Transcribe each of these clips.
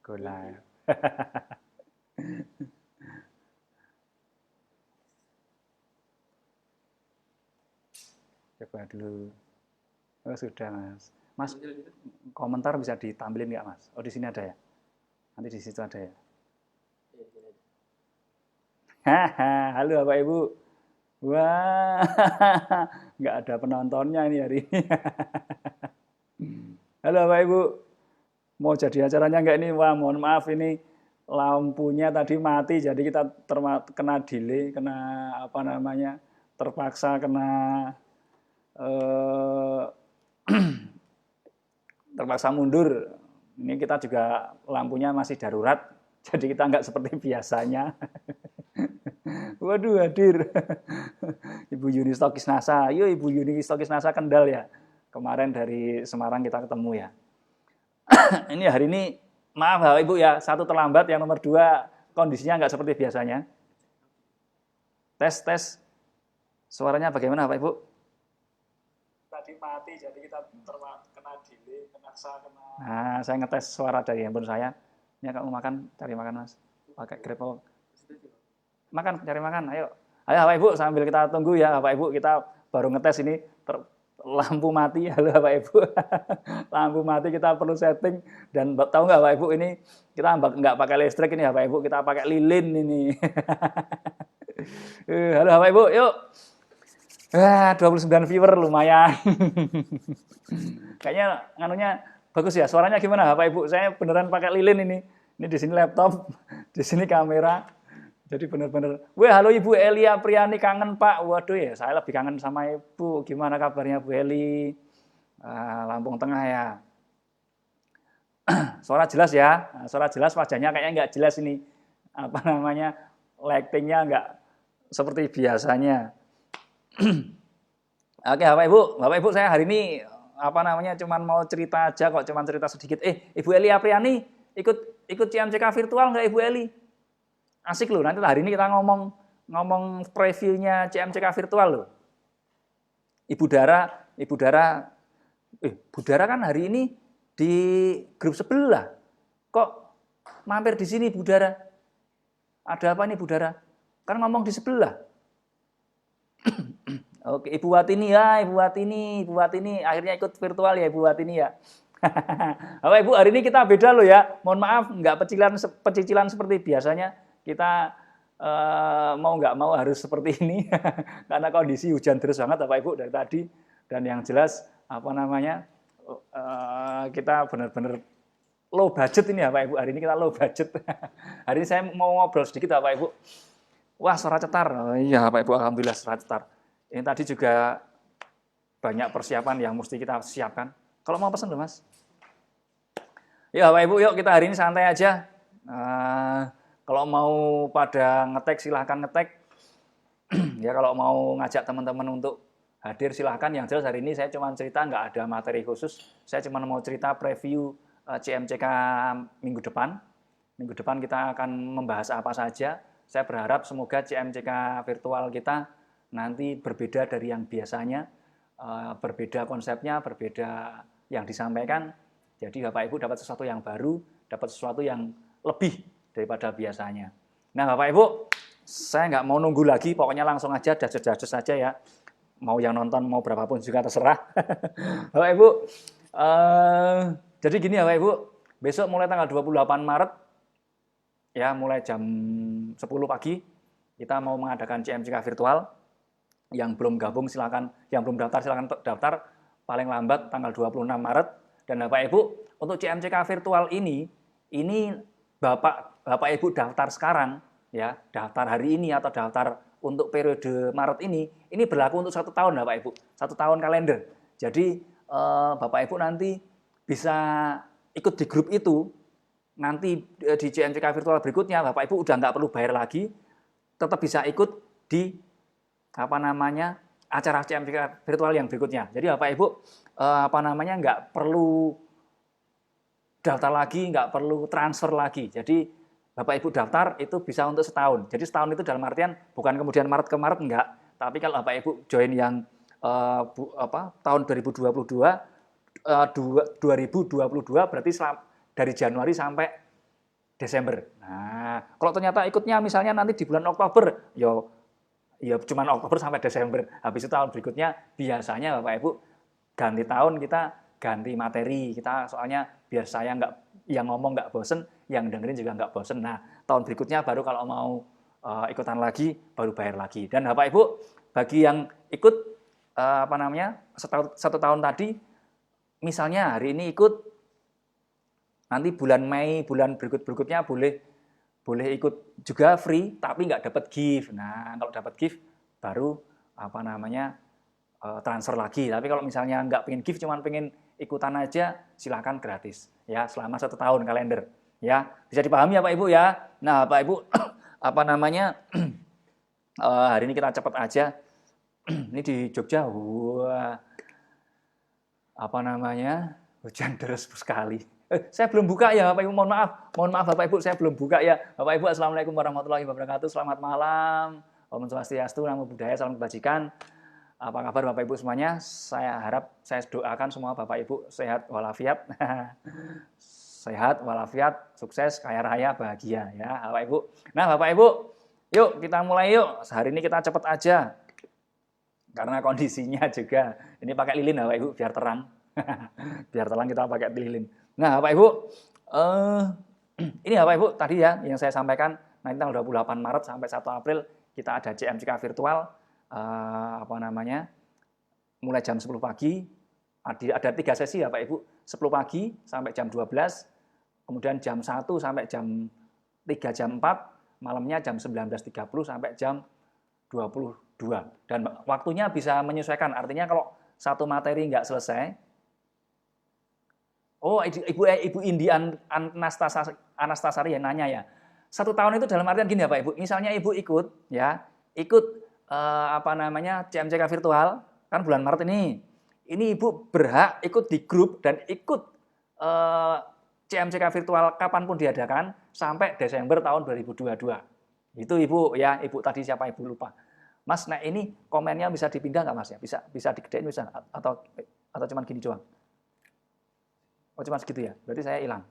Go live. Coba dulu. Oh, sudah, Mas. Mas, komentar bisa ditampilin nggak, Mas? Oh, di sini ada ya? Nanti di situ ada ya? Haha, halo Bapak Ibu. Wah, nggak ada penontonnya ini hari ini. Halo Bapak Ibu, mau jadi acaranya nggak ini? Wah, mohon maaf ini lampunya tadi mati, jadi kita kena delay, kena apa namanya, terpaksa kena eh, terpaksa mundur. Ini kita juga lampunya masih darurat, jadi kita nggak seperti biasanya. Waduh, hadir Ibu Yuni Stokis NASA. Yuk Ibu Yuni Stokis NASA Kendal ya. Kemarin dari Semarang kita ketemu ya. Ini hari ini, maaf Bapak Ibu ya, satu terlambat, yang nomor 2 kondisinya nggak seperti biasanya. Tes. Suaranya bagaimana Bapak Ibu? Tadi mati, jadi kita kena delay, kena. Nah, saya ngetes suara dari handphone saya. Ini kamu makan, cari makan Mas. Pakai Grab. Makan, cari makan, ayo. Ayo Bapak Ibu, sambil kita tunggu ya Bapak Ibu, kita baru ngetes ini, lampu mati. Halo Bapak Ibu. Lampu mati, kita perlu setting. Dan tahu nggak Bapak Ibu, ini kita nggak pakai listrik ini Bapak Ibu, kita pakai lilin ini. Halo Bapak Ibu, yuk. 29 viewer lumayan. Kayaknya nganunya bagus ya. Suaranya gimana Bapak Ibu? Saya beneran pakai lilin ini. Ini di sini laptop, di sini kamera. Jadi bener-bener. Wah, halo Ibu Elia Priani, kangen Pak. Waduh ya, saya lebih kangen sama Ibu. Gimana kabarnya Bu Eli? Lampung Tengah ya. Suara jelas ya. Suara jelas, wajahnya kayaknya nggak jelas ini. Apa namanya? Lightingnya nggak seperti biasanya. Oke, Bapak Ibu, saya hari ini apa namanya cuman mau cerita aja kok, cuman cerita sedikit. Ibu Eli Apriani ikut CMCK virtual nggak Ibu Eli? Asik loh, nanti hari ini kita ngomong previewnya CMCK virtual loh. Ibu Dara kan hari ini di grup sebelah. Kok mampir di sini Bu Dara? Ada apa nih Bu Dara? Kan ngomong di sebelah. Oke, Ibu Watini ya, Ibu Watini akhirnya ikut virtual ya Ibu Watini ya. Bapak Ibu, hari ini kita beda loh ya. Mohon maaf, nggak pecicilan seperti biasanya. Kita mau nggak mau harus seperti ini karena kondisi hujan deras banget Bapak Ibu dari tadi. Dan yang jelas apa namanya kita benar-benar low budget ini ya Bapak Ibu. Hari ini kita low budget. Hari ini saya mau ngobrol sedikit Bapak Ibu. Wah, suara cetar. Oh, iya Bapak Ibu, alhamdulillah suara cetar. Ini tadi juga banyak persiapan yang mesti kita siapkan. Kalau mau pesan loh Mas. Ya Bapak Ibu, yuk kita hari ini santai aja. Kalau mau pada ngetek silahkan ngetek. Ya kalau mau ngajak teman-teman untuk hadir silahkan. Yang jelas hari ini saya cuma cerita, nggak ada materi khusus. Saya cuma mau cerita preview CMCK minggu depan. Minggu depan kita akan membahas apa saja. Saya berharap semoga CMCK virtual kita nanti berbeda dari yang biasanya, berbeda konsepnya, berbeda yang disampaikan. Jadi Bapak Ibu dapat sesuatu yang baru, dapat sesuatu yang lebih daripada biasanya. Nah Bapak Ibu, saya nggak mau nunggu lagi, pokoknya langsung aja, das-das saja ya. Mau yang nonton, mau berapapun juga terserah. Bapak Ibu, jadi gini Bapak Ibu, besok mulai tanggal 28 Maret, ya mulai jam 10 pagi, kita mau mengadakan CMCK virtual. Yang belum gabung silakan, yang belum daftar silakan daftar paling lambat tanggal 26 Maret. Dan Bapak Ibu, untuk CMCK virtual ini Bapak Ibu daftar sekarang ya, daftar hari ini atau daftar untuk periode Maret ini berlaku untuk 1 tahun Bapak Ibu, 1 tahun kalender. Jadi Bapak Ibu nanti bisa ikut di grup itu, nanti di CMCK virtual berikutnya Bapak Ibu udah nggak perlu bayar lagi, tetap bisa ikut di apa namanya acara CMCK virtual yang berikutnya. Jadi Bapak Ibu apa namanya nggak perlu daftar lagi, nggak perlu transfer lagi. Jadi Bapak Ibu daftar itu bisa untuk setahun. Jadi setahun itu dalam artian bukan kemudian Maret ke Maret enggak, tapi kalau Bapak Ibu join yang tahun 2022 berarti dari Januari sampai Desember. Nah, kalau ternyata ikutnya misalnya nanti di bulan Oktober, ya cuman Oktober sampai Desember. Habis itu tahun berikutnya biasanya Bapak Ibu ganti tahun, kita ganti materi. Kita soalnya biar saya nggak, yang ngomong nggak bosen, yang dengerin juga nggak bosen. Nah, tahun berikutnya baru kalau mau ikutan lagi, baru bayar lagi. Dan Bapak Ibu, bagi yang ikut satu tahun tadi, misalnya hari ini ikut, nanti bulan Mei, bulan berikutnya boleh ikut juga free, tapi nggak dapat gift. Nah, kalau dapat gift baru transfer lagi. Tapi kalau misalnya nggak pengen gift, cuma pengen ikutan aja, silakan gratis ya selama 1 tahun kalender. Ya, bisa dipahami ya Pak Ibu ya. Nah, Pak Ibu hari ini kita cepat aja. Ini di Jogja, wah, hujan deras sekali. Saya belum buka ya Bapak Ibu, mohon maaf Bapak Ibu, saya belum buka ya. Bapak Ibu, Assalamualaikum warahmatullahi wabarakatuh, selamat malam. Om Swastiastu, Namo Buddhaya, salam kebajikan. Apa kabar Bapak Ibu semuanya? Saya harap, saya doakan semua Bapak Ibu sehat walafiat. Sehat walafiat, sukses, kaya raya, bahagia ya Bapak Ibu. Nah Bapak Ibu, yuk kita mulai yuk. Hari ini kita cepat aja. Karena kondisinya juga, ini pakai lilin Bapak Ibu, biar terang. Biar terang kita pakai lilin. Nah Bapak Ibu, ini Bapak Ibu tadi ya yang saya sampaikan, nanti tanggal 28 Maret sampai 1 April kita ada CMCK virtual, mulai jam 10 pagi, ada 3 sesi ya Bapak Ibu, 10 pagi sampai jam 12, kemudian jam 1 sampai jam 3 jam 4, malamnya jam 19.30 sampai jam 22. Dan waktunya bisa menyesuaikan, artinya kalau satu materi nggak selesai, Ibu Indi Anastasari ya nanya ya, 1 tahun itu dalam artian gini ya Pak Ibu, misalnya Ibu ikut CMCK virtual, kan bulan Maret ini Ibu berhak ikut di grup dan ikut CMCK virtual kapanpun diadakan sampai Desember tahun 2022. Itu Ibu ya, Ibu tadi siapa Ibu lupa. Mas, nah ini komennya bisa dipindah nggak Mas ya? Bisa digedein bisa atau cuman gini doang? Oh cuma segitu ya? Berarti saya hilang.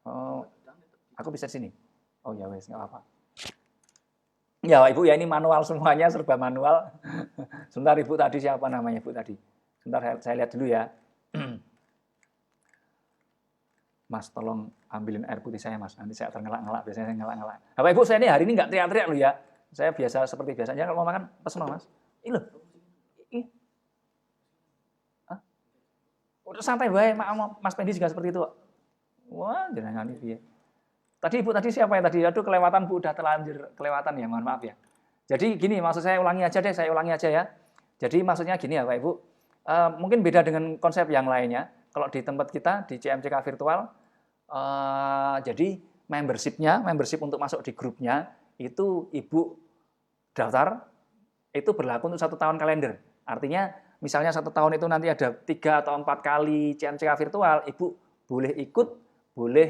Oh, aku bisa di sini. Oh ya wes, nggak apa-apa. Ya Ibu ya, ini manual semuanya, serba manual. Sebentar Ibu tadi siapa namanya Ibu tadi? Sebentar saya lihat dulu ya. Mas tolong ambilin air putih saya Mas, nanti saya terngelak-ngelak, biasanya saya ngelak-ngelak. Bapak Ibu, saya ini hari ini nggak teriak-teriak loh ya. Saya biasa seperti biasanya, kalau mau makan pesen Mas. Ini loh. Udah santai wae, Mas Pendi juga seperti itu. Wah, jangan ini ya. Tadi Ibu tadi siapa ya tadi? Aduh kelewatan Bu, udah terlanjur kelewatan ya, mohon maaf ya. Jadi gini, maksud saya ulangi aja deh, saya ulangi aja ya. Jadi maksudnya gini ya Pak Ibu, mungkin beda dengan konsep yang lainnya. Kalau di tempat kita, di CMCK virtual, jadi membership untuk masuk di grupnya, itu Ibu daftar, itu berlaku untuk 1 tahun kalender. Artinya, misalnya 1 tahun itu nanti ada 3 atau 4 kali CMCK virtual, Ibu boleh ikut, boleh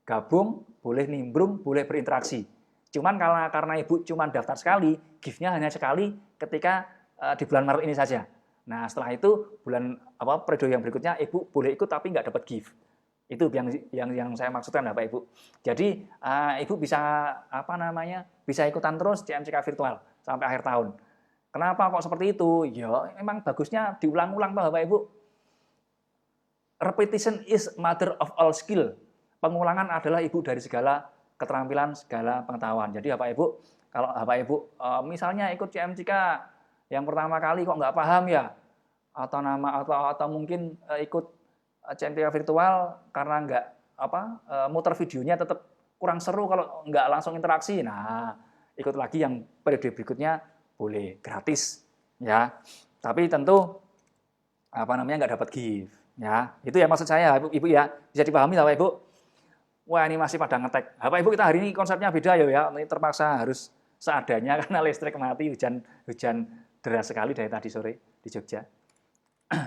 gabung, boleh nimbrung, boleh berinteraksi. Cuman karena Ibu cuma daftar sekali, gift-nya hanya sekali ketika di bulan Maret ini saja. Nah setelah itu periode yang berikutnya Ibu boleh ikut tapi nggak dapat gift. Itu yang saya maksudkan Bapak Ibu. Jadi Ibu bisa ikutan terus CMCK virtual sampai akhir tahun. Kenapa kok seperti itu? Ya, emang bagusnya diulang-ulang Bapak Ibu. Repetition is mother of all skill. Pengulangan adalah ibu dari segala keterampilan, segala pengetahuan. Jadi Bapak Ibu, kalau Bapak Ibu misalnya ikut CMCK yang pertama kali kok nggak paham ya, atau mungkin ikut CMCK virtual karena nggak muter videonya tetap kurang seru kalau nggak langsung interaksi. Nah, ikut lagi yang periode berikutnya boleh gratis ya, tapi tentu nggak dapat gift ya. Itu ya maksud saya Ibu ya, bisa dipahami Bapak Ibu. Wah ini masih pada ngetek. Bapak Ibu, kita hari ini konsepnya beda ya, ini terpaksa harus seadanya karena listrik mati, hujan deras sekali dari tadi sore di Jogja.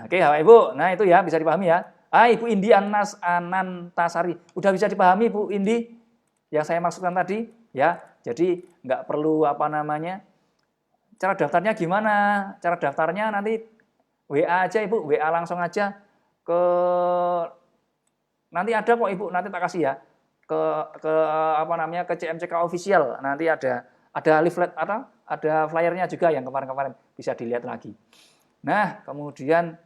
Oke Bapak Ibu, nah itu ya bisa dipahami ya. Ibu Indi Anantasari, udah bisa dipahami Bu Indi yang saya maksudkan tadi ya. Jadi nggak perlu cara daftarnya gimana? Cara daftarnya nanti WA aja Ibu, WA langsung aja ke Nanti ada kok Ibu, nanti tak kasih ya ke apa namanya, ke CMCK official. Nanti ada leaflet, ada flyernya juga yang kemarin-kemarin, bisa dilihat lagi. Nah, kemudian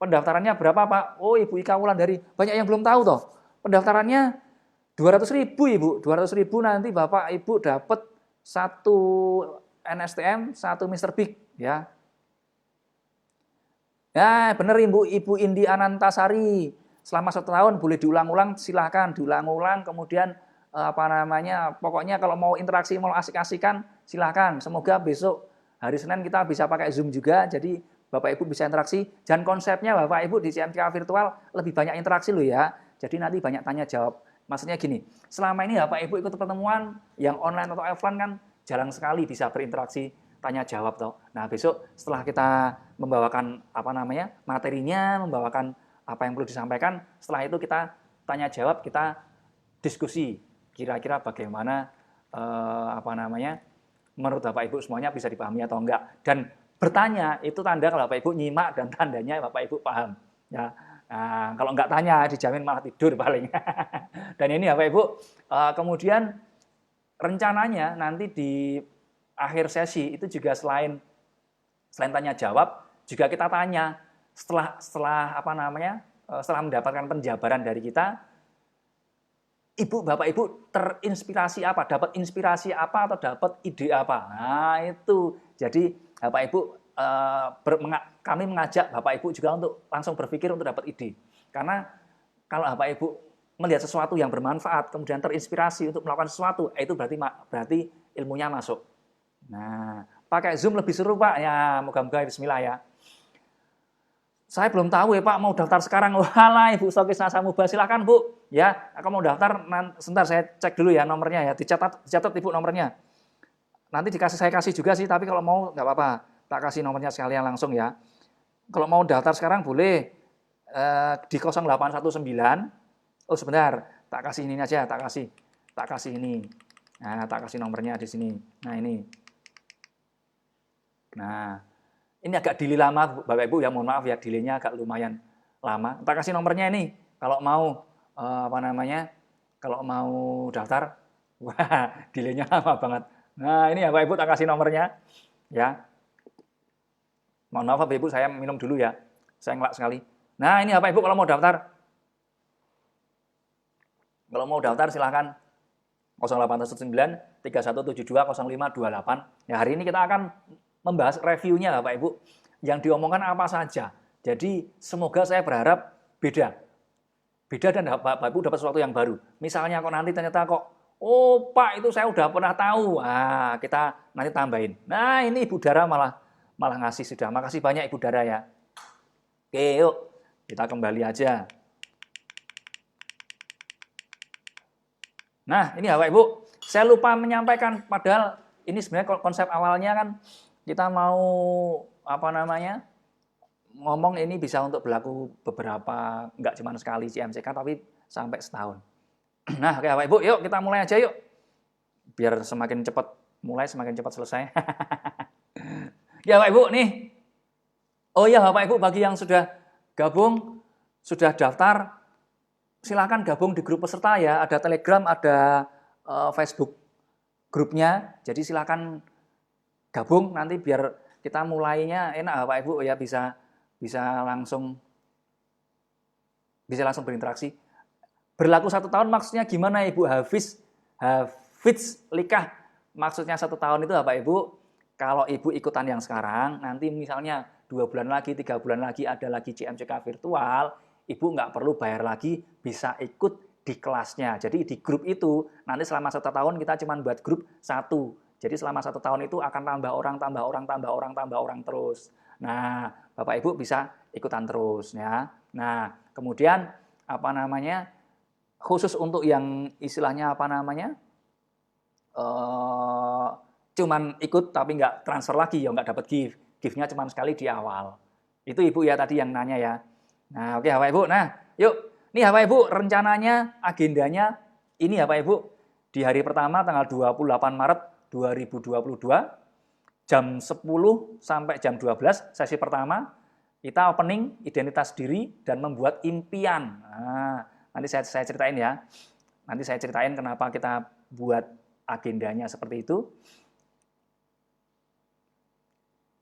pendaftarannya berapa Pak? Oh, Ibu Ika Wulandari, banyak yang belum tahu toh. Pendaftarannya 200.000 Ibu, 200.000 nanti Bapak Ibu dapat 1 NSTM, 1 Mr. Big ya. Ya, benar Ibu Indi Anantasari. Selama 1 tahun boleh diulang-ulang, silahkan diulang-ulang. Kemudian apa namanya, pokoknya kalau mau interaksi, mau asik-asikan, silahkan. Semoga besok hari Senin kita bisa pakai Zoom juga, jadi Bapak Ibu bisa interaksi. Dan konsepnya Bapak Ibu di CMCK virtual lebih banyak interaksi loh ya. Jadi nanti banyak tanya jawab. Maksudnya gini, selama ini Bapak Ibu ikut pertemuan yang online atau offline kan jarang sekali bisa berinteraksi, tanya jawab toh. Nah, besok setelah kita membawakan apa namanya, materinya, membawakan apa yang perlu disampaikan, setelah itu kita tanya jawab, kita diskusi kira-kira bagaimana apa namanya, menurut Bapak Ibu semuanya bisa dipahami atau enggak. Dan bertanya itu tanda kalau Bapak Ibu nyimak dan tandanya Bapak Ibu paham ya. Nah, kalau enggak tanya dijamin malah tidur paling. Dan ini Bapak Ibu, kemudian rencananya nanti di akhir sesi itu juga selain tanya jawab, juga kita tanya setelah apa namanya, setelah mendapatkan penjabaran dari kita, Ibu, Bapak Ibu terinspirasi apa, dapat inspirasi apa atau dapat ide apa. Nah, itu. Jadi Bapak Ibu, kami mengajak Bapak Ibu juga untuk langsung berpikir untuk dapat ide. Karena kalau Bapak Ibu melihat sesuatu yang bermanfaat, kemudian terinspirasi untuk melakukan sesuatu, itu berarti ilmunya masuk. Nah, pakai Zoom lebih seru Pak. Ya, moga-moga bismillah ya. Saya belum tahu ya Pak, mau daftar sekarang. Walah, Ibu Stokis Nasa Muba, silakan Bu. Ya, aku mau daftar, sebentar saya cek dulu ya nomornya ya. Dicatat Ibu nomornya. Nanti saya kasih juga sih, tapi kalau mau nggak apa-apa. Tak kasih nomornya sekalian langsung ya. Kalau mau daftar sekarang boleh di 0819. Oh sebentar, tak kasih ini aja, tak kasih ini. Nah, tak kasih nomornya di sini. Nah, ini. Nah, ini agak delay lama Bapak Ibu ya, mohon maaf ya, delaynya agak lumayan lama. Tak kasih nomornya ini, kalau mau apa namanya, kalau mau daftar, wah delaynya lama banget. Nah, ini ya Bapak Ibu, tak kasih nomornya ya. Mohon maaf Bapak Ibu, saya minum dulu ya, saya ngelak sekali. Nah, ini Bapak Ibu kalau mau daftar. Kalau mau daftar silahkan 0819 3172 0528. Ya, hari ini kita akan membahas reviewnya Bapak Ibu, yang diomongkan apa saja. Jadi semoga saya berharap beda dan Bapak Ibu dapat sesuatu yang baru. Misalnya kok nanti ternyata kok, oh Pak itu saya udah pernah tahu, kita nanti tambahin. Nah ini Ibu Dara malah ngasih sudah. Makasih banyak Ibu Dara ya. Oke yuk kita kembali aja. Nah ini Bapak Ibu, saya lupa menyampaikan, padahal ini sebenarnya konsep awalnya kan kita mau apa namanya, ngomong ini bisa untuk berlaku beberapa, nggak cuma sekali CMCK tapi sampai setahun. Nah oke Bapak Ibu, yuk kita mulai aja yuk, biar semakin cepat mulai semakin cepat selesai. Ya Bapak Ibu nih, oh ya Bapak Ibu, bagi yang sudah gabung, sudah daftar, silakan gabung di grup peserta ya, ada Telegram, ada Facebook grupnya, jadi silakan gabung nanti biar kita mulainya enak Bapak Ibu ya, bisa langsung berinteraksi. Berlaku 1 tahun maksudnya gimana Ibu? Hafiz Likah, maksudnya 1 tahun itu Bapak Ibu, kalau Ibu ikutan yang sekarang, nanti misalnya 2 bulan lagi, 3 bulan lagi ada lagi CMCK virtual, Ibu nggak perlu bayar lagi, bisa ikut di kelasnya. Jadi di grup itu nanti selama 1 tahun kita cuma buat grup 1. Jadi selama 1 tahun itu akan tambah orang terus. Nah, Bapak Ibu bisa ikutan terus ya. Nah, kemudian apa namanya, khusus untuk yang istilahnya apa namanya, cuman ikut tapi nggak transfer lagi ya, nggak dapat gift. Giftnya cuma sekali di awal. Itu Ibu ya tadi yang nanya ya. Nah, oke Bapak Ibu. Nah, yuk. Nih Bapak Ibu, rencananya, agendanya ini Bapak Ibu, di hari pertama tanggal 28 Maret 2022, jam 10 sampai jam 12, sesi pertama, kita opening identitas diri dan membuat impian. Nah, Nanti saya ceritain ya. Nanti saya ceritain kenapa kita buat agendanya seperti itu.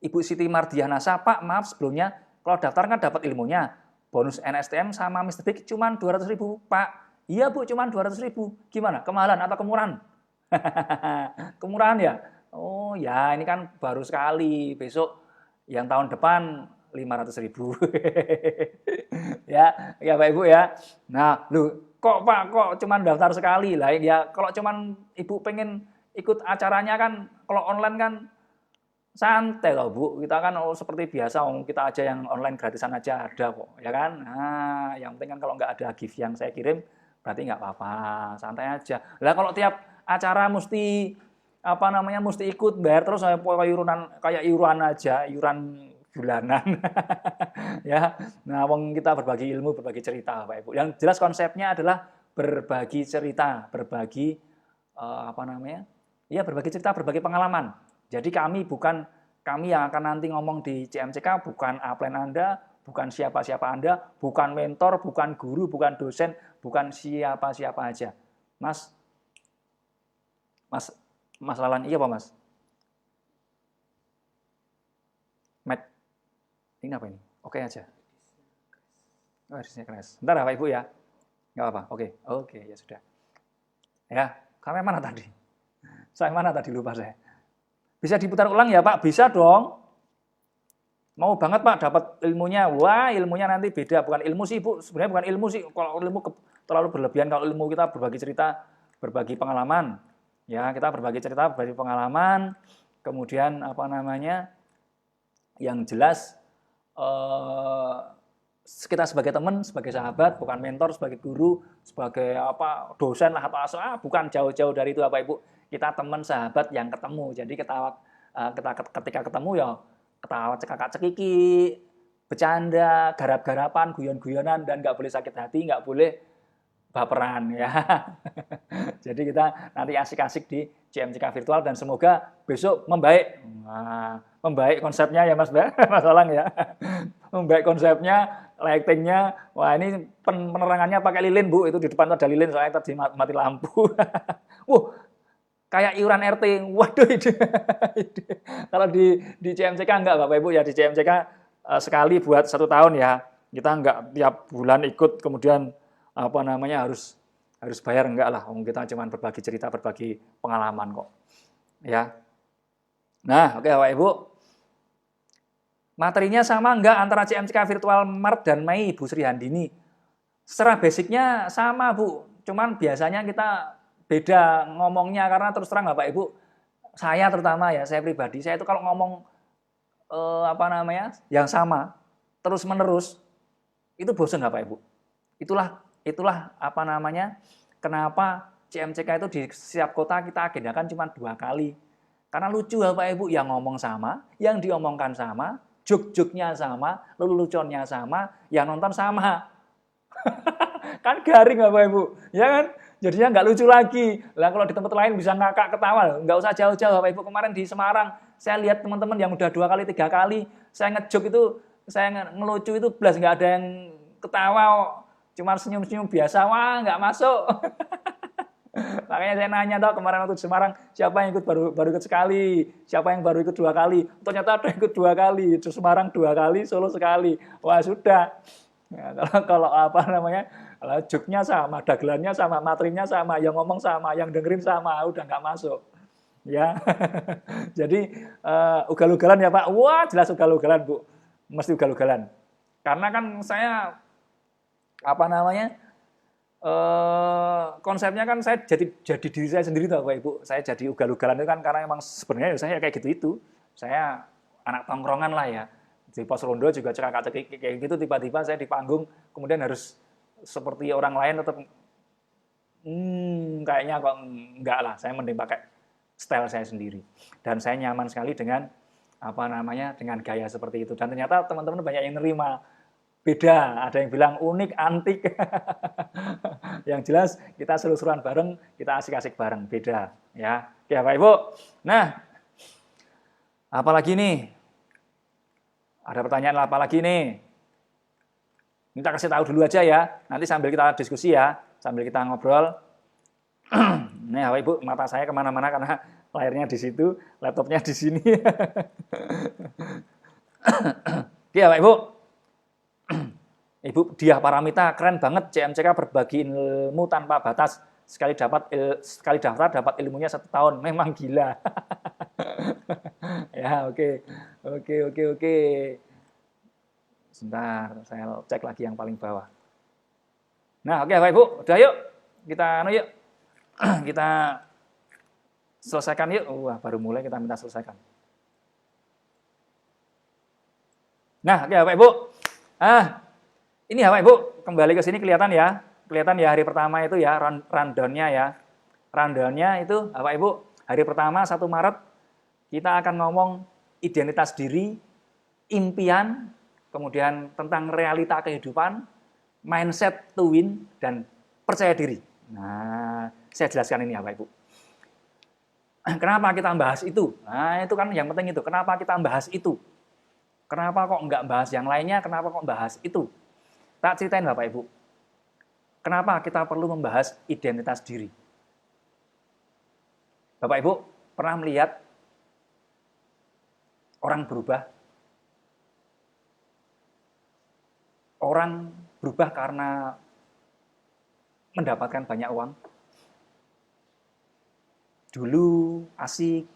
Ibu Siti Mardianasa, Pak, maaf sebelumnya, kalau daftar kan dapat ilmunya. Bonus NSTM sama Mr. Big cuma 200.000, Pak. Iya, Bu, cuma 200.000. Gimana? Kemahalan atau kemurahan? Kemurahan ya? Oh ya, ini kan baru sekali. Besok yang tahun depan 500.000. ya Pak Ibu ya. Nah, lu kok Pak kok cuman daftar sekali lah ya. Kalau cuman Ibu pengen ikut acaranya kan, kalau online kan santai loh Bu. Kita kan seperti biasa, kita aja yang online gratisan aja ada kok, ya kan. Nah, yang penting kan kalau nggak ada gift yang saya kirim, berarti nggak apa-apa, santai aja. Lah kalau tiap acara mesti mesti ikut bayar terus kayak iuran aja, iuran bulanan. Ya. Nah, kita berbagi ilmu, berbagi cerita, Pak Ibu. Yang jelas konsepnya adalah berbagi cerita, berbagi berbagi cerita, berbagi pengalaman. Jadi kami yang akan nanti ngomong di CMCK bukan upline Anda, bukan siapa-siapa Anda, bukan mentor, bukan guru, bukan dosen, bukan siapa-siapa aja. Mas Lalan, iya Pak Mas? Matt, ini apa ini? Oke aja. Oh, harusnya keras. Bentar ya Pak Ibu ya. Nggak apa-apa, oke, ya sudah. Ya, sampai mana tadi? Lupa saya. Bisa diputar ulang ya Pak? Bisa dong. Mau banget Pak dapat ilmunya. Wah, ilmunya nanti beda. Bukan ilmu sih Bu, sebenarnya bukan ilmu sih. Kalau ilmu terlalu berlebihan, kalau ilmu kita berbagi cerita, berbagi pengalaman. Ya, kita berbagi cerita, berbagi pengalaman, kemudian yang jelas kita sebagai teman, sebagai sahabat, bukan mentor, sebagai guru, sebagai dosen lah atau bukan jauh-jauh dari itu Bapak Ibu. Kita teman sahabat yang ketemu. Jadi kita ketika ketemu ya ketawa cekak-cekiki, bercanda, garap-garapan, guyon-guyonan, dan nggak boleh sakit hati, nggak boleh baperan ya. Jadi kita nanti asik-asik di CMCK virtual dan semoga besok membaik. Nah, membaik konsepnya ya Mas Alang ya. Membaik konsepnya, lightingnya. Wah ini penerangannya pakai lilin Bu, itu di depan ada lilin soalnya tadi mati lampu. Kayak iuran RT. Waduh itu. Kalau di CMCK enggak Bapak Ibu ya, di CMCK sekali buat 1 tahun ya. Kita enggak tiap bulan ikut kemudian harus bayar, enggak lah. Kita cuma berbagi cerita, berbagi pengalaman kok. Ya. Nah, oke Bapak Ibu. Materinya sama enggak antara CMCK Virtual Maret dan Mei, Bu Sri Handini? Secara basicnya sama Bu, cuman biasanya kita beda ngomongnya karena terus terang Bapak Ibu, saya terutama ya, saya pribadi, saya itu kalau ngomong yang sama terus menerus itu bosan Bapak Ibu. Itulah kenapa CMCK itu di setiap kota kita agendakan cuma 2 kali. Karena lucu Bapak Ibu, yang ngomong sama, yang diomongkan sama, jok-joknya sama, leluconnya sama, yang nonton sama. Kan garing Bapak Ibu, ya kan? Jadinya nggak lucu lagi. Lah kalau di tempat lain bisa ngakak ketawa, nggak usah jauh-jauh Bapak Ibu. Kemarin di Semarang, saya lihat teman-teman yang udah 2 kali, 3 kali, saya ngejok itu, saya ngelucu itu, belas nggak ada yang ketawa, cuma senyum-senyum biasa, wah nggak masuk. Makanya saya nanya kemarin waktu di Semarang, siapa yang ikut baru ikut sekali, siapa yang baru ikut 2 kali. Ternyata ada ikut 2 kali, di Semarang 2 kali, Solo sekali. Wah sudah. Ya, kalau kalau joknya sama, dagelannya sama, materinya sama, yang ngomong sama, yang dengerin sama, udah nggak masuk. Ya, jadi ugal-ugalan ya Pak. Wah jelas ugal-ugalan Bu, mesti ugal-ugalan. Karena kan saya konsepnya kan saya jadi diri saya sendiri Bapak Ibu. Saya jadi ugal-ugalan itu kan karena emang sebenarnya saya kayak gitu itu. Saya anak tongkrongan lah ya. Di pos rondo juga cekak-cekik kayak gitu, tiba-tiba saya di panggung kemudian harus seperti orang lain tetap kayaknya kok enggak lah, saya mending pakai style saya sendiri. Dan saya nyaman sekali dengan dengan gaya seperti itu. Dan ternyata teman-teman banyak yang nerima. Beda, ada yang bilang unik, antik. Yang jelas kita seru-seruan bareng, kita asik-asik bareng, beda ya. Oke Bapak Ibu. Nah, apalagi nih? Ada pertanyaan apa lagi nih? Kita kasih tahu dulu aja ya, nanti sambil kita diskusi ya, sambil kita ngobrol. Nih Bapak Ibu, mata saya kemana-mana karena layarnya di situ, laptopnya di sini. Oke Bapak Ibu. Ibu Diah Paramita, keren banget CMCK berbagi ilmu tanpa batas. Sekali daftar dapat ilmunya 1 tahun, memang gila. Ya oke. Sebentar, saya cek lagi yang paling bawah. Nah oke Bapak Ibu, udah yuk kita yuk. Kita selesaikan yuk. Wah, baru mulai kita minta selesaikan. Nah, oke Bapak Ibu. Ini Bapak Ibu, kembali ke sini kelihatan ya. Kelihatan ya hari pertama itu ya, rundown-nya ya. Rundown-nya itu Bapak Ibu, hari pertama 1 Maret kita akan ngomong identitas diri, impian, kemudian tentang realita kehidupan, mindset to win, dan percaya diri. Nah, saya jelaskan ini ya Bapak Ibu. Kenapa kita bahas itu? Nah, itu kan yang penting itu. Kenapa kita bahas itu? Kenapa kok nggak bahas yang lainnya? Kenapa kok bahas itu? Tak ceritain Bapak Ibu. Kenapa kita perlu membahas identitas diri? Bapak Ibu, pernah melihat orang berubah? Orang berubah karena mendapatkan banyak uang. Dulu asik,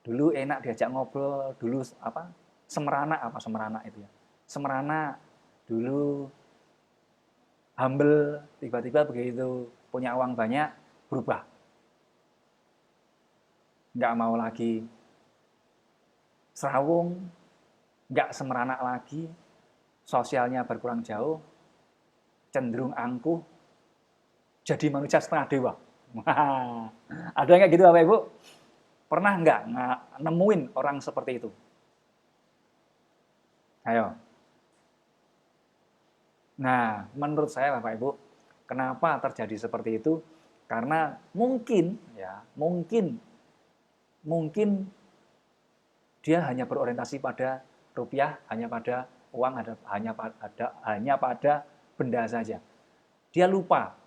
dulu enak diajak ngobrol, dulu semerana itu ya. Semerana, dulu humble, tiba-tiba begitu punya uang banyak, berubah. Nggak mau lagi serawung, nggak semerana lagi, sosialnya berkurang jauh, cenderung angkuh, jadi manusia setengah dewa. Wah, ada nggak gitu Bapak Ibu? Pernah nggak nemuin orang seperti itu? Ayo. Nah, menurut saya Bapak Ibu, kenapa terjadi seperti itu? Karena mungkin dia hanya berorientasi pada rupiah, hanya pada uang, hanya pada benda saja. Dia lupa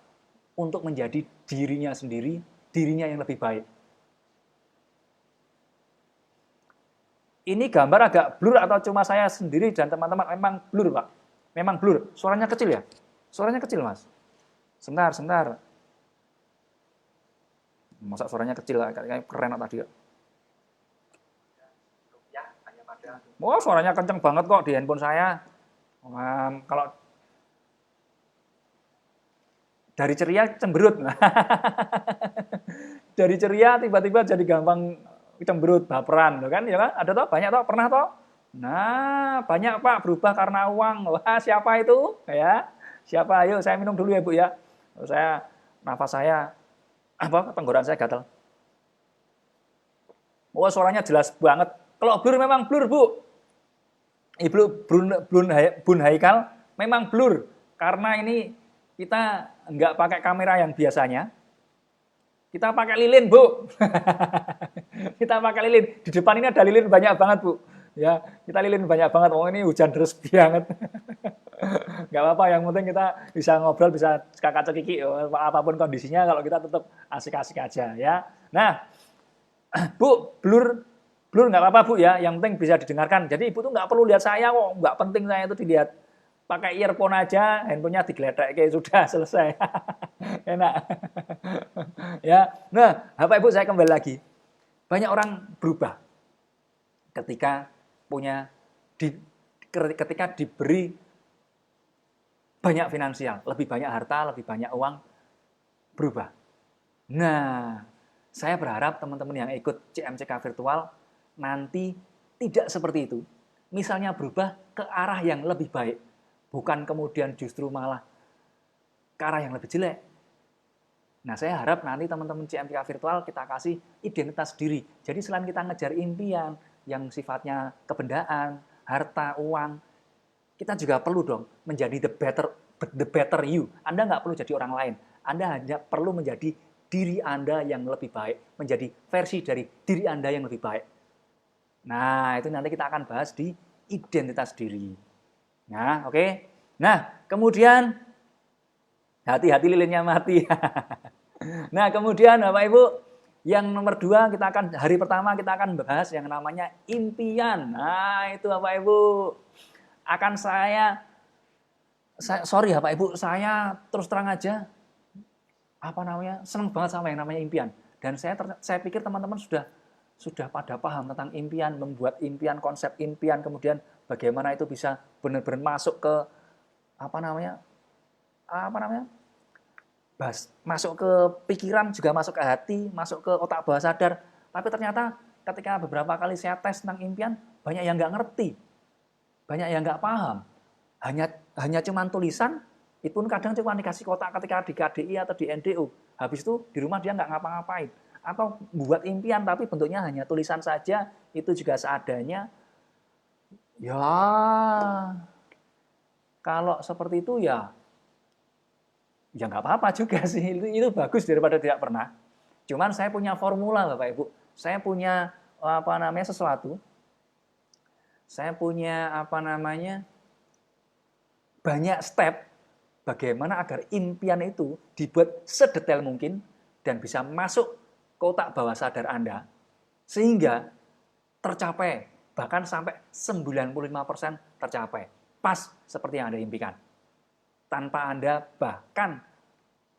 untuk menjadi dirinya sendiri, dirinya yang lebih baik. Ini gambar agak blur atau cuma saya sendiri dan teman-teman? Memang blur Pak. Memang blur. Suaranya kecil ya? Suaranya kecil Mas. Sebentar. Masa suaranya kecil? Kayak keren tadi. Wah, suaranya kenceng banget kok di handphone saya. Kalau dari ceria cemberut. Dari ceria tiba-tiba jadi gampang cemberut, baperan, kan? Ya kan? Ada toh? Banyak toh? Pernah toh? Nah, banyak Pak berubah karena uang. Wah, siapa itu? Ya. Siapa? Ayo saya minum dulu ya, Bu ya. Nafas saya tenggorokan saya gatal. Oh, suaranya jelas banget. Kalau blur memang blur, Bu. Ibu Bun Haikal memang blur karena ini kita nggak pakai kamera yang biasanya. Kita pakai lilin, Bu. Kita pakai lilin. Di depan ini ada lilin banyak banget, Bu. Ya, kita lilin banyak banget. Oh, ini hujan deras banget. Nggak apa-apa, yang penting kita bisa ngobrol, bisa kakak cekiki, apapun kondisinya, kalau kita tetap asik-asik aja ya. Nah, Bu, blur nggak apa-apa Bu ya, yang penting bisa didengarkan. Jadi Ibu tuh nggak perlu lihat saya kok, nggak penting saya itu dilihat. Pakai earphone aja, handphonenya digeletek kayak sudah selesai. Enak. Ya. Nah, Bapak Ibu saya kembali lagi. Banyak orang berubah ketika ketika diberi banyak finansial, lebih banyak harta, lebih banyak uang, berubah. Nah, saya berharap teman-teman yang ikut CMCK virtual nanti tidak seperti itu. Misalnya berubah ke arah yang lebih baik, bukan kemudian justru malah ke arah yang lebih jelek. Nah, saya harap nanti teman-teman CMCK virtual kita kasih identitas diri. Jadi selain kita ngejar impian yang sifatnya kebendaan, harta, uang, kita juga perlu dong menjadi the better you. Anda nggak perlu jadi orang lain. Anda hanya perlu menjadi diri Anda yang lebih baik, menjadi versi dari diri Anda yang lebih baik. Nah, itu nanti kita akan bahas di identitas diri. Nah, oke. Nah, kemudian hati-hati lilinnya mati. Nah, kemudian Bapak Ibu, yang nomor 2 hari pertama kita akan bahas yang namanya impian. Nah, itu Bapak Ibu akan sorry Bapak Ibu, saya terus terang aja senang banget sama yang namanya impian. Dan saya pikir teman-teman sudah pada paham tentang impian, membuat impian, konsep impian, kemudian bagaimana itu bisa benar-benar masuk ke masuk ke pikiran, juga masuk ke hati, masuk ke otak bawah sadar. Tapi ternyata ketika beberapa kali saya tes tentang impian, banyak yang nggak ngerti, banyak yang nggak paham. Hanya cuman tulisan, itu pun kadang cuma dikasih kotak ketika di KDI atau di NDO. Habis itu di rumah dia nggak ngapa-ngapain. Atau buat impian tapi bentuknya hanya tulisan saja, itu juga seadanya. Ya, kalau seperti itu ya nggak apa-apa juga sih. Itu bagus daripada tidak pernah. Cuman saya punya formula Bapak Ibu. Saya punya sesuatu. Saya punya banyak step bagaimana agar impian itu dibuat sedetail mungkin dan bisa masuk ke otak bawah sadar Anda sehingga tercapai, bahkan sampai 95% tercapai. Pas seperti yang Anda impikan. Tanpa Anda bahkan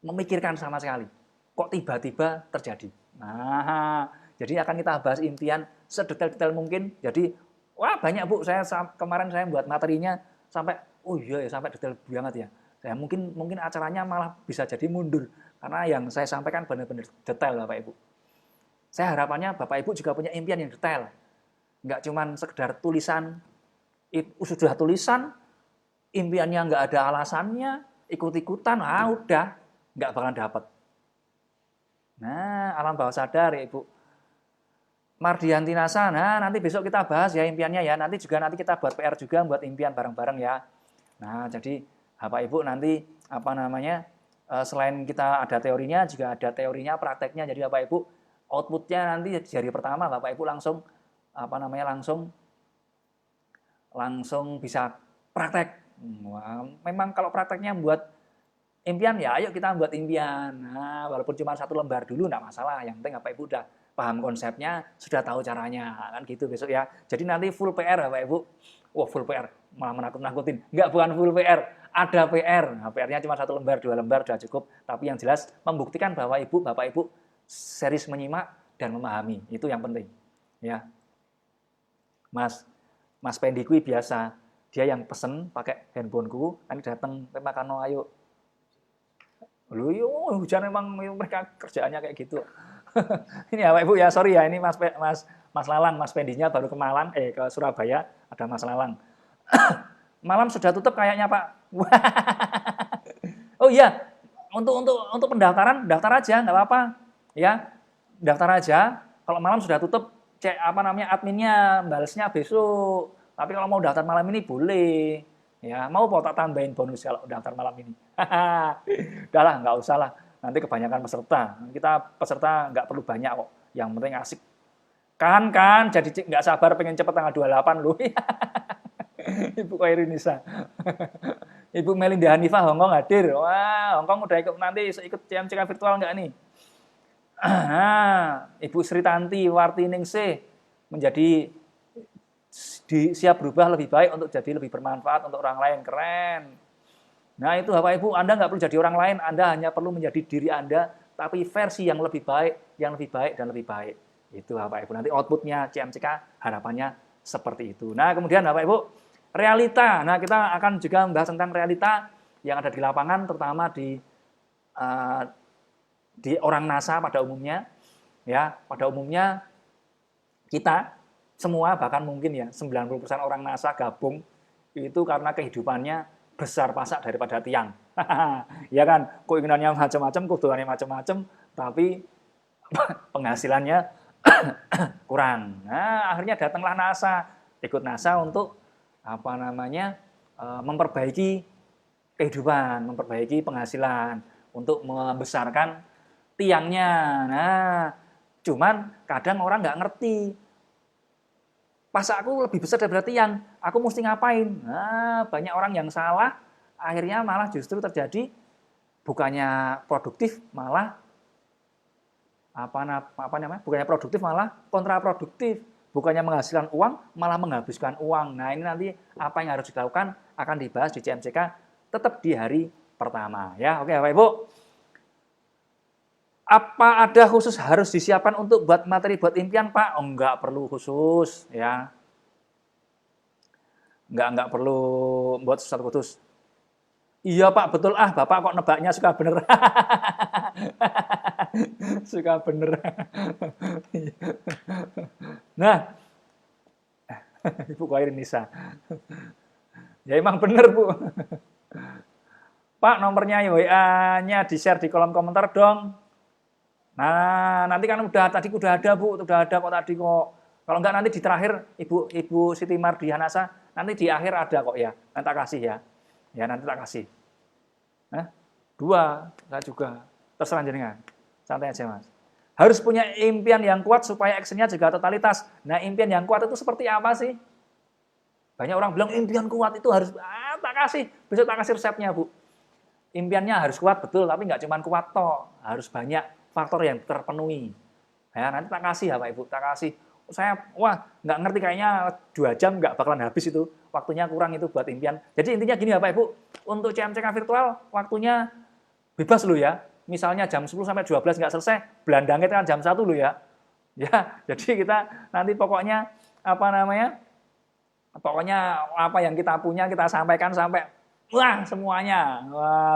memikirkan sama sekali. Kok tiba-tiba terjadi. Nah, jadi akan kita bahas impian sedetail-detail mungkin. Jadi, banyak Bu, kemarin saya buat materinya sampai sampai detail banget ya. Saya mungkin acaranya malah bisa jadi mundur karena yang saya sampaikan benar-benar detail Bapak Ibu. Saya harapannya Bapak Ibu juga punya impian yang detail. Nggak cuma sekedar tulisan, sudah tulisan, impiannya nggak ada alasannya, ikut-ikutan, udah, nggak bakalan dapat. Nah, alam bawah sadar ya Ibu. Mardianti Nasa, nanti besok kita bahas ya impiannya ya. Nanti kita buat PR juga, buat impian bareng-bareng ya. Nah, jadi Bapak Ibu nanti selain kita ada teorinya, juga ada teorinya, prakteknya. Jadi Bapak Ibu outputnya nanti di hari pertama Bapak Ibu langsung langsung bisa praktek. Memang kalau prakteknya buat impian ya ayo kita buat impian. Nah, walaupun cuma 1 lembar dulu enggak masalah. Yang penting Bapak Ibu udah paham konsepnya, sudah tahu caranya. Kan gitu besok ya. Jadi nanti full PR Bapak Ibu. Wah, full PR. Malah menakut-nakutin. Enggak, bukan full PR. Ada PR. Nah, PR-nya cuma 1 lembar, 2 lembar sudah cukup. Tapi yang jelas membuktikan bahwa Bapak Ibu serius menyimak dan memahami. Itu yang penting. Ya. Mas Pendi kui biasa, dia yang pesen pakai handphoneku, nanti datang makan ayo. Lu hujan memang mereka kerjaannya kayak gitu. Ini ya Bapak Ibu ya, sorry ya, ini Mas Lalang, Mas Pendinya baru ke Surabaya, ada Mas Lalang. Malam sudah tutup kayaknya Pak. Oh iya, untuk pendaftaran, daftar aja nggak apa-apa. Ya, daftar aja. Kalau malam sudah tutup, cek adminnya, balesnya besok. Tapi kalau mau daftar malam ini boleh. Ya, mau tak tambahin bonus kalau daftar malam ini. Udahlah, nggak usah lah. Nanti kebanyakan peserta. Kita peserta nggak perlu banyak kok. Yang penting asik. Kan, jadi nggak sabar pengen cepet tanggal 28 loh. Ibu Khairinisa. Ibu Melinda Hanifah Hongkong hadir. Wah, Hongkong udah nanti ikut CMCK virtual nggak nih? Ibu Sri Tanti Wartiningsih menjadi siap berubah lebih baik untuk jadi lebih bermanfaat untuk orang lain. Keren. Nah itu Bapak Ibu, Anda nggak perlu jadi orang lain, Anda hanya perlu menjadi diri Anda, tapi versi yang lebih baik, dan lebih baik. Itu Bapak Ibu, nanti outputnya CMCK harapannya seperti itu. Nah kemudian Bapak Ibu, realita. Nah kita akan juga membahas tentang realita yang ada di lapangan, terutama di orang NASA pada umumnya. Ya, pada umumnya kita semua bahkan mungkin ya 90% orang NASA gabung itu karena kehidupannya besar pasak daripada tiang. Ya kan, keinginannya macam-macam, kebutuhannya macam-macam, tapi penghasilannya kurang. Nah, akhirnya datanglah NASA, ikut NASA untuk memperbaiki kehidupan, memperbaiki penghasilan, untuk membesarkan tiangnya. Nah, cuman kadang orang nggak ngerti. Pas aku lebih besar daripada tiang, aku mesti ngapain? Nah, banyak orang yang salah akhirnya malah justru terjadi bukannya produktif malah bukannya produktif malah kontraproduktif, bukannya menghasilkan uang malah menghabiskan uang. Nah, ini nanti apa yang harus dilakukan akan dibahas di CMCK tetap di hari pertama ya. Oke Bapak Ibu. Apa ada khusus harus disiapkan untuk buat materi buat impian Pak? Oh, enggak perlu khusus ya. Enggak perlu buat sesuatu khusus. Iya Pak, betul Bapak kok nebaknya suka bener. Suka bener. Nah, Ibu Khairin Nisa. Ya emang bener Bu. Pak, nomornya WA-nya di-share di kolom komentar dong. Nah, nanti kan tadi udah ada Bu, udah ada kok tadi kok. Kalau enggak nanti di terakhir Ibu Siti Mardianasa, nanti di akhir ada kok ya. Nanti tak kasih ya. Ya nanti tak kasih. 2, saya juga. Terserah jenengan. Santai aja Mas. Harus punya impian yang kuat supaya actionnya juga totalitas. Nah, impian yang kuat itu seperti apa sih? Banyak orang bilang impian kuat itu harus, tak kasih. Besok tak kasih resepnya Bu. Impiannya harus kuat betul, tapi nggak cuma kuat toh. Harus banyak faktor yang terpenuhi. Ya, nanti tak kasih ya Pak Ibu, tak kasih. Saya nggak ngerti kayaknya 2 jam nggak bakalan habis itu. Waktunya kurang itu buat impian. Jadi intinya gini ya Pak Ibu, untuk CMCK virtual waktunya bebas loh ya. Misalnya jam 10 sampai 12 nggak selesai, belandangnya kan jam 1 loh ya. Ya, jadi kita nanti pokoknya apa yang kita punya kita sampaikan sampai semuanya.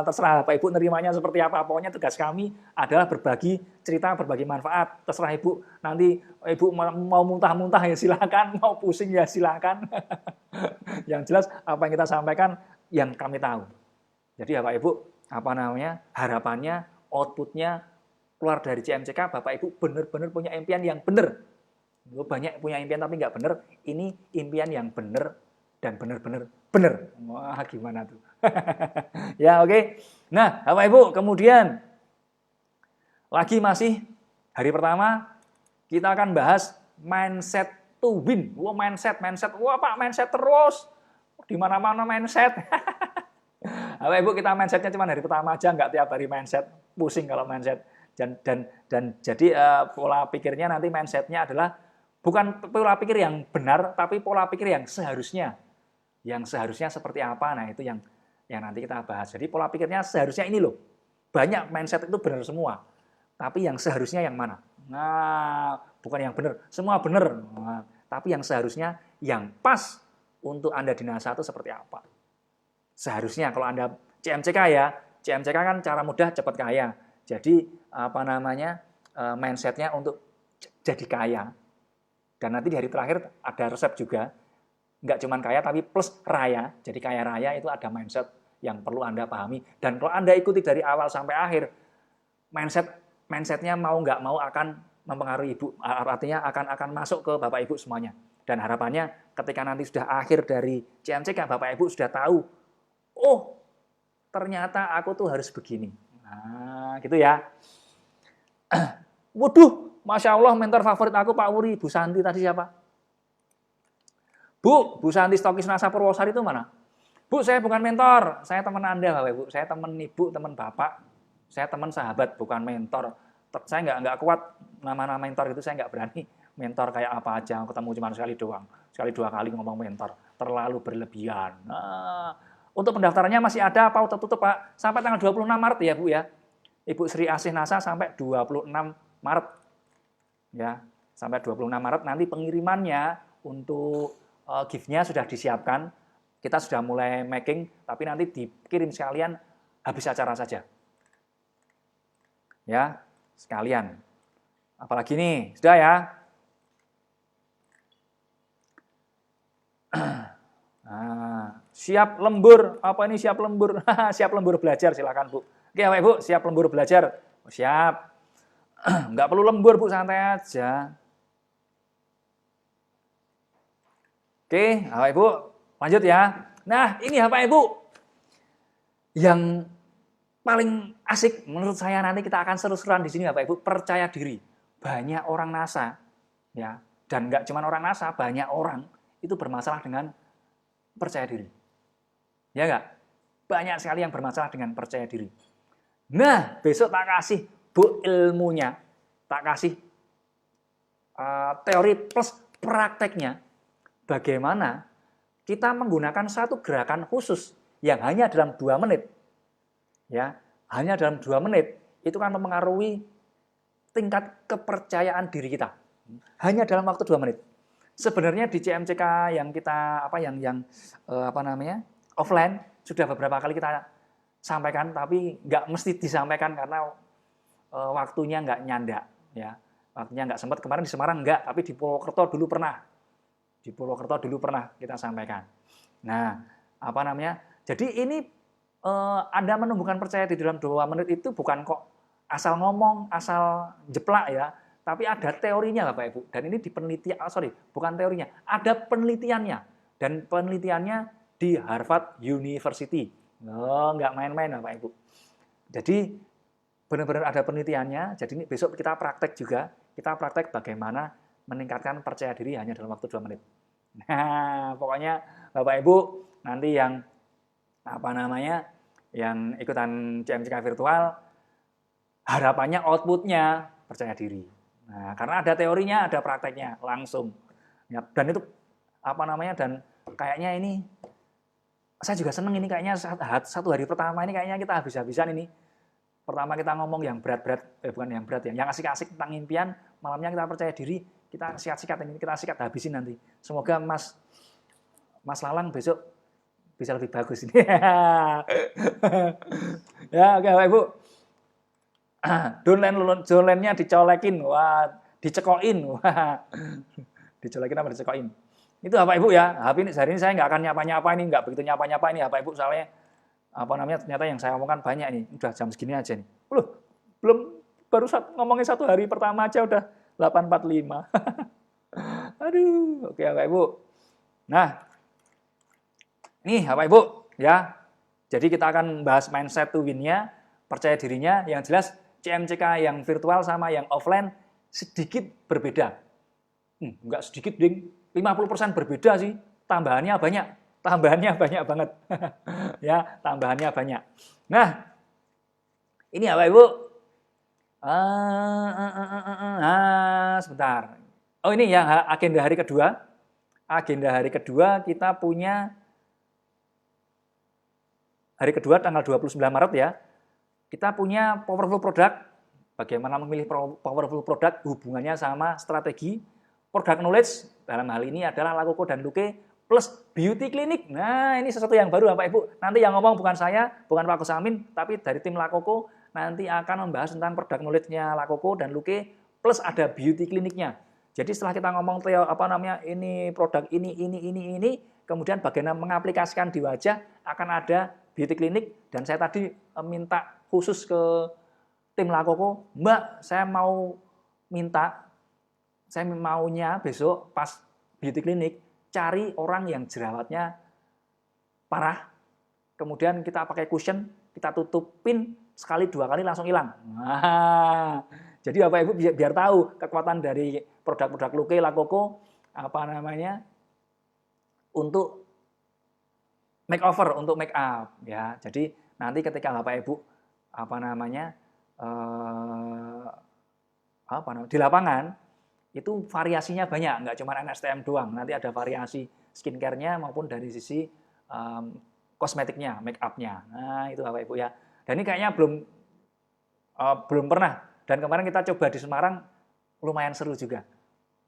Terserah Pak Ibu nerimanya seperti apa. Pokoknya tugas kami adalah berbagi cerita, berbagi manfaat. Terserah Ibu, nanti Ibu mau muntah-muntah ya silakan, mau pusing ya silakan. Yang jelas apa yang kita sampaikan yang kami tahu. Jadi ya Pak Ibu, harapannya, outputnya keluar dari CMCK, Bapak Ibu benar-benar punya impian yang benar. Banyak punya impian tapi nggak benar, ini impian yang benar dan benar-benar benar. Wah, gimana tuh? Ya, oke. Nah, Bapak Ibu, kemudian lagi masih hari pertama kita akan bahas mindset to win. Mindset. Pak, mindset terus. Di mana-mana mindset. Bapak Ibu, kita mindsetnya cuma hari pertama aja, nggak tiap hari mindset. Pusing kalau mindset. Dan jadi pola pikirnya nanti mindsetnya adalah bukan pola pikir yang benar, tapi pola pikir yang seharusnya. Yang seharusnya seperti apa, nah itu yang nanti kita bahas. Jadi pola pikirnya seharusnya ini loh. Banyak mindset itu benar semua. Tapi yang seharusnya yang mana? Nah, bukan yang benar. Semua benar. Nah, tapi yang seharusnya yang pas untuk Anda di NASA itu seperti apa? Seharusnya kalau Anda CMCK ya, CMCK kan cara mudah cepat kaya. Jadi mindsetnya untuk jadi kaya. Dan nanti di hari terakhir ada resep juga. Nggak cuma kaya tapi plus raya. Jadi kaya raya itu ada mindset yang perlu Anda pahami. Dan kalau Anda ikuti dari awal sampai akhir, mindsetnya mau nggak mau akan mempengaruhi Ibu. Artinya akan masuk ke Bapak Ibu semuanya. Dan harapannya ketika nanti sudah akhir dari CMCK, Bapak Ibu sudah tahu, oh ternyata aku tuh harus begini. Nah, gitu ya. Waduh, Masya Allah mentor favorit aku Pak Wuri, Bu Santi tadi siapa? Bu Santi stokis NASA Purwosari itu mana? Bu, saya bukan mentor, saya teman Anda Bapak Ibu, saya teman Ibu, teman Bapak, saya teman sahabat, bukan mentor. Saya nggak kuat nama-nama mentor itu, saya nggak berani. Mentor kayak apa aja, ketemu cuma sekali doang, sekali 2 kali ngomong mentor, terlalu berlebihan. Nah, untuk pendaftarannya masih ada apa udah tutup Pak? Sampai tanggal 26 Maret ya Bu ya. Ibu Sri Asih NASA sampai 26 Maret. Ya, sampai 26 Maret nanti pengirimannya untuk gift-nya sudah disiapkan. Kita sudah mulai making, tapi nanti dikirim sekalian habis acara saja. Ya, sekalian. Apalagi nih, sudah ya. Nah, siap lembur. Apa ini siap lembur? Siap lembur belajar, silakan Bu. Oke, Bapak Ibu, siap lembur belajar. Siap. Nggak perlu lembur, Bu, santai aja. Oke, Bapak Ibu, lanjut ya. Nah, ini Bapak Ibu, yang paling asik menurut saya nanti kita akan seru-seruan di sini Bapak Ibu, percaya diri. Banyak orang NASA, ya, dan nggak cuma orang NASA, banyak orang itu bermasalah dengan percaya diri. Ya nggak? banyak sekali yang bermasalah dengan percaya diri. Nah, besok tak kasih Bu ilmunya, tak kasih teori plus prakteknya. Bagaimana kita menggunakan satu gerakan khusus yang hanya dalam 2 menit. Ya, hanya dalam 2 menit itu kan mempengaruhi tingkat kepercayaan diri kita. Hanya dalam waktu 2 menit. Sebenarnya di CMCK yang kita offline sudah beberapa kali kita sampaikan, tapi nggak mesti disampaikan karena waktunya nggak nyandak, ya. Waktunya nggak sempat. Kemarin di Semarang nggak, tapi di Purwokerto dulu pernah. Di Purwokerto dulu pernah kita sampaikan. Nah, jadi ini Anda menumbuhkan percaya diri dalam 2 menit itu bukan kok asal ngomong, asal jeplak ya, tapi ada teorinya Bapak Ibu. Dan ini bukan teorinya, ada penelitiannya. Dan penelitiannya di Harvard University. Oh, nggak main-main Bapak Ibu. Jadi benar-benar ada penelitiannya. Jadi ini besok kita praktek juga. Kita praktek bagaimana meningkatkan percaya diri hanya dalam waktu 2 menit. Nah, pokoknya Bapak Ibu nanti yang yang ikutan CMCK virtual, harapannya outputnya percaya diri. Nah, karena ada teorinya, ada prakteknya langsung. Ya, dan itu dan kayaknya ini saya juga seneng ini kayaknya satu hari pertama ini kayaknya kita habis-habisan ini. Pertama kita ngomong yang berat-berat, bukan yang berat ya, yang asik-asik tentang impian, malamnya kita percaya diri, kita sikat habisin nanti. Semoga Mas Lalang besok bisa lebih bagus ini. Ya, oke Bapak Ibu. Downline-nya dicolekin, wah, dicekokin, wah. Dicolekin apa dicekokin? Itu Bapak Ibu ya. Hari ini saya nggak akan nyapa-nyapa ini, nggak begitu nyapa-nyapa ini Bapak Ibu, soalnya ternyata yang saya omongkan banyak ini. Udah jam segini aja nih. Baru ngomongin 1 hari pertama aja udah 8.45. Aduh, oke Bapak Ibu. Nah, nih Bapak Ibu ya. Jadi kita akan bahas mindset to win-nya, percaya dirinya. Yang jelas CMCK yang virtual sama yang offline sedikit berbeda. Enggak sedikit, ding. 50% berbeda sih. Tambahannya banyak banget. Ya, tambahannya banyak. Nah, ini Bapak Ibu. Sebentar. Oh, ini yang agenda hari kedua. Agenda hari kedua kita punya hari kedua tanggal 29 Maret ya. Kita punya powerful product. Bagaimana memilih powerful product hubungannya sama strategi. Product knowledge dalam hal ini adalah Lakoko dan Luke plus beauty clinic. Nah, ini sesuatu yang baru Bapak Ibu. Nanti yang ngomong bukan saya, bukan Pak Kusamin, tapi dari tim Lakoko nanti akan membahas tentang product knowledge-nya Lakoko dan Luke plus ada beauty clinic-nya. Jadi setelah kita ngomong ini produk ini, kemudian bagaimana mengaplikasikan di wajah akan ada beauty clinic. Dan saya tadi minta khusus ke tim Lakoko, Mbak, saya maunya besok pas beauty clinic cari orang yang jerawatnya parah, kemudian kita pakai cushion, kita tutupin sekali 2 kali langsung hilang. Nah, jadi Bapak Ibu biar tahu kekuatan dari produk-produk Luke Lakoko untuk makeover, untuk make up ya. Jadi nanti ketika Bapak Ibu di lapangan itu variasinya banyak, nggak cuma NSTM doang. Nanti ada variasi skincare-nya maupun dari sisi kosmetiknya, make up-nya. Nah, itu Bapak Ibu ya. Dan ini kayaknya belum pernah. Dan kemarin kita coba di Semarang, lumayan seru juga.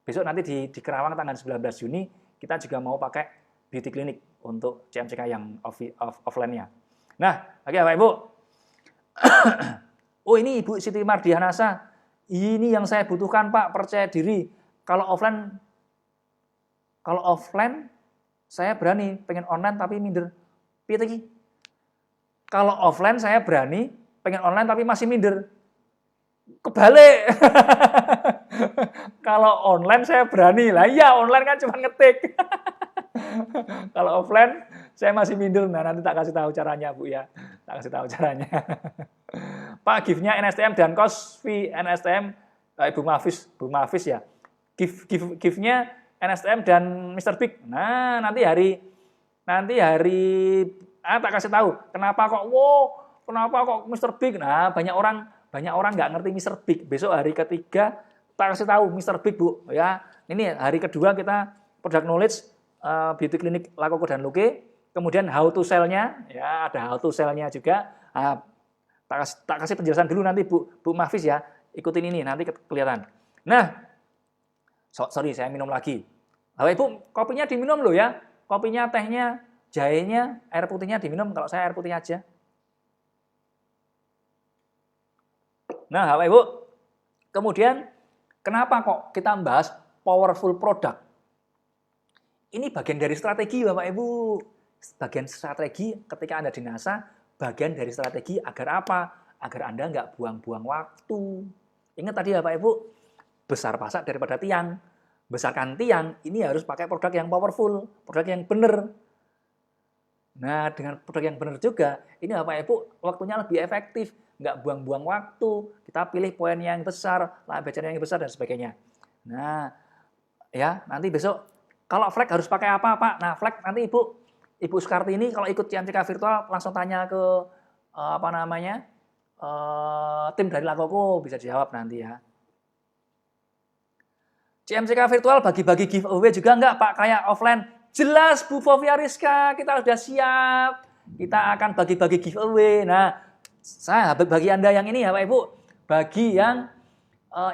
Besok nanti di Kerawang tanggal 19 Juni, kita juga mau pakai beauty clinic untuk CMCK yang offline-nya. Nah, oke Bapak Ibu. Oh, ini Ibu Siti Mardianasa. Ini yang saya butuhkan Pak, percaya diri. Kalau offline saya berani, pengen online tapi minder. Piye iki? Kalau offline saya berani, pengen online tapi masih minder. Kebalik. Kalau online saya berani. Lah iya, online kan cuma ngetik. Kalau offline saya masih minder. Nah, nanti tak kasih tahu caranya, Bu ya. Tak kasih tahu caranya. Pak, gift-nya NSTM dan kos fee NSTM Bu Mafis ya. Gift-nya NSTM dan Mr. Big. Nah, nanti hari Tak kasih tahu. Kenapa kok, wow, kenapa kok Mr. Big? Nah, banyak orang nggak ngerti Mr. Big. Besok hari ketiga, tak kasih tahu Mr. Big, Bu. Ya, ini hari kedua kita product knowledge, beauty clinic Lakoko dan Luke. Kemudian how to sell-nya, ya ada how to sell-nya juga. Tak kasih penjelasan dulu nanti Bu Mahfiz ya. Ikutin ini, nanti kelihatan. Nah, sorry saya minum lagi. Bapak Ibu, kopinya diminum loh ya. Kopinya, tehnya, jahenya, air putihnya diminum. Kalau saya air putih aja. Nah, Bapak Ibu, kemudian kenapa kok kita membahas powerful product? Ini bagian dari strategi Bapak Ibu. Bagian strategi ketika Anda di NASA, bagian dari strategi agar apa? Agar Anda nggak buang-buang waktu. Ingat tadi Bapak Ibu, besar pasak daripada tiang. Besarkan tiang, ini harus pakai produk yang powerful, produk yang benar. Nah, dengan produk yang benar juga, ini Bapak Ibu waktunya lebih efektif, nggak buang-buang waktu. Kita pilih poin yang besar, bacaannya yang besar dan sebagainya. Nah, ya nanti besok kalau flag harus pakai apa Pak? Nah, flag nanti Ibu Sukartini kalau ikut CMCK virtual langsung tanya ke tim dari Lakoko, bisa dijawab nanti ya. CMCK virtual bagi-bagi giveaway juga enggak Pak, kayak offline? Jelas Bu Fovia Rizka, kita sudah siap. Kita akan bagi-bagi giveaway. Nah, saya bagi Anda yang ini ya Pak Ibu, bagi yang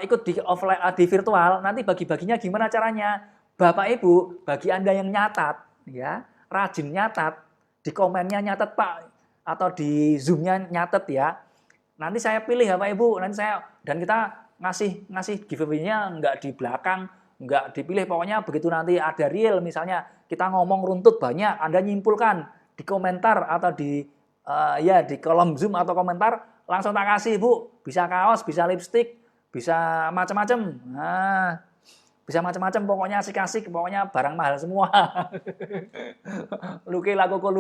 ikut di offline di virtual, nanti bagi-baginya gimana caranya? Bapak Ibu, bagi Anda yang nyatat ya, rajin nyatat, di komennya nyatat Pak, atau di Zoom-nya nyatat ya. Nanti saya pilih ya Pak Ibu, dan kita ngasih giveaway-nya nggak di belakang, nggak dipilih, pokoknya begitu nanti ada reel misalnya kita ngomong runtut banyak, Anda nyimpulkan di komentar atau di kolom Zoom atau komentar, langsung tak kasih Bu, bisa kaos, bisa lipstick, bisa macam-macam. Nah, bisa macam-macam, pokoknya asik-asik, pokoknya barang mahal semua. Lakoko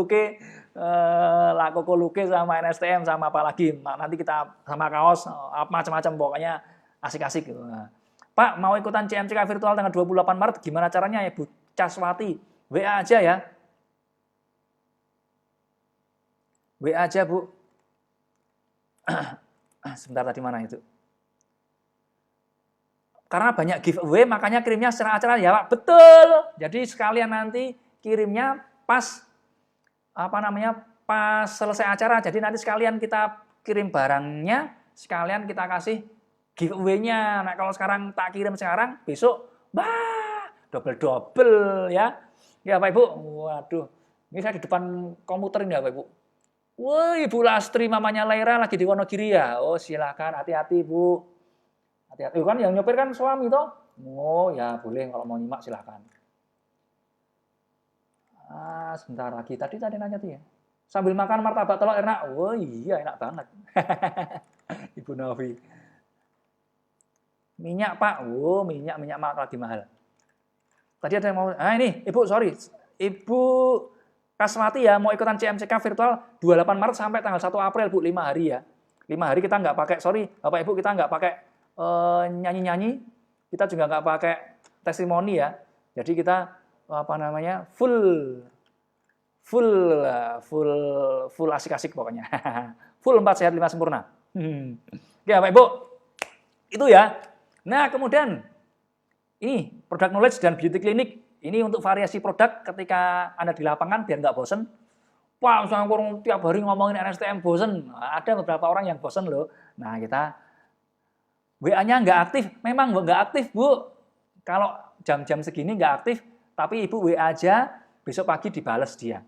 Luke sama NSTM sama apa lagi, nanti kita sama kaos, macam-macam, pokoknya asik-asik gitu. Nah, Pak mau ikutan CMCK virtual tanggal 28 Maret gimana caranya ya Bu Caswati? WA aja ya. WA aja Bu. Sebentar tadi mana itu? Karena banyak giveaway makanya kirimnya secara acara ya Pak. Betul. Jadi sekalian nanti kirimnya pas pas selesai acara. Jadi nanti sekalian kita kirim barangnya, sekalian kita kasih giveaway-nya. Nah, kalau sekarang tak kirim sekarang, besok double-double ya. Ya Pak Ibu. Waduh. Ini saya di depan komputer ini ya Pak Ibu. Wah, Ibu Lastri mamanya Laira lagi di Wonogiri ya. Oh, silakan, hati-hati Bu. Hati-hati. Kan yang nyopir kan suami toh. Oh, ya boleh kalau mau nyimak silakan. Sebentar lagi. Tadi nanya tuh ya. Sambil makan martabak telur enak. Oh iya, enak banget. Ibu Novi. Minyak Pak, minyak lagi mahal. Tadi ada yang mau, ini Ibu, sorry. Ibu Kaswati ya, mau ikutan CMCK virtual 28 Maret sampai tanggal 1 April Bu, 5 hari ya. 5 hari kita nggak pakai, sorry Bapak Ibu, kita nggak pakai nyanyi-nyanyi, kita juga nggak pakai testimoni ya. Jadi kita full asik-asik pokoknya. Full 4 sehat 5 sempurna. Ya Bapak Ibu, itu ya. Nah, kemudian ini product knowledge dan beauty clinic. Ini untuk variasi produk ketika Anda di lapangan biar nggak bosen. Pak, saya kurang tiap hari ngomongin NSTM bosen. Nah, ada beberapa orang yang bosen loh. Nah, kita WA-nya nggak aktif. Memang nggak aktif, Bu. Kalau jam-jam segini nggak aktif, tapi Ibu WA aja, besok pagi dibales dia.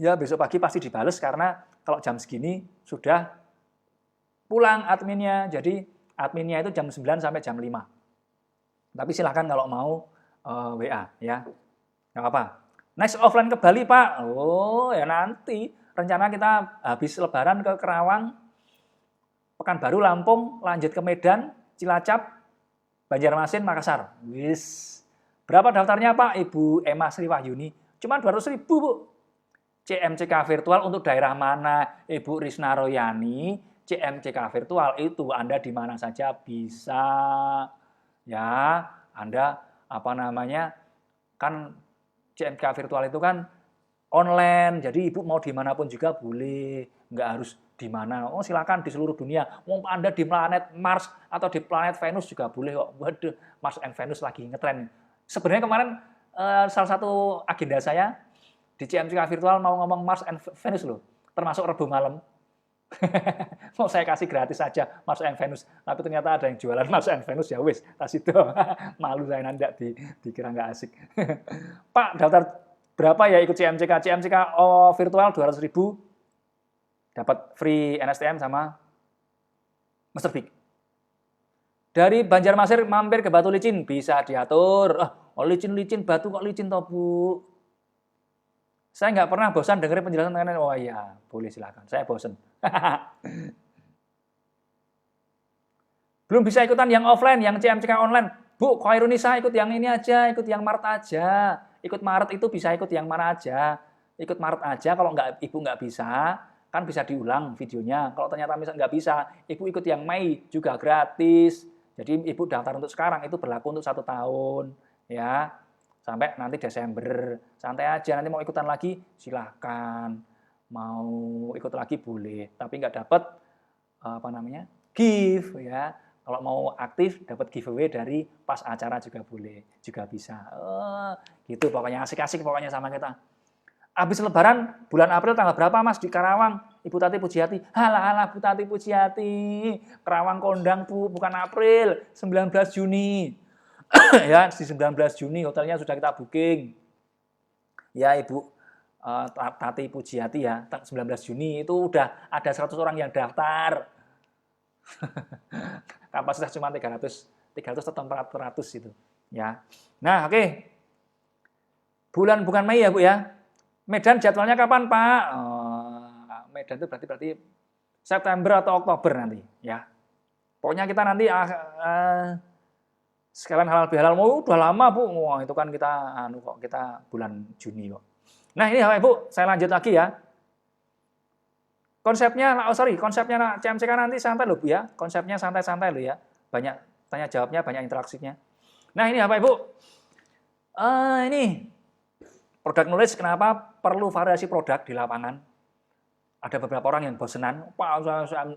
Ya, besok pagi pasti dibales karena kalau jam segini sudah pulang adminnya. Jadi adminnya itu jam 9 sampai jam 5. Tapi silahkan kalau mau WA ya. Nggak apa-apa. Next offline ke Bali Pak. Oh ya nanti. Rencana kita habis lebaran ke Kerawang, Pekanbaru, Lampung, lanjut ke Medan, Cilacap, Banjarmasin, Makassar. Wis. Berapa daftarnya Pak? Ibu Emma Sri Wahyuni. Cuma 200.000 Bu. CMCK virtual untuk daerah mana? Ibu Risna Royani. CMCK virtual itu Anda di mana saja bisa. Ya, Anda kan CMCK virtual itu kan online. Jadi Ibu mau dimanapun juga boleh, nggak harus di mana. Oh silakan di seluruh dunia. Mau Anda di planet Mars atau di planet Venus juga boleh kok. Waduh, Mars and Venus lagi ngetren. Sebenarnya kemarin salah satu agenda saya di CMCK virtual mau ngomong Mars and Venus loh, termasuk Rabu malam. Mau saya kasih gratis saja Mars and Venus, tapi ternyata ada yang jualan Mars and Venus, ya wis, tas itu. Malu saya nandak dikira nggak asik. Pak, daftar berapa ya ikut CMCK? CMCK virtual 200.000, dapat free NSTM sama Master Big. Dari Banjarmasin mampir ke Batu Licin, bisa diatur. Licin-licin, batu kok licin toh Bu? Saya nggak pernah bosan dengerin penjelasan mengenai, oh iya, boleh silakan. Saya bosan. Belum bisa ikutan yang offline, yang CMCK online. Bu, Khairunisa ikut yang ini aja, ikut yang Maret aja. Ikut Maret itu bisa ikut yang mana aja. Ikut Maret aja, kalau Ibu nggak bisa, kan bisa diulang videonya. Kalau ternyata misalnya nggak bisa, Ibu ikut yang Mei juga gratis. Jadi Ibu daftar untuk sekarang, itu berlaku untuk 1 tahun. Ya, sampai nanti Desember. Santai aja, nanti mau ikutan lagi silahkan, mau ikut lagi boleh, tapi nggak dapat gift ya. Kalau mau aktif dapat giveaway dari pas acara juga boleh, juga bisa. Gitu pokoknya, asik-asik pokoknya sama kita. Habis Lebaran bulan April tanggal berapa Mas di Karawang? Ibu Tati Pujiati. Halah Bu Tati Pujiati, Karawang kondang Bu, bukan April, 19 Juni. Ya, di 19 Juni hotelnya sudah kita booking. Ya Ibu Tati Pujiati ya, 19 Juni itu udah ada 100 orang yang daftar. Kapasitas cuma 300 atau 400 itu. Ya. Nah, oke. Bulan bukan Mei ya Bu ya. Medan jadwalnya kapan Pak? Medan itu berarti September atau Oktober nanti ya. Pokoknya kita nanti sekalian halal bihalal, udah lama Bu. Wah, itu kan kita bulan Juni kok. Nah, ini Bapak Ibu, saya lanjut lagi ya. Konsepnya CMCK nanti santai loh Bu ya. Konsepnya santai-santai loh ya. Banyak tanya jawabnya, banyak interaksinya. Nah, ini Bapak Ibu. Ini product knowledge, kenapa perlu variasi produk di lapangan? Ada beberapa orang yang bosenan, Pak,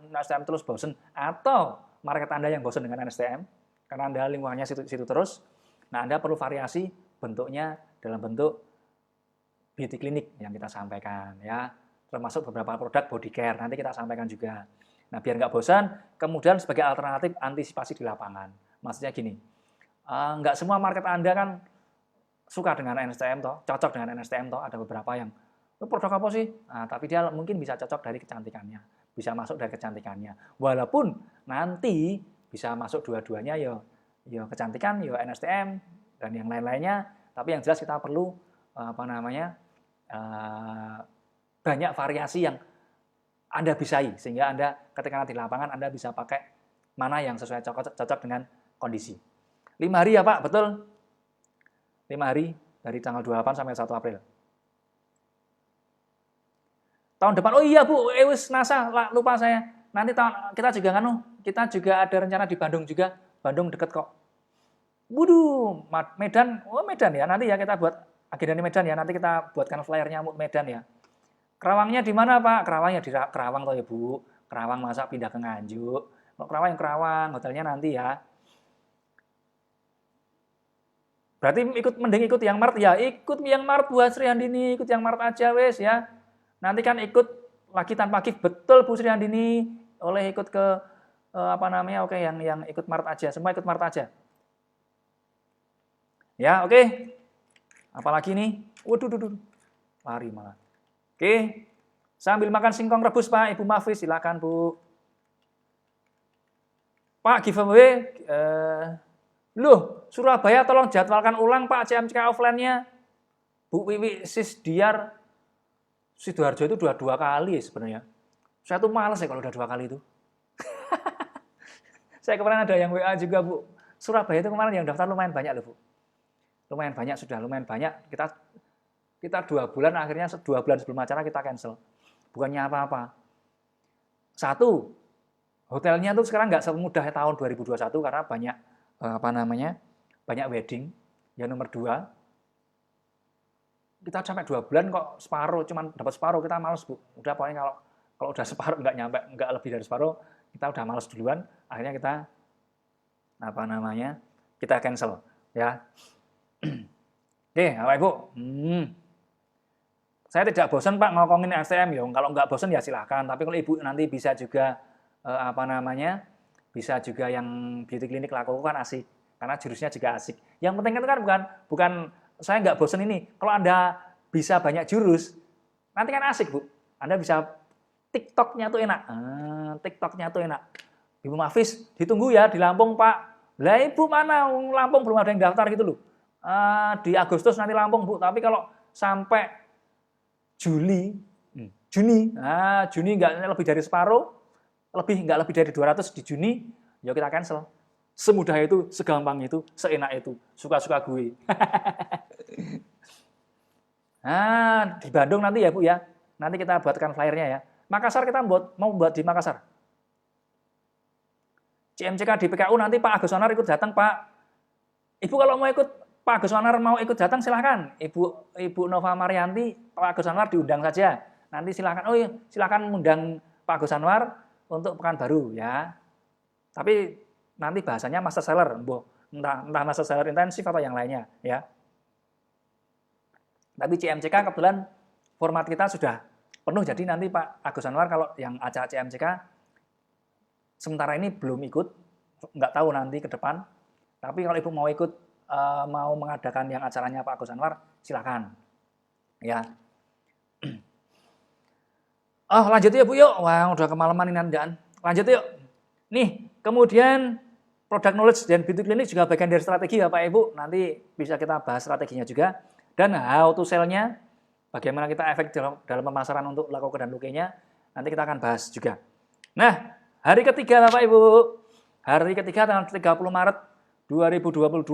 NSTM terus bosen, atau market Anda yang bosen dengan NSTM. Karena Anda lingkungannya situ terus, nah Anda perlu variasi bentuknya dalam bentuk beauty clinic yang kita sampaikan ya, termasuk beberapa produk body care nanti kita sampaikan juga. Nah biar nggak bosan, kemudian sebagai alternatif antisipasi di lapangan. Maksudnya gini, nggak semua market Anda kan suka dengan NSTM toh, cocok dengan NSTM toh, ada beberapa yang produk apa sih? Nah, tapi dia mungkin bisa cocok dari kecantikannya, bisa masuk dari kecantikannya. Walaupun nanti bisa masuk dua-duanya ya kecantikan, ya NSTM dan yang lain-lainnya, tapi yang jelas kita perlu banyak variasi yang Anda bisai, sehingga Anda ketika di lapangan Anda bisa pakai mana yang sesuai cocok dengan kondisi. 5 hari ya Pak, betul? 5 hari dari tanggal 28 sampai 1 April. Tahun depan, oh iya Bu, NASA, lupa saya. Nanti kita juga ada rencana di Bandung juga. Bandung deket kok. Waduh, Medan ya. Nanti ya kita buat agenda di Medan ya. Nanti kita buatkan flyernya Medan ya. Kerawangnya di mana Pak? Kerawangnya di Kerawang toh ya Bu. Kerawang masa pindah ke Nganjuk. Kalau Kerawang, hotelnya nanti ya. Berarti mending ikut yang Maret ya. Ikut yang Maret buat Sri Handini, ikut yang Maret aja wes ya. Nanti kan ikut lagi tanpa gift, betul Bu Sri Handini. Oleh ikut ke oke yang ikut Maret aja, semua ikut Maret aja. Ya, oke. Apalagi nih? Waduh, lari malah. Oke. Sambil makan singkong rebus Pak, Ibu Mafis silakan Bu. Pak giveaway Surabaya tolong jadwalkan ulang Pak CMCK offline-nya. Bu Wiwi Sisdiar Sidoarjo itu 2 kali sebenarnya. Saya tuh males ya kalau udah 2 kali itu. Saya kemarin ada yang WA juga Bu. Surabaya itu kemarin yang daftar lumayan banyak loh Bu. Lumayan banyak. Kita 2 bulan, akhirnya 2 bulan sebelum acara kita cancel. Bukannya apa-apa. 1, hotelnya tuh sekarang nggak semudah tahun 2021 karena banyak banyak wedding. Yang nomor 2, kita sampai 2 bulan kok separuh, cuman dapat separuh, kita males Bu. Udah pokoknya kalau udah separuh nggak nyampe, nggak lebih dari separuh, kita udah males duluan, akhirnya kita kita cancel ya. Oke, Bapak Ibu. Saya tidak bosan Pak ngomongin STM ya. Kalau nggak bosan ya silahkan. Tapi kalau Ibu nanti bisa juga bisa juga yang beauty klinik lakukan asik. Karena jurusnya juga asik. Yang penting itu kan bukan saya nggak bosan ini. Kalau Anda bisa banyak jurus, nanti kan asik Bu. Anda bisa TikTok-nya tuh enak. TikTok-nya tuh enak. Ibu Mafis ditunggu ya di Lampung Pak. Lah Ibu mana? Lampung belum ada yang daftar gitu loh. Di Agustus nanti Lampung Bu. Tapi kalau sampai Juni nggak lebih dari separuh, nggak lebih dari 200 di Juni, ya kita cancel. Semudah itu, segampang itu, seenak itu, suka-suka gue. Di Bandung nanti ya Bu ya, nanti kita buatkan flyernya ya. Makassar kita mau buat di Makassar. CMCK di PKU nanti Pak Agus Sonar ikut datang Pak. Ibu kalau mau ikut, Pak Agus Sonar mau ikut datang silahkan. Ibu Nova Marianti, Pak Agus Sonar diundang saja. Nanti silahkan, silahkan mengundang Pak Agus Anwar untuk Pekanbaru ya. Tapi nanti bahasanya master seller, entah master seller intensif atau yang lainnya ya. Tapi CMCK kebetulan format kita sudah penuh, jadi nanti Pak Agus Anwar kalau yang acara CMCK sementara ini belum ikut, nggak tahu nanti ke depan. Tapi kalau Ibu mau ikut, mau mengadakan yang acaranya Pak Agus Anwar, silakan. Ya. Lanjut ya Bu yuk. Wah, udah kemalaman ini andaan. Lanjut yuk. Nih, kemudian product knowledge dan beauty clinic juga bagian dari strategi Bapak Ibu. Nanti bisa kita bahas strateginya juga. Dan how to sell-nya, bagaimana kita efek dalam pemasaran untuk laku dan lukenya, nanti kita akan bahas juga. Nah, hari ketiga Bapak Ibu, hari ketiga tanggal 30 Maret 2022,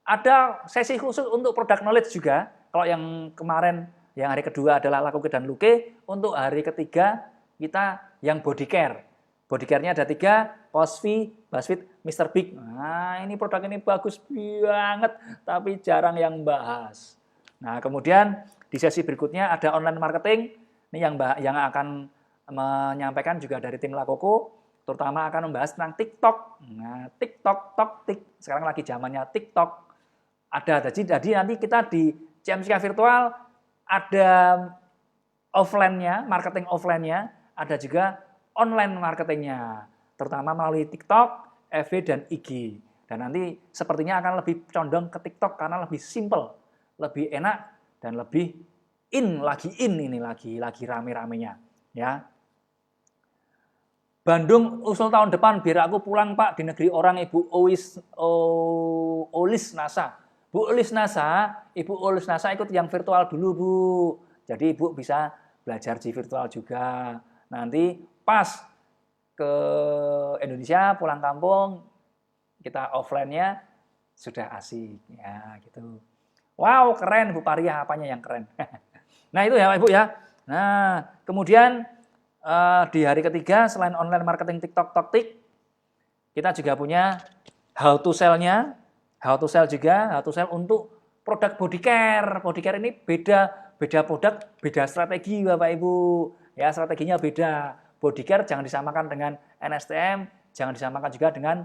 ada sesi khusus untuk product knowledge juga. Kalau yang kemarin, yang hari kedua adalah laku dan luke, untuk hari ketiga kita yang body care. Body care-nya ada 3, Posvi, Basfit, Mr. Big. Nah, ini produk ini bagus banget, tapi jarang yang bahas. Nah, kemudian di sesi berikutnya ada online marketing. Ini yang akan menyampaikan juga dari tim Lakoko, terutama akan membahas tentang TikTok. Nah, TikTok. Sekarang lagi zamannya TikTok. Jadi nanti kita di CMCK virtual ada offline-nya, marketing offline-nya, ada juga online marketingnya, terutama melalui TikTok, FB, dan IG. Dan nanti sepertinya akan lebih condong ke TikTok karena lebih simple, lebih enak, dan lebih lagi rame-ramenya. Ya. Bandung usul tahun depan, biar aku pulang Pak, di negeri orang Ibu Olis Nasa. Bu Olis Nasa ikut yang virtual dulu Bu. Jadi Ibu bisa belajar di virtual juga. Nanti pas ke Indonesia, pulang kampung, kita offline-nya sudah asik. Ya gitu. Wow, keren Bu Paria, apanya yang keren. Nah itu ya Ibu ya. Nah kemudian di hari ketiga selain online marketing TikTok, Toktik, kita juga punya how to sell-nya. How to sell untuk produk body care. Body care ini beda produk, beda strategi Bapak Ibu. Ya, strateginya beda. Body care jangan disamakan dengan NSTM, jangan disamakan juga dengan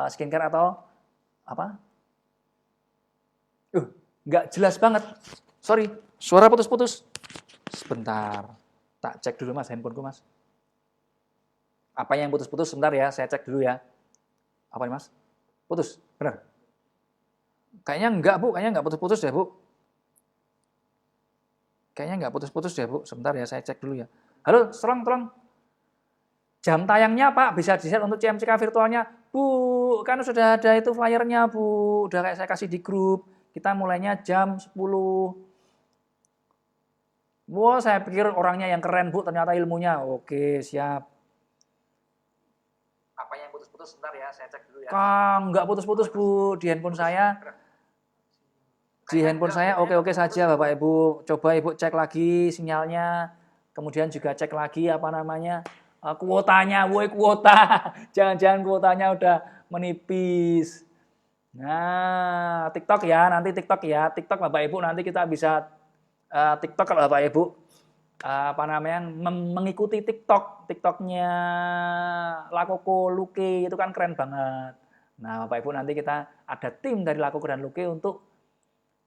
skincare atau apa? Nggak jelas banget. Sorry, suara putus-putus. Sebentar. Tak cek dulu Mas handphoneku Mas. Apa yang putus-putus? Sebentar ya, saya cek dulu ya. Apa nih Mas? Putus, benar? Kayaknya enggak Bu, kayaknya enggak putus-putus deh Bu. Kayaknya enggak putus-putus deh Bu. Sebentar ya, saya cek dulu ya. Halo, tolong. Jam tayangnya Pak bisa di-share untuk CMCK virtualnya. Bu, kan sudah ada itu flyernya Bu. Udah kayak saya kasih di grup. Kita mulainya jam 10. Wah, saya pikir orangnya yang keren Bu, ternyata ilmunya. Oke, siap. Apa yang putus-putus? Sebentar ya, saya cek dulu ya. Enggak putus-putus Bu, di handphone saya. Di handphone saya oke-oke saja Bapak Ibu. Coba Ibu cek lagi sinyalnya. Kemudian juga cek lagi kuotanya. Woi kuota. Jangan-jangan kuotanya udah menipis. Nah, TikTok ya, nanti TikTok ya. TikTok Bapak Ibu nanti kita bisa TikTok kalau Bapak Ibu apa namanya mengikuti TikToknya Lakoko Luke itu kan keren banget. Nah, Bapak Ibu nanti kita ada tim dari Lakoko dan Luke untuk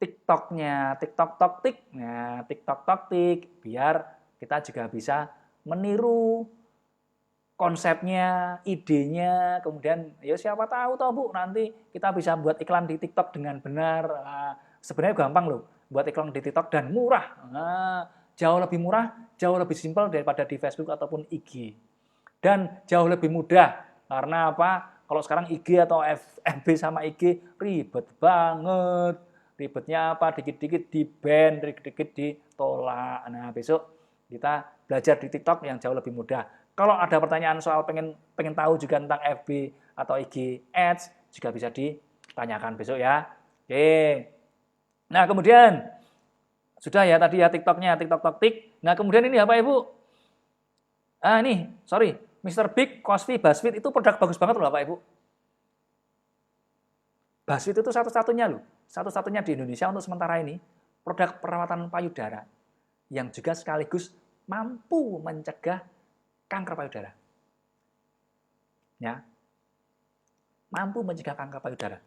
TikToknya, TikTok Tok Tik. Nah, TikTok Tok Tik biar kita juga bisa meniru konsepnya, idenya, kemudian ya siapa tahu toh Bu, nanti kita bisa buat iklan di TikTok dengan benar. Nah, sebenarnya gampang loh, buat iklan di TikTok dan murah. Nah, jauh lebih murah, jauh lebih simpel daripada di Facebook ataupun IG. Dan jauh lebih mudah, karena apa? Kalau sekarang IG atau FB sama IG ribet banget. Ribetnya apa? Dikit-dikit di-ban, dikit-dikit ditolak. Nah, besok kita belajar di TikTok yang jauh lebih mudah. Kalau ada pertanyaan soal pengen tahu juga tentang FB atau IG Ads, juga bisa ditanyakan besok ya. Oke. Nah, kemudian sudah ya tadi ya TikToknya, TikTok Toktik. Nah, kemudian ini apa Ibu? Ini, sorry, Mr. Big, Cosby, BuzzFeed itu produk bagus banget loh Bapak Ibu. BuzzFeed itu satu-satunya loh, satu-satunya di Indonesia untuk sementara ini produk perawatan payudara yang juga sekaligus mampu mencegah kanker payudara. Ya. Mampu mencegah kanker payudara.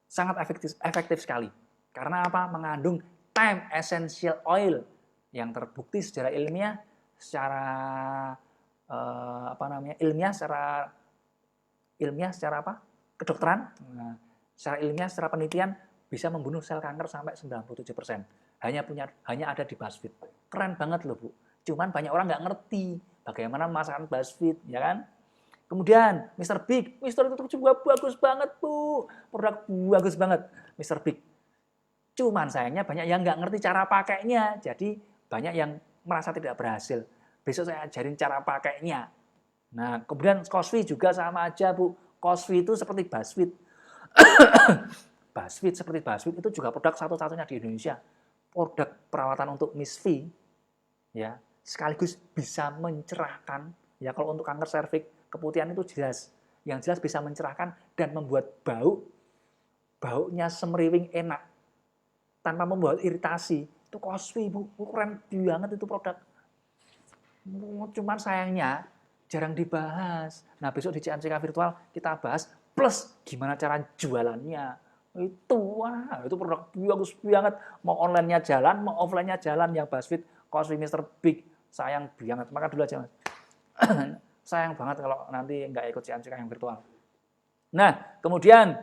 Sangat efektif sekali. Karena apa? Mengandung thyme essential oil yang terbukti secara ilmiah, secara ilmiah secara apa? Kedokteran. Nah, secara ilmiah, secara penelitian bisa membunuh sel kanker sampai 97%. Hanya ada di BuzzFeed. Keren banget loh, Bu. Cuman banyak orang nggak ngerti bagaimana masakan BuzzFeed, ya kan? Kemudian Mr. Big, Mr. itu juga bagus banget, Bu. Produk bagus banget, Mr. Big. Cuman sayangnya banyak yang nggak ngerti cara pakainya, jadi banyak yang merasa tidak berhasil. Besok saya ajarin cara pakainya. Nah, kemudian Cosby juga sama aja, Bu. Cosby itu seperti BuzzFeed. Seperti BuzzFeed itu juga produk satu-satunya di Indonesia. Produk perawatan untuk Miss V, ya, sekaligus bisa mencerahkan, ya kalau untuk kanker serviks, keputihan itu jelas. Yang jelas bisa mencerahkan dan membuat baunya semeriwing enak. Tanpa membuat iritasi. Itu Cosby, Bu. Keren banget itu produk. Cuman sayangnya jarang dibahas. Nah, besok di CMCK Virtual kita bahas plus gimana cara jualannya. Itu produk bagus banget. Mau online-nya jalan, mau offline-nya jalan. Yang BuzzFeed, Cosby, Mr. Big. Sayang banget. Makan dulu aja, Mas. Sayang banget kalau nanti nggak ikut CMCK yang virtual. Nah, kemudian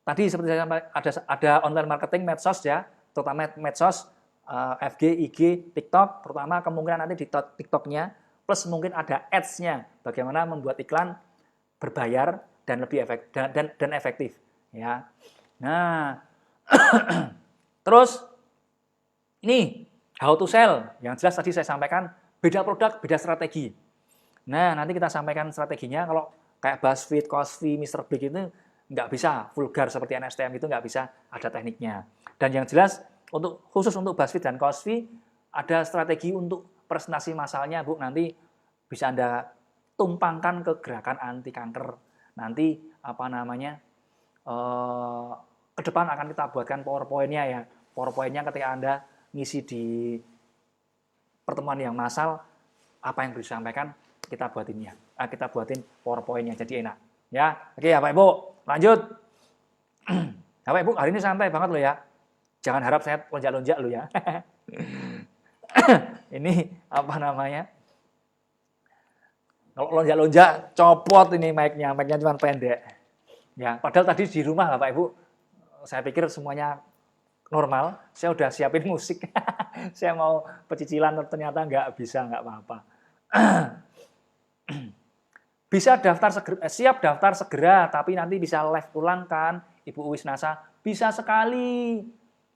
tadi seperti saya sampaikan ada online marketing medsos ya, terutama medsos FG, IG, TikTok, terutama kemungkinan nanti di TikToknya, plus mungkin ada ads-nya, bagaimana membuat iklan berbayar dan lebih efektif, ya. Nah, terus ini how to sell, yang jelas tadi saya sampaikan beda produk, beda strategi. Nah, nanti kita sampaikan strateginya. Kalau kayak BuzzFeed, Cosby, Mr. Big itu nggak bisa vulgar seperti NSTM itu nggak bisa, ada tekniknya. Dan yang jelas khusus untuk BuzzFeed dan Cosby ada strategi untuk presentasi masalnya, Bu. Nanti bisa Anda tumpangkan ke gerakan anti kanker. Nanti ke depan akan kita buatkan PowerPoint-nya ya. PowerPoint-nya ketika Anda ngisi di pertemuan yang massal, apa yang bisa disampaikan kita buatin PowerPoint-nya jadi enak. Ya, oke ya Pak Ibu, lanjut. Bapak Ibu hari ini santai banget loh ya. Jangan harap saya lonjak-lonjak loh ya. Ini kalau lonjak-lonjak copot ini mic-nya cuma pendek. Ya, padahal tadi di rumah Bapak Ibu saya pikir semuanya normal, saya udah siapin musik. Saya mau pecicilan ternyata nggak bisa, nggak apa-apa. Bisa siap daftar segera, tapi nanti bisa live ulang kan, Ibu Wisnasa? Bisa sekali.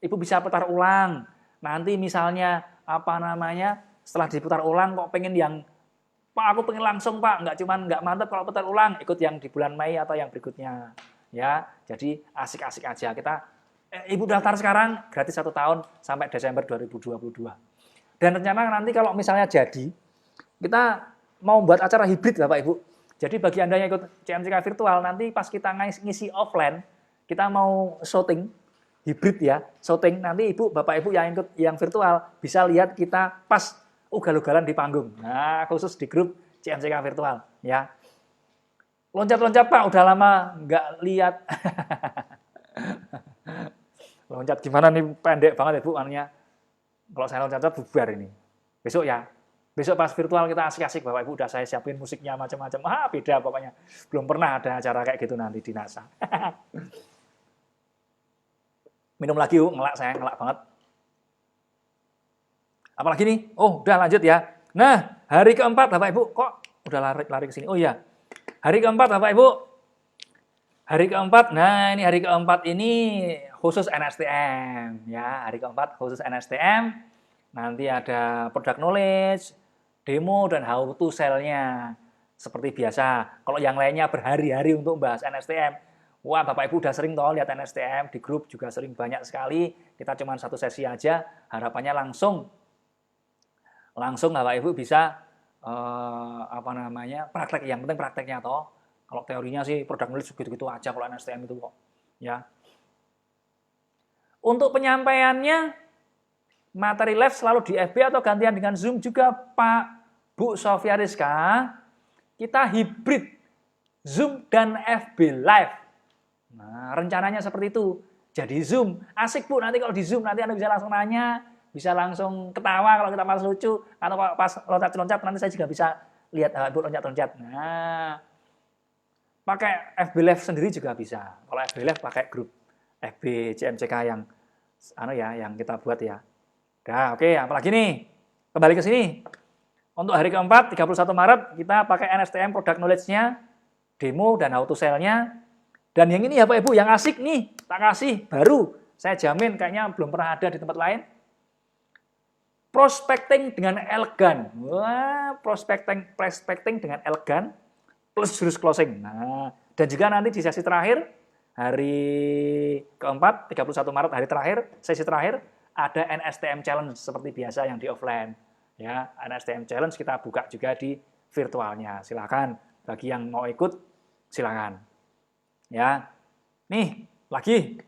Ibu bisa putar ulang. Nanti misalnya setelah diputar ulang kok pengen yang Pak aku pengen langsung Pak, nggak mantap kalau putar ulang, ikut yang di bulan Mei atau yang berikutnya. Ya, jadi asik-asik aja. Ibu daftar sekarang gratis 1 tahun sampai Desember 2022. Dan rencana nanti kalau misalnya jadi, kita mau buat acara hibrid Bapak Ibu. Jadi bagi Anda yang ikut CMCK virtual, nanti pas kita ngisi offline, kita mau shooting, hybrid ya, shooting, nanti Ibu, Bapak Ibu yang ikut yang virtual bisa lihat kita pas ugal-ugalan di panggung. Nah, khusus di grup CMCK virtual ya. Loncat-loncat Pak, udah lama nggak lihat. Loncat gimana nih, pendek banget ya Bu, artinya. Kalau saya loncat-loncat bubar ini. Besok ya. Besok pas virtual kita asik-asik, Bapak Ibu udah saya siapin musiknya macam-macam. Beda pokoknya. Belum pernah ada acara kayak gitu nanti di NASA. Minum lagi yuk, ngelak saya, ngelak banget. Apalagi nih? Oh, udah lanjut ya. Nah, hari keempat Bapak Ibu, kok udah lari ke sini? Oh iya. Hari keempat Bapak Ibu. Hari keempat, nah ini hari keempat ini khusus NSTM ya. Hari keempat khusus NSTM. Nanti ada product knowledge, demo dan how to sell-nya. Seperti biasa. Kalau yang lainnya berhari-hari untuk bahas NSTM. Wah, Bapak Ibu udah sering toh lihat NSTM di grup juga sering banyak sekali. Kita cuma satu sesi aja, harapannya langsung Bapak Ibu bisa praktek. Yang penting prakteknya toh. Kalau teorinya sih product knowledge gitu-gitu aja kalau NSTM itu kok. Ya. Untuk penyampaiannya materi live selalu di FB atau gantian dengan Zoom juga Pak Bu Sofia Rizka. Kita hybrid Zoom dan FB live. Nah, rencananya seperti itu. Jadi Zoom, asik Bu, nanti kalau di Zoom nanti Anda bisa langsung nanya, bisa langsung ketawa kalau kita pas lucu, atau pas loncat-loncat nanti saya juga bisa lihat Bu loncat-loncat. Nah, pakai FB Live sendiri juga bisa. Kalau FB Live pakai grup FB CMCK yang kita buat ya. Nah, oke, apalagi nih? Kembali ke sini. Untuk hari keempat, 31 Maret, kita pakai NSTM Product Knowledge-nya, demo dan how to sell-nya. Dan yang ini ya Pak Ibu, yang asik nih, tak kasih, baru. Saya jamin kayaknya belum pernah ada di tempat lain. Prospecting dengan elegan. Wah, prospecting dengan elegan plus jurus closing. Nah, dan juga nanti di sesi terakhir, hari keempat, 31 Maret, hari terakhir, sesi terakhir, ada NSTM Challenge seperti biasa yang di offline. Ya, NSTM Challenge kita buka juga di virtualnya. Silakan, bagi yang mau ikut, silakan. Ya, nih lagi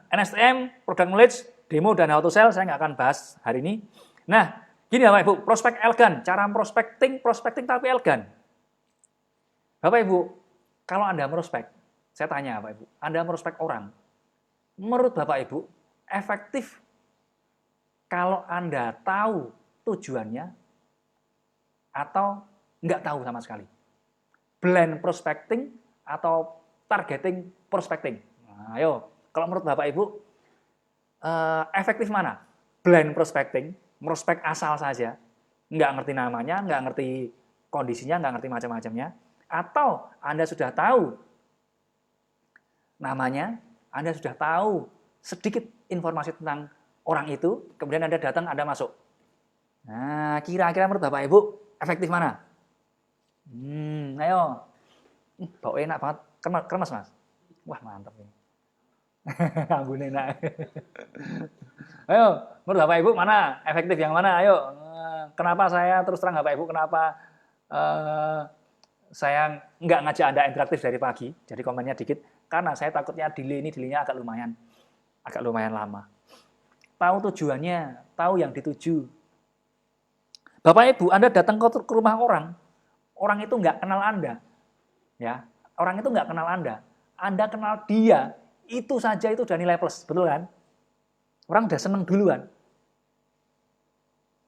NSTM, Product Knowledge, demo dan how to sell saya nggak akan bahas hari ini. Nah, gini Bapak Ibu, prospek elegan, cara prospecting tapi elegan. Bapak Ibu, kalau Anda merospek, saya tanya Bapak Ibu, Anda merospek orang, menurut Bapak Ibu, efektif kalau Anda tahu tujuannya atau nggak tahu sama sekali? Blind prospecting atau targeting prospecting. Nah, ayo, kalau menurut Bapak Ibu, efektif mana? Blind prospecting, merospek asal saja, nggak ngerti namanya, nggak ngerti kondisinya, nggak ngerti macam-macamnya, atau Anda sudah tahu namanya, Anda sudah tahu sedikit informasi tentang orang itu, kemudian Anda datang, Anda masuk. Nah, kira-kira menurut Bapak Ibu, efektif mana? Ayo. Bau enak banget, kremes Mas. Wah mantap ini. Ambun enak. Ayo, menurut Bapak Ibu mana efektif yang mana? Ayo. Kenapa saya terus terang Bapak Ibu, kenapa saya nggak ngajak Anda interaktif dari pagi, jadi komennya dikit, karena saya takutnya delaynya agak lumayan lama. Tahu tujuannya, tahu yang dituju. Bapak Ibu, Anda datang ke rumah orang itu nggak kenal Anda. Ya, orang itu nggak kenal Anda kenal dia, itu saja itu udah nilai plus, betul kan? Orang udah seneng duluan.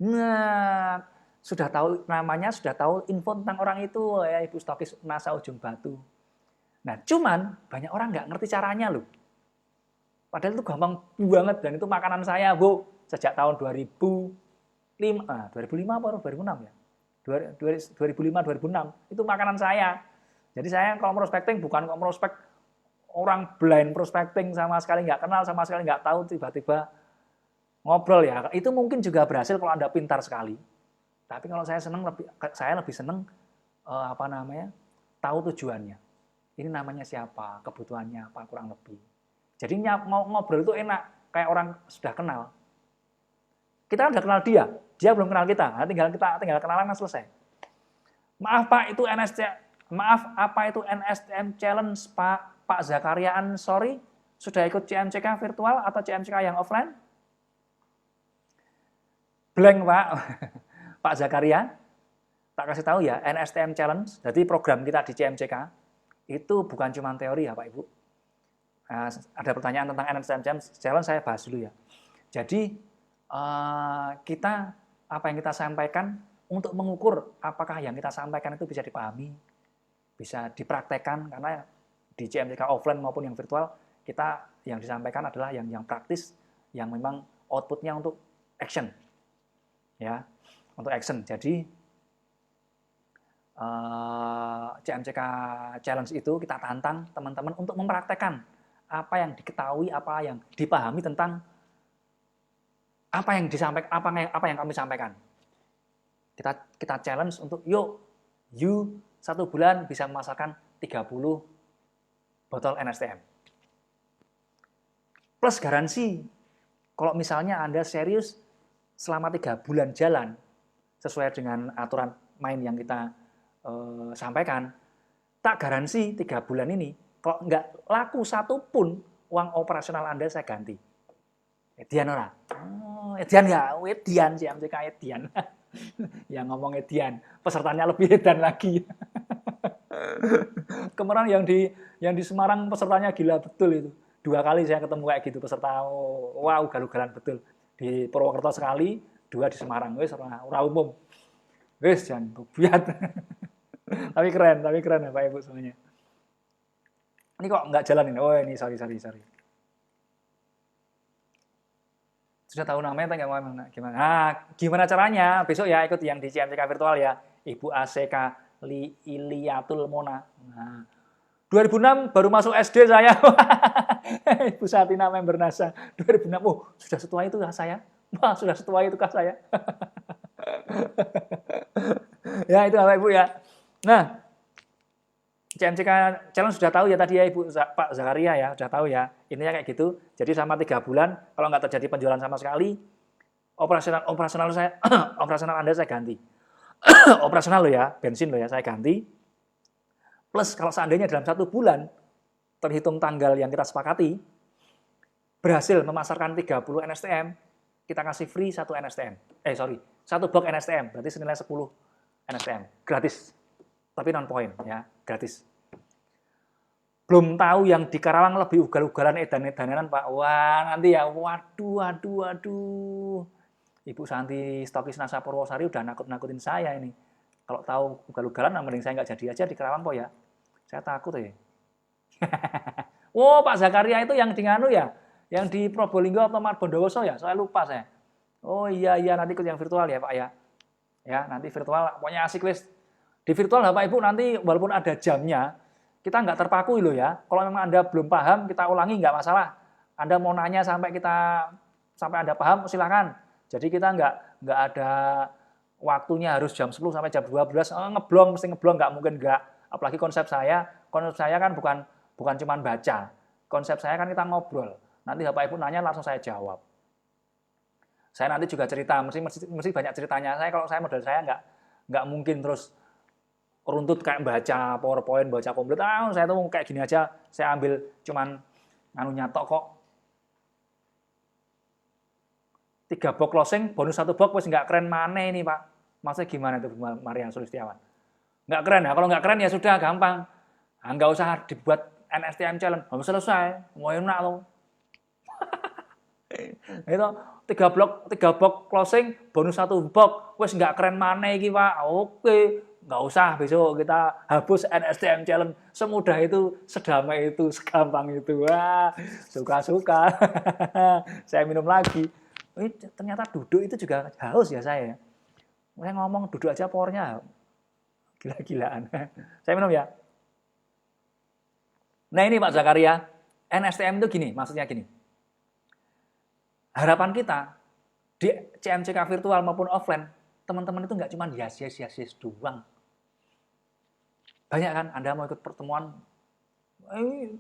Nah, sudah tahu namanya, sudah tahu info tentang orang itu, ya Ibu Stokis NASA Ujung Batu. Nah, cuman banyak orang nggak ngerti caranya loh. Padahal itu gampang banget, dan itu makanan saya, Bu, sejak tahun 2005 atau 2006 ya? 2005-2006, itu makanan saya. Jadi saya kalau prospecting bukan kalau prospek orang blind prospecting sama sekali nggak kenal, sama sekali nggak tahu, tiba-tiba ngobrol ya. Itu mungkin juga berhasil kalau Anda pintar sekali. Tapi kalau saya lebih seneng tahu tujuannya. Ini namanya siapa, kebutuhannya apa kurang lebih. Jadi ngobrol itu enak, kayak orang sudah kenal. Kita kan udah kenal dia belum kenal kita. Nah, tinggal kenalan kan selesai. Maaf Pak, itu apa itu NSTM Challenge Pak? Pak Zakaria Ansori sudah ikut CMCK virtual atau CMCK yang offline? Blank, Pak. Pak Zakaria, tak kasih tahu ya, NSTM Challenge, jadi program kita di CMCK, itu bukan cuma teori ya Pak Ibu. Nah, ada pertanyaan tentang NSTM Challenge, saya bahas dulu ya. Jadi, kita, apa yang kita sampaikan, untuk mengukur apakah yang kita sampaikan itu bisa dipahami, bisa dipraktekkan, karena di CMCK offline maupun yang virtual, kita yang disampaikan adalah yang praktis, yang memang outputnya untuk action. Ya, untuk action. Jadi CMCK Challenge itu kita tantang teman-teman untuk mempraktekkan apa yang diketahui, apa yang dipahami tentang apa yang disampaikan, apa yang kami sampaikan. Kita challenge untuk you 1 bulan bisa memasarkan 30 botol NSTM. Plus garansi, kalau misalnya Anda serius selama 3 bulan jalan sesuai dengan aturan main yang kita sampaikan, tak garansi 3 bulan ini kalau nggak laku 1 pun uang operasional Anda saya ganti. Edian ora? Edian ya, Edian sih, MCK Edian. Yang ngomong Edian, pesertanya lebih edan lagi. Kemarin yang di Semarang pesertanya gila betul itu. 2 kali saya ketemu kayak gitu peserta, wow, ugal-ugalan betul. Di Purwokerto sekali, 2 di Semarang, wis ora umum. Wis jan bubiat. Tapi keren ya Pak Ibu semuanya. Ini kok nggak jalan ini? Oh ini sorry. Sudah tahu namanya atau nggak? Gimana? Nah, gimana caranya? Besok ya ikut yang di CMCK virtual ya. Ibu ACK Iliatul Mona. Nah, 2006 baru masuk SD saya. Ibu Satina member NASA. 2006, sudah setua itu kah saya? Wah, sudah setua itu kah saya? Ya, itu Bapak Ibu ya. Nah, CMCK Challenge sudah tahu ya tadi ya Ibu Pak Zakaria ya, sudah tahu ya. Intinya kayak gitu. Jadi selama 3 bulan, kalau nggak terjadi penjualan sama sekali, operasional saya, operasional Anda saya ganti. Operasional lo ya, bensin lo ya, saya ganti. Plus kalau seandainya dalam 1 bulan, terhitung tanggal yang kita sepakati, berhasil memasarkan 30 NSTM, kita kasih free 1 NSTM. 1 box NSTM, berarti senilai 10 NSTM, gratis. Tapi non point ya, gratis. Belum tahu yang di Karawang lebih ugal-ugalan edan-edanan Pak. Wah, nanti ya, waduh. Ibu Santi stokis NASA Purwosari udah nakut-nakutin saya ini. Kalau tahu ugal-ugalan, mending saya nggak jadi aja di Karawang Pak ya. Saya takut ya. Pak Zakaria itu yang di Nganu ya, yang di Probolinggo atau Bondowoso ya, saya lupa saya. Oh iya, nanti ikut yang virtual ya Pak ya. Ya, nanti virtual, pokoknya asik wis. Di virtual Bapak Ibu nanti walaupun ada jamnya, kita nggak terpaku loh ya. Kalau memang Anda belum paham, kita ulangi nggak masalah. Anda mau nanya sampai Anda paham, silakan. Jadi kita nggak ada waktunya harus jam 10 sampai jam 12, mesti ngeblong, nggak mungkin nggak. Apalagi konsep saya kan bukan cuma baca. Konsep saya kan kita ngobrol. Nanti Bapak Ibu nanya langsung saya jawab. Saya nanti juga cerita, mesti banyak ceritanya. Kalau saya model saya nggak mungkin terus runtut kayak baca PowerPoint, baca komplit. Saya tuh kayak gini aja, saya ambil cuman nyatok kok. 3 box closing, bonus 1 box, wis nggak keren mana ini Pak. Maksudnya gimana itu Maria Sulistiawan? Nggak keren ya? Kalau nggak keren ya sudah gampang. Nggak usah dibuat NSTM Challenge, belum selesai, mau enak loh. Itu 3 box closing, bonus 1 box, wis nggak keren mana ini Pak. Oke. Nggak usah besok kita hapus NSTM Challenge. Semudah itu, sedamai itu, segampang itu. Wah, suka-suka. Saya minum lagi. Ini ternyata duduk itu juga haus ya saya. Saya ngomong duduk aja powernya gila-gilaan. Saya minum ya. Nah ini Pak Zakaria, NSTM itu gini, maksudnya gini. Harapan kita di CMCK virtual maupun offline, teman-teman itu nggak cuma yes doang. Banyak kan Anda mau ikut pertemuan,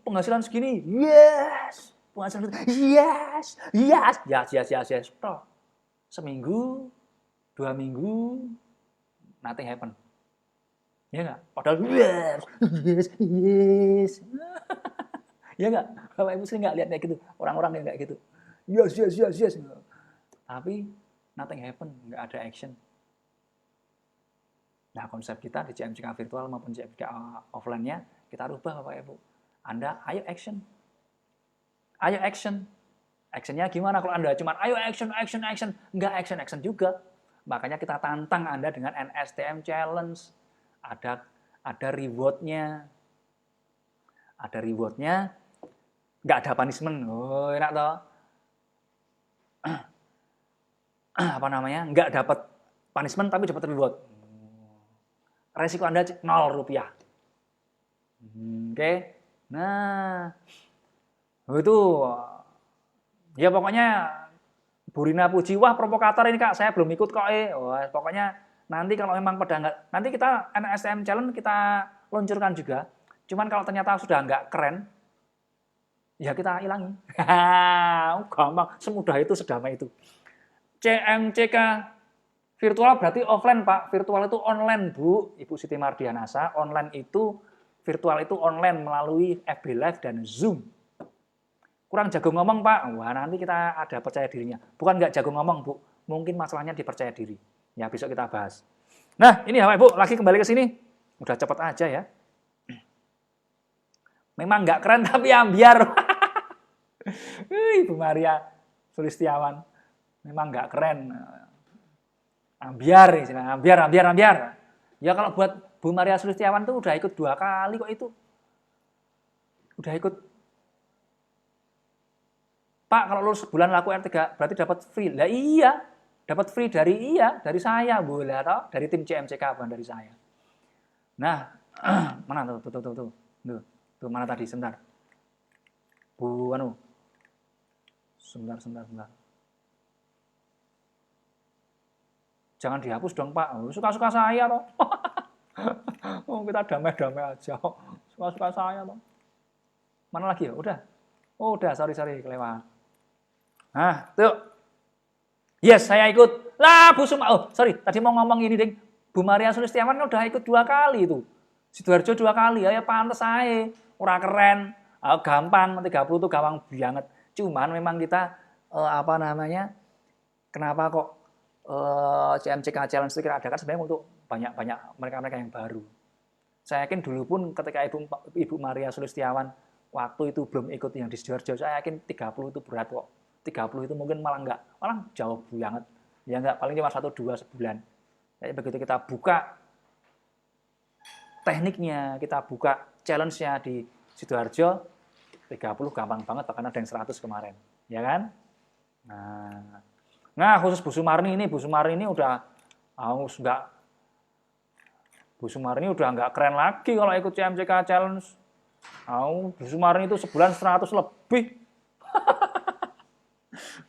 penghasilan segini, yes, penghasilan yes, toh. Seminggu, 2 minggu, nothing happen. Ya nggak? Padahal yes. Ya nggak? Bapak Ibu sering nggak lihat kayak gitu? Orang-orang yang kayak gitu. Yes, yes, yes, yes. Tapi nothing happen, nggak ada action. Nah, konsep kita di CMCK virtual maupun CMCK offline-nya, kita rubah Bapak Ibu. Anda, ayo action. Ayo action. Actionnya gimana kalau Anda cuma ayo action, action, action. Nggak action, action juga. Makanya kita tantang Anda dengan NSTM Challenge. Ada reward-nya. Ada reward-nya, nggak ada punishment. Oh, enak toh. Apa namanya? Nggak dapat punishment tapi dapat reward. Resiko Anda 0 rupiah. Oke. Nah, itu ya pokoknya Bu Rina Puji, wah provokator ini Kak, saya belum ikut kok. Wah, pokoknya nanti kalau memang pada nggak, nanti kita NSTM Challenge kita luncurkan juga. Cuman kalau ternyata sudah nggak keren, ya kita hilangi. Gampang, semudah itu, sedamai itu. CMCK virtual berarti offline Pak, virtual itu online Bu, Ibu Siti Mardianasa, online itu, virtual itu online melalui FB Live dan Zoom. Kurang jago ngomong Pak, wah nanti kita ada percaya dirinya. Bukan nggak jago ngomong Bu, mungkin masalahnya di percaya diri. Ya besok kita bahas. Nah ini Bapak Ibu, lagi kembali ke sini. Udah cepet aja ya. Memang nggak keren tapi ambiar. Ibu Maria Sulistiawan, memang nggak keren. Ambiar, ambiar. Ya kalau buat Bu Maria Sulistiawan tuh udah ikut 2 kali kok itu. Udah ikut. Pak kalau lulus sebulan laku R3 berarti dapat free. Lah iya, dapat free dari saya boleh atau dari tim CMCK bukan dari saya. Nah, mana tuh mana tadi sebentar. Bu sebentar. Jangan dihapus dong Pak, suka-suka saya toh. Oh, kita damai-damai aja, suka-suka saya toh. Mana lagi ya? Udah. Oh, udah, sorry, kelewat. Nah, tuh. Yes, saya ikut. Lah, Bu Suma. Oh, sorry, tadi mau ngomong ini, Ding. Bu Maria Sulistiawan kan udah ikut 2 kali itu. Sidoarjo 2 kali, ya pantes aja. Ora keren, gampang, 30 itu gampang banget. Cuman memang kita, kenapa kok CMCK Challenge itu kita adakan sebenarnya untuk banyak mereka-mereka yang baru. Saya yakin dulu pun ketika Ibu Maria Sulistiawan waktu itu belum ikut yang di Sidoarjo, saya yakin 30 itu berat kok. 30 itu mungkin malah jauh banget. Ya enggak, paling cuma 1-2 sebulan. Jadi begitu kita buka tekniknya, kita buka challenge-nya di Sidoarjo, 30 gampang banget, bahkan ada yang 100 kemarin. Ya kan? Nah, khusus Bu Sumarni ini udah Bu Sumarni udah nggak keren lagi kalau ikut CMCK Challenge. Bu Sumarni itu sebulan 100 lebih.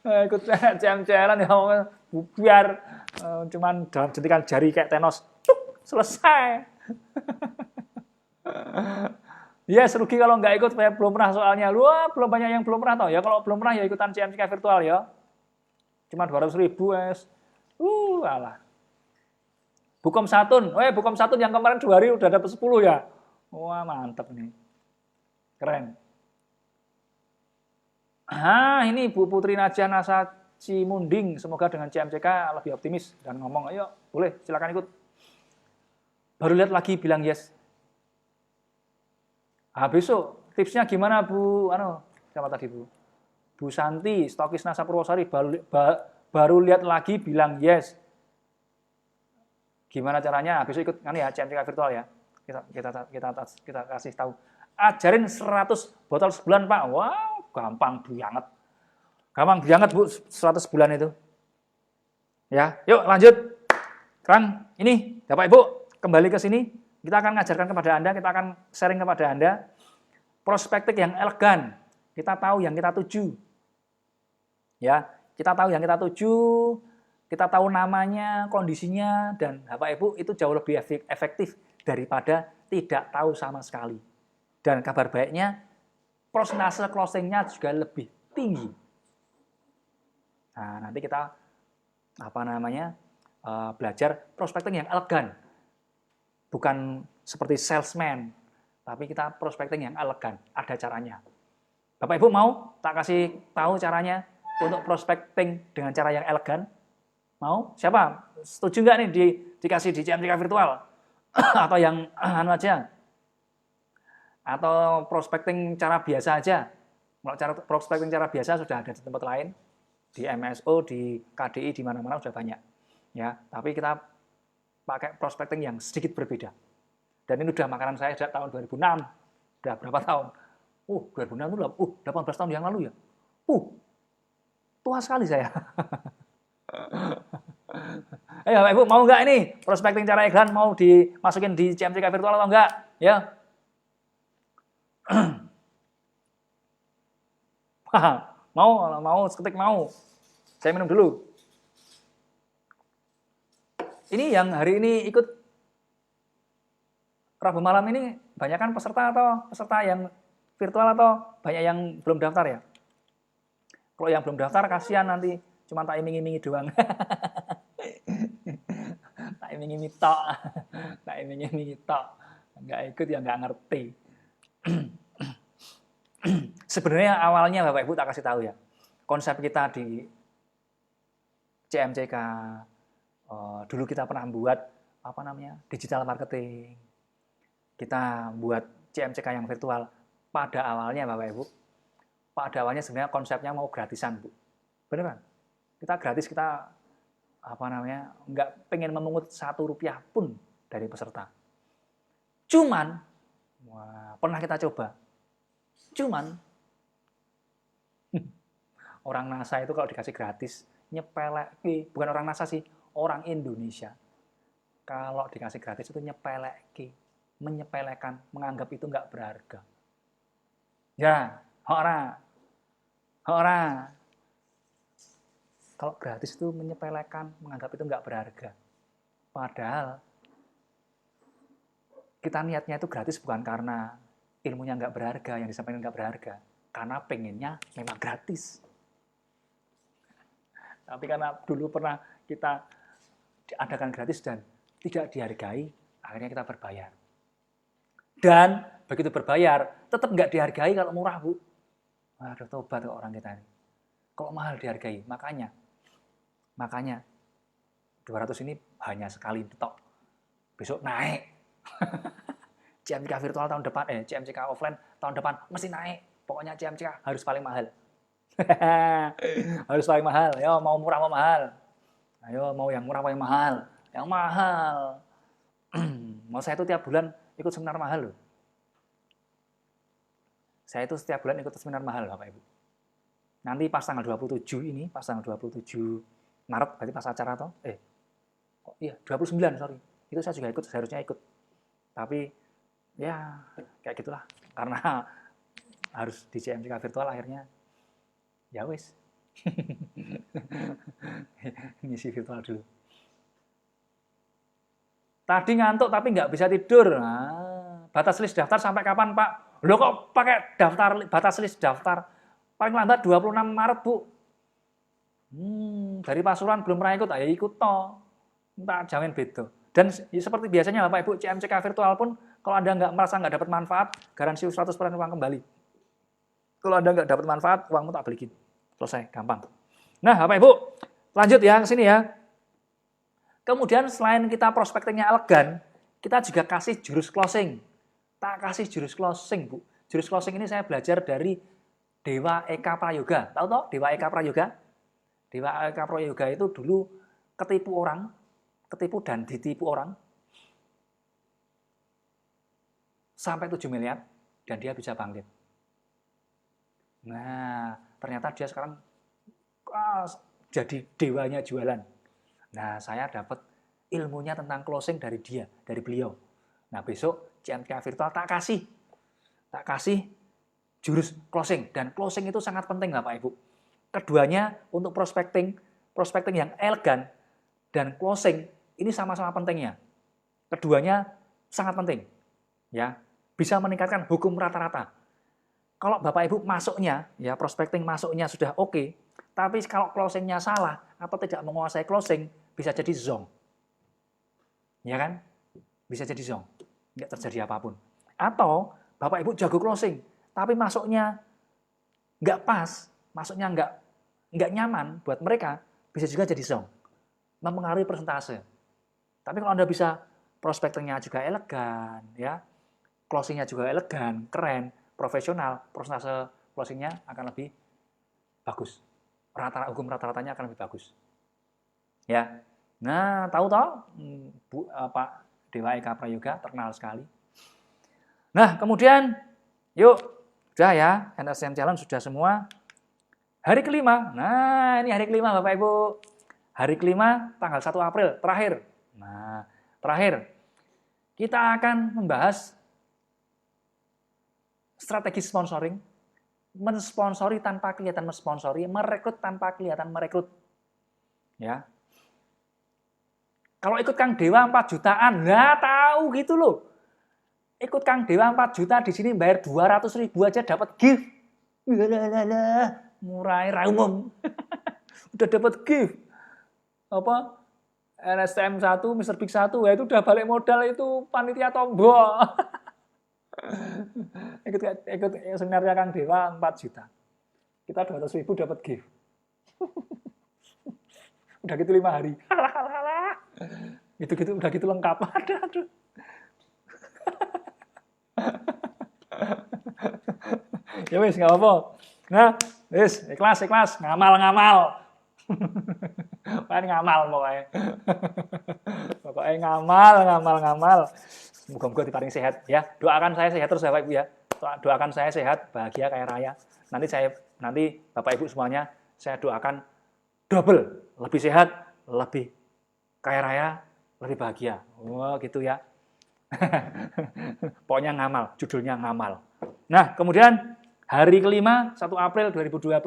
Ikut CMCK Challenge ya biar cuman dalam jentikan jari kayak Thanos. Selesai. Yes, rugi kalau nggak ikut, saya belum pernah soalnya. Wah, belum banyak yang belum pernah tahu ya. Kalau belum pernah ya ikutan CMCK virtual ya. Cuma 200.000 es. Alah. Bukom Satun. Bukom Satun yang kemarin 2 hari udah dapat 10 ya. Wah, mantap nih. Keren. Ini Bu Putri Najah Nasa Cimunding. Semoga dengan CMCK lebih optimis dan ngomong, ayo, boleh, silakan ikut. Baru lihat lagi bilang yes. Besok tipsnya gimana Bu? Siapa tadi Bu? Bu Santi, stokis Nasa Purwosari, baru lihat lagi bilang yes. Gimana caranya? Besok ikut CMCK virtual ya. Kita kasih tahu. Ajarin 100 botol sebulan Pak. Wow, gampang banget. Gampang banget Bu, 100 bulan itu. Ya, yuk lanjut. Sekarang ini Bapak Ibu kembali ke sini. Kita akan ngajarkan kepada Anda, kita akan sharing kepada Anda prospektif yang elegan. Kita tahu yang kita tuju. Ya, kita tahu yang kita tuju, kita tahu namanya, kondisinya, dan Bapak Ibu itu jauh lebih efektif daripada tidak tahu sama sekali. Dan kabar baiknya, prosentase closing-nya juga lebih tinggi. Nah, nanti kita belajar prospecting yang elegan. Bukan seperti salesman, tapi kita prospecting yang elegan, ada caranya. Bapak Ibu mau tak kasih tahu caranya untuk prospecting dengan cara yang elegan? Mau? Siapa? Setuju nggak nih dikasih di CMCK virtual? Atau yang anu aja? Atau prospecting cara biasa aja? Kalau cara prospecting cara biasa sudah ada di tempat lain, di MSO, di KDI, di mana-mana sudah banyak. Ya, tapi kita pakai prospecting yang sedikit berbeda. Dan ini udah makanan saya sejak tahun 2006. Udah berapa tahun? 2006 itu 18 tahun yang lalu ya. Tua sekali saya. Ayo Bapak Ibu, mau nggak ini prospecting cara iklan mau dimasukin di CMCK virtual atau enggak? Ya. Mau seketik mau. Saya minum dulu. Ini yang hari ini ikut Rabu malam ini banyak kan peserta yang virtual atau banyak yang belum daftar ya? Kalau yang belum daftar kasihan nanti cuma tak iming-imingi doang. Tak iming-imingi tok. Tak iming-imingi tok. Enggak ikut ya enggak ngerti. Sebenarnya awalnya Bapak Ibu tak kasih tahu ya. Konsep kita di CMCK dulu kita pernah buat digital marketing. Kita buat CMCK yang virtual. Pada awalnya Bapak Ibu, pada awalnya sebenarnya konsepnya mau gratisan, Bu. Beneran. Kita gratis, kita nggak pengen memungut Rp1 pun dari peserta. Cuman, pernah kita coba. Cuman, orang NASA itu kalau dikasih gratis, nyepelek, bukan orang NASA sih, orang Indonesia. Kalau dikasih gratis itu nyepelek, menyepelekan, menganggap itu nggak berharga. Ya, ora. Kalau gratis itu menyepelekan, menganggap itu nggak berharga. Padahal kita niatnya itu gratis bukan karena ilmunya nggak berharga, yang disampaikan nggak berharga. Karena pengennya memang gratis. Tapi karena dulu pernah kita adakan gratis dan tidak dihargai, akhirnya kita berbayar. Dan begitu berbayar, tetap nggak dihargai kalau murah, Bu. Aduh, tobat tuh orang kita ini. Kalau mahal dihargai, makanya 200 ini hanya sekali tok. Besok naik. CMCK virtual tahun depan, CMCK offline tahun depan mesti naik. Pokoknya CMCK harus paling mahal. Harus paling mahal. Ayo, mau murah mau mahal. Ayo, mau yang murah apa yang mahal? Yang mahal. Mau saya itu tiap bulan ikut seminar mahal loh. Saya itu setiap bulan ikut seminar mahal, Bapak Ibu. Nanti pas tanggal 27 ini, pas tanggal 27 Maret, berarti pas acara atau? 29, sorry. Itu saya juga ikut, seharusnya ikut. Tapi, ya, kayak gitulah. Karena harus di CMCK virtual akhirnya, ya wis. Ngisi virtual dulu. Tadi ngantuk tapi nggak bisa tidur. Batas list daftar sampai kapan, Pak? Loh kok pakai batas list daftar? Paling lambat 26 Maret, Bu. Dari Pasuruan belum pernah ikut, ayo ikut toh. Tak jamin beda. Dan seperti biasanya Bapak Ibu, CMCK virtual pun kalau Anda nggak merasa nggak dapat manfaat, garansi 100% uang kembali. Kalau Anda nggak dapat manfaat, uangmu tak balikin. Selesai, gampang. Nah, Bapak Ibu, lanjut ya ke sini ya. Kemudian selain kita prospectingnya elegan, kita juga kasih jurus closing. Tak kasih jurus closing, Bu. Jurus closing ini saya belajar dari Dewa Eka Prayoga. Tahu toh Dewa Eka Prayoga? Dewa Eka Prayoga itu dulu ketipu dan ditipu orang sampai 7 miliar dan dia bisa bangkit. Nah, ternyata dia sekarang jadi dewanya jualan. Nah, saya dapat ilmunya tentang closing dari beliau. Nah, besok CMCK virtual tak kasih jurus closing. Dan closing itu sangat penting, Bapak Ibu. Keduanya untuk prospecting yang elegan dan closing ini sama-sama pentingnya. Keduanya sangat penting. Ya, bisa meningkatkan hukum rata-rata. Kalau Bapak Ibu masuknya, ya prospecting masuknya sudah oke, tapi kalau closingnya salah atau tidak menguasai closing, bisa jadi zonk. Ya kan? Bisa jadi zonk. Nggak terjadi apapun. Atau Bapak Ibu jago closing, tapi masuknya nggak pas, maksudnya nggak nyaman buat mereka, bisa juga jadi zonk, mempengaruhi persentase. Tapi kalau Anda bisa prospektingnya juga elegan, ya, closingnya juga elegan, keren, profesional, persentase closingnya akan lebih bagus. Hukum rata-ratanya akan lebih bagus. Ya. Nah, tahu toh Pak Dewa Eka Prayoga terkenal sekali. Nah, kemudian yuk, sudah ya, NSCM Challenge sudah semua. Hari kelima, nah ini hari kelima Bapak Ibu. Hari kelima tanggal 1 April, terakhir. Nah, terakhir. Kita akan membahas strategi sponsoring, mensponsori tanpa kelihatan mensponsori, merekrut tanpa kelihatan merekrut. Ya. Kalau ikut Kang Dewa 4 jutaan, nggak tahu gitu loh. Ikut Kang Dewa 4 juta di sini bayar 200.000 aja dapat gift. Murah umum. Udah dapat gift. Apa? NSTM 1, Mr. Big 1, ya itu udah balik modal itu panitia tombol. ikut seminarnya Kang Dewa 4 juta. Kita 200.000 dapat gift. Udah gitu 5 hari. Gitu-gitu udah gitu lengkap. Aduh. Ya wis enggak apa-apa. Nah, wis ikhlas, ngamal. Paling ngamal pokoknya. Pokoknya ngamal. Semoga diparingi sehat ya. Doakan saya sehat terus Bapak Ibu ya. Doakan saya sehat, bahagia, kaya raya. Nanti Bapak Ibu semuanya saya doakan double, lebih sehat, lebih kaya raya, lebih bahagia. Oh, gitu ya. Pokoknya ngamal, judulnya ngamal. Nah, kemudian hari kelima 1 April 2022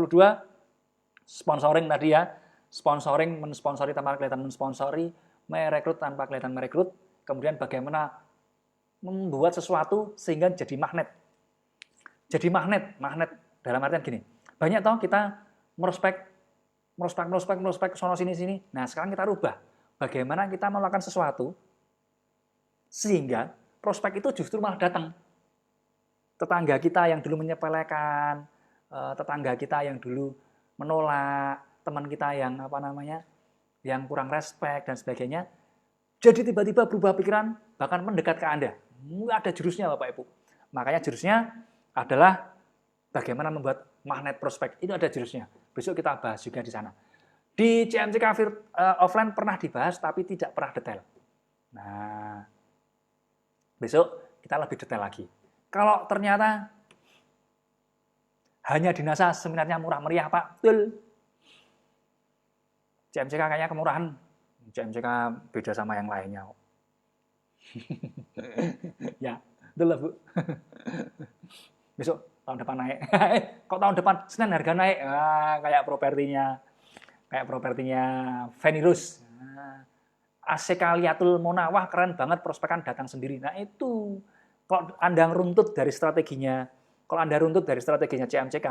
sponsoring tadi ya. Sponsoring, mensponsori tanpa kelihatan mensponsori, merekrut tanpa kelihatan merekrut. Kemudian bagaimana membuat sesuatu sehingga jadi magnet. Jadi magnet dalam artian gini. Banyak toh kita merospek sono sini. Nah, sekarang kita rubah. Bagaimana kita melakukan sesuatu sehingga prospek itu justru malah datang. Tetangga kita yang dulu menyepelekan, tetangga kita yang dulu menolak, teman kita yang yang kurang respek dan sebagainya, jadi tiba-tiba berubah pikiran, bahkan mendekat ke Anda. Ada jurusnya Bapak Ibu. Makanya jurusnya adalah bagaimana membuat magnet prospek. Itu ada jurusnya. Besok kita bahas juga di sana. Di CMCK offline pernah dibahas, tapi tidak pernah detail. Nah, besok kita lebih detail lagi. Kalau ternyata hanya di NASA seminarnya murah meriah Pak, betul. CMCK kayaknya kemurahan. CMCK beda sama yang lainnya. Ya, betul lah Bu. Besok tahun depan naik. Kok tahun depan Senin harga naik? Kayak propertinya Venirus. Asekaliatul Monawah keren banget, prospekan datang sendiri. Nah itu kalau Anda runtut dari strateginya, CMCK,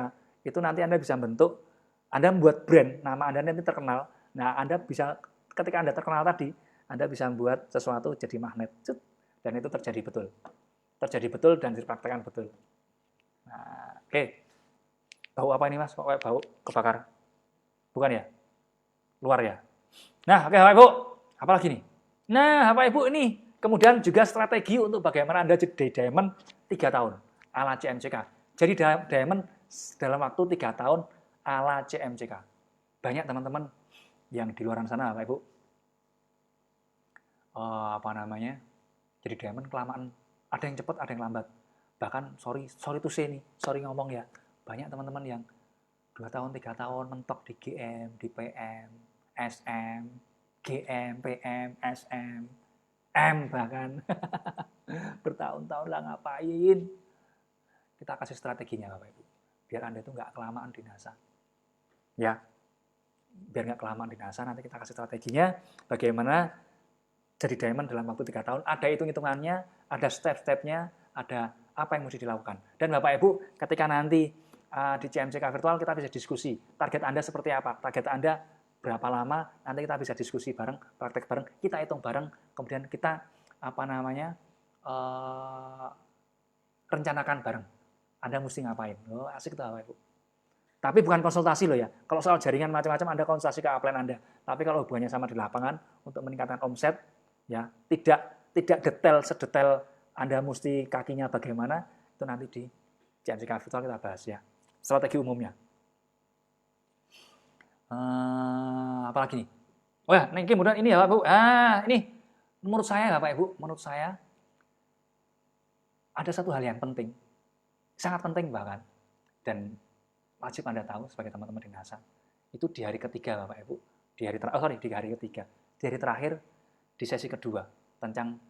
itu nanti Anda bisa bentuk, Anda membuat brand, nama Anda nanti terkenal. Nah, Anda bisa, ketika Anda terkenal tadi, Anda bisa membuat sesuatu jadi magnet. Dan itu terjadi betul. Dan dipraktekkan betul. Nah, oke. Bau apa ini Mas? Kok kayak bau kebakar? Bukan ya? Luar ya? Nah, oke Bapak Ibu. Apa lagi nih? Nah, Bapak Ibu ini kemudian juga strategi untuk bagaimana Anda jadi diamond 3 tahun ala CMCK. Jadi diamond dalam waktu 3 tahun ala CMCK. Banyak teman-teman yang di luar sana Bapak Ibu. Jadi diamond kelamaan. Ada yang cepat, ada yang lambat. Bahkan sorry to say nih, sorry ngomong ya. Banyak teman-teman yang 2 tahun, 3 tahun mentok di GM, di PM, SM, GM, PM, SM, M bahkan. Bertahun-tahun lah ngapain. Kita kasih strateginya Bapak Ibu. Biar Anda itu nggak kelamaan di NASA. Ya, biar nggak kelamaan di NASA, nanti kita kasih strateginya bagaimana jadi diamond dalam waktu 3 tahun. Ada hitung-hitungannya, ada step-stepnya, ada apa yang mesti dilakukan. Dan Bapak Ibu, ketika nanti di CMCK virtual kita bisa diskusi. Target Anda seperti apa? Target Anda berapa lama? Nanti kita bisa diskusi bareng, praktek bareng, kita hitung bareng, kemudian kita rencanakan bareng. Anda mesti ngapain? Oh, asik tuh Bapak Ibu. Tapi bukan konsultasi loh ya. Kalau soal jaringan macam-macam Anda konsultasi ke upline Anda. Tapi kalau hubungannya sama di lapangan untuk meningkatkan omset, ya tidak detail sedetail Anda mesti kakinya bagaimana, itu nanti di CMCK Virtual kita bahas ya. Strategi umumnya. Apalagi nih? Oh ya, ini kemudian ini ya Pak Bu. Ini menurut saya Bapak Ibu, menurut saya ada satu hal yang penting, sangat penting bahkan, dan wajib Anda tahu sebagai teman-teman di NASA, itu di hari ketiga Bapak Ibu, di hari ketiga, di hari terakhir, di sesi kedua, tentang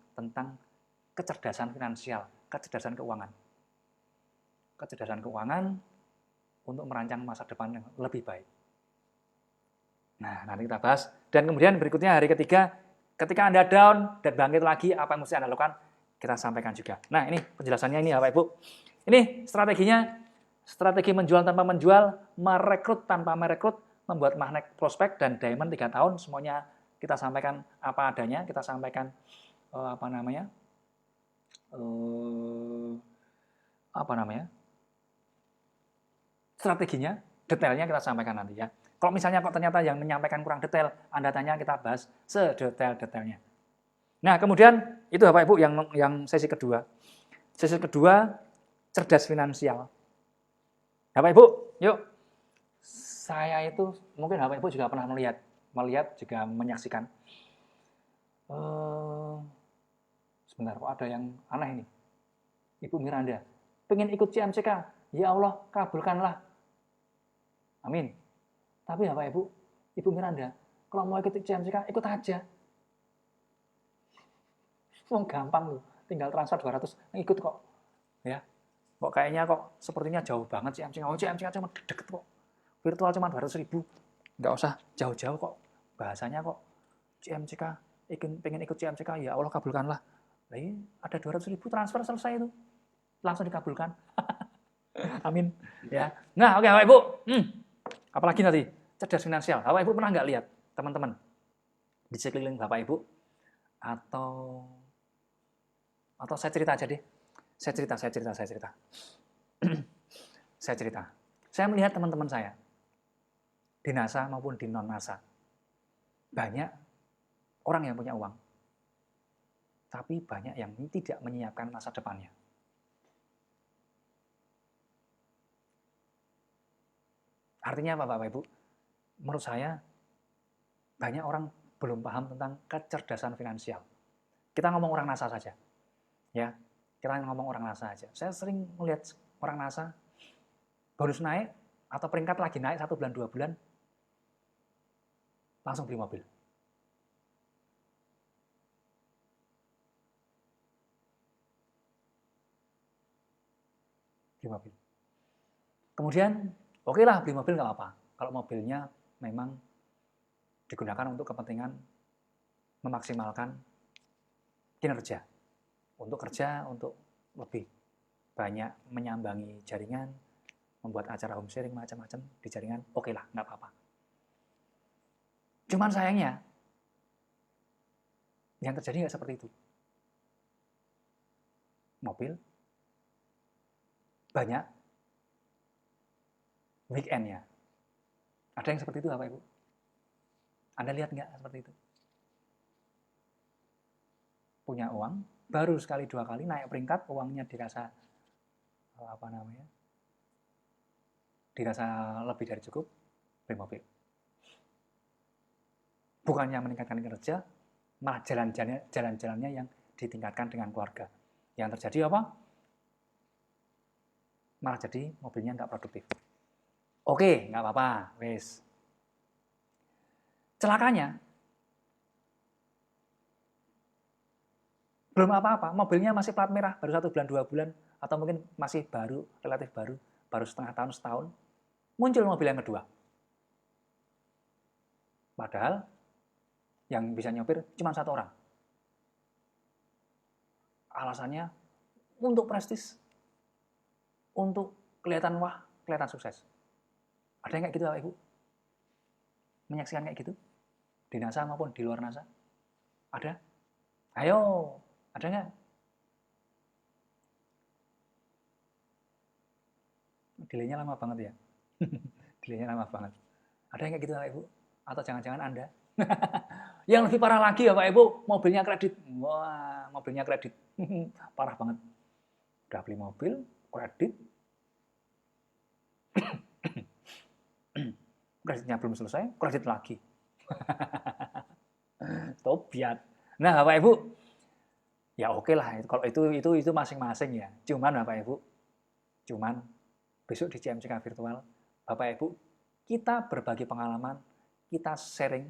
kecerdasan finansial, kecerdasan keuangan. Kecerdasan keuangan untuk merancang masa depan yang lebih baik. Nah, nanti kita bahas. Dan kemudian berikutnya hari ketiga, ketika Anda down dan bangkit lagi, apa yang mesti Anda lakukan, kita sampaikan juga. Nah, ini penjelasannya ini ya Bapak Ibu. Ini strateginya. Strategi menjual tanpa menjual, merekrut tanpa merekrut, membuat magnet prospek, dan diamond 3 tahun, semuanya kita sampaikan apa adanya, kita sampaikan strateginya, detailnya kita sampaikan nanti ya. Kalau misalnya kok ternyata yang menyampaikan kurang detail, Anda tanya, kita bahas sedetail-detailnya. Nah, kemudian itu Bapak Ibu yang sesi kedua. Sesi kedua, cerdas finansial. Bapak Ibu, yuk. Saya itu mungkin Bapak Ibu juga pernah melihat juga menyaksikan. Sebentar, kok ada yang aneh ini. Ibu Miranda, pengen ikut CMCK, ya Allah kabulkanlah. Amin. Tapi Bapak Ibu, Ibu Miranda, kalau mau ikut CMCK, ikut aja. Gampang loh, tinggal transfer 200, ikut kok. Ya. Kok kayaknya kok sepertinya jauh banget CMCK. Oh, CMCK cuma deket kok. Virtual cuma 200.000. Nggak usah jauh-jauh kok. Bahasanya kok CMCK, pengen ikut CMCK, ya Allah kabulkanlah. Ada 200.000 transfer selesai itu. Langsung dikabulkan. Amin. Ya. Nah, oke Bapak Ibu. Apalagi nanti, cerdas finansial. Bapak Ibu pernah nggak lihat, teman-teman, di sekeliling Bapak Ibu, atau saya cerita aja deh. Saya cerita. Saya melihat teman-teman saya di NASA maupun di non-NASA. Banyak orang yang punya uang. Tapi banyak yang tidak menyiapkan masa depannya. Artinya apa Bapak Ibu? Menurut saya banyak orang belum paham tentang kecerdasan finansial. Kita ngomong orang NASA saja. Ya. Kita ngomong orang NASA aja. Saya sering melihat orang NASA bonus naik atau peringkat lagi naik 1 bulan 2 bulan langsung beli mobil. Kemudian oke lah beli mobil nggak apa-apa. Kalau mobilnya memang digunakan untuk kepentingan memaksimalkan kinerja. Untuk kerja, untuk lebih banyak menyambangi jaringan, membuat acara home sharing macam-macam di jaringan, oke lah, nggak apa-apa. Cuman sayangnya, yang terjadi nggak seperti itu. Mobil, banyak, weekend-nya. Ada yang seperti itu Bapak Ibu? Anda lihat nggak seperti itu? Punya uang, baru sekali 2 kali naik peringkat, uangnya dirasa lebih dari cukup, beli mobil. Bukannya meningkatkan kinerja, malah jalan-jalannya yang ditingkatkan dengan keluarga. Yang terjadi apa? Malah jadi mobilnya nggak produktif. Oke, nggak apa-apa, wes. Celakanya, belum apa-apa, mobilnya masih plat merah, baru 1 bulan 2 bulan, atau mungkin masih baru, relatif baru setengah tahun, setahun, muncul mobil yang kedua. Padahal yang bisa nyopir cuma 1 orang. Alasannya untuk prestis, untuk kelihatan wah, kelihatan sukses. Ada yang kayak gitu Bapak Ibu? Menyaksikan kayak gitu? Di NASA maupun di luar NASA? Ada? Ayo, ada nggak? Delaynya lama banget ya. Delaynya lama banget. Ada yang kayak gitu Bapak Ibu? Atau jangan-jangan Anda? Yang lebih parah lagi ya Pak Ibu, mobilnya kredit. Wah, mobilnya kredit. Parah banget. Udah beli mobil, kredit. Kreditnya belum selesai, kredit lagi. Tobiat. Nah Bapak Ibu, ya oke lah. Kalau itu masing-masing ya. Cuman Bapak Ibu, besok di CMCK virtual, Bapak Ibu, kita berbagi pengalaman, kita sharing.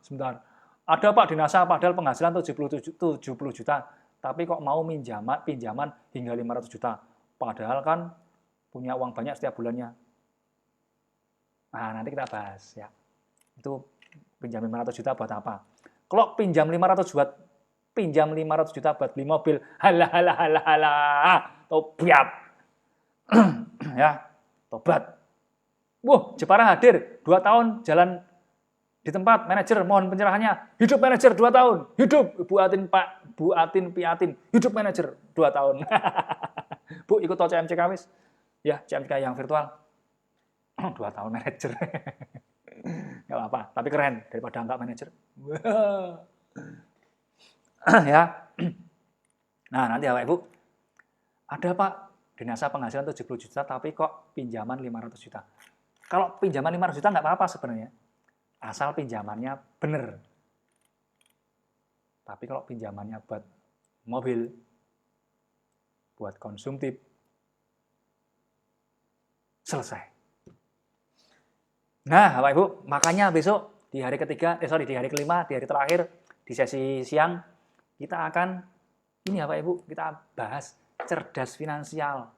Sebentar. Ada Pak di NASA padahal penghasilan 70 juta, tapi kok mau pinjaman hingga 500 juta. Padahal kan punya uang banyak setiap bulannya. Nah, nanti kita bahas ya. Itu pinjam 500 juta buat apa? Kalau pinjam 500 juta buat beli mobil, halah, tobat. Ya, tobat. Wah, Jepara hadir 2 tahun jalan di tempat manajer mohon pencerahannya. Hidup manajer 2 tahun. Hidup Bu Atin Piatin. Hidup manajer 2 tahun. Bu ikut toh CMCK wis. Ya, CMCK yang virtual. 2 tahun manajer. Enggak apa-apa, tapi keren daripada enggak manajer. Ya. Nah, nanti Bapak Ibu ada Pak di NASA penghasilan 70 juta tapi kok pinjaman 500 juta. Kalau pinjaman 500 juta enggak apa-apa sebenarnya. Asal pinjamannya benar. Tapi kalau pinjamannya buat mobil, buat konsumtif, selesai. Nah, Bapak Ibu, makanya besok di hari kelima, di hari terakhir, di sesi siang, kita akan, ini Bapak Ibu, kita bahas cerdas finansial.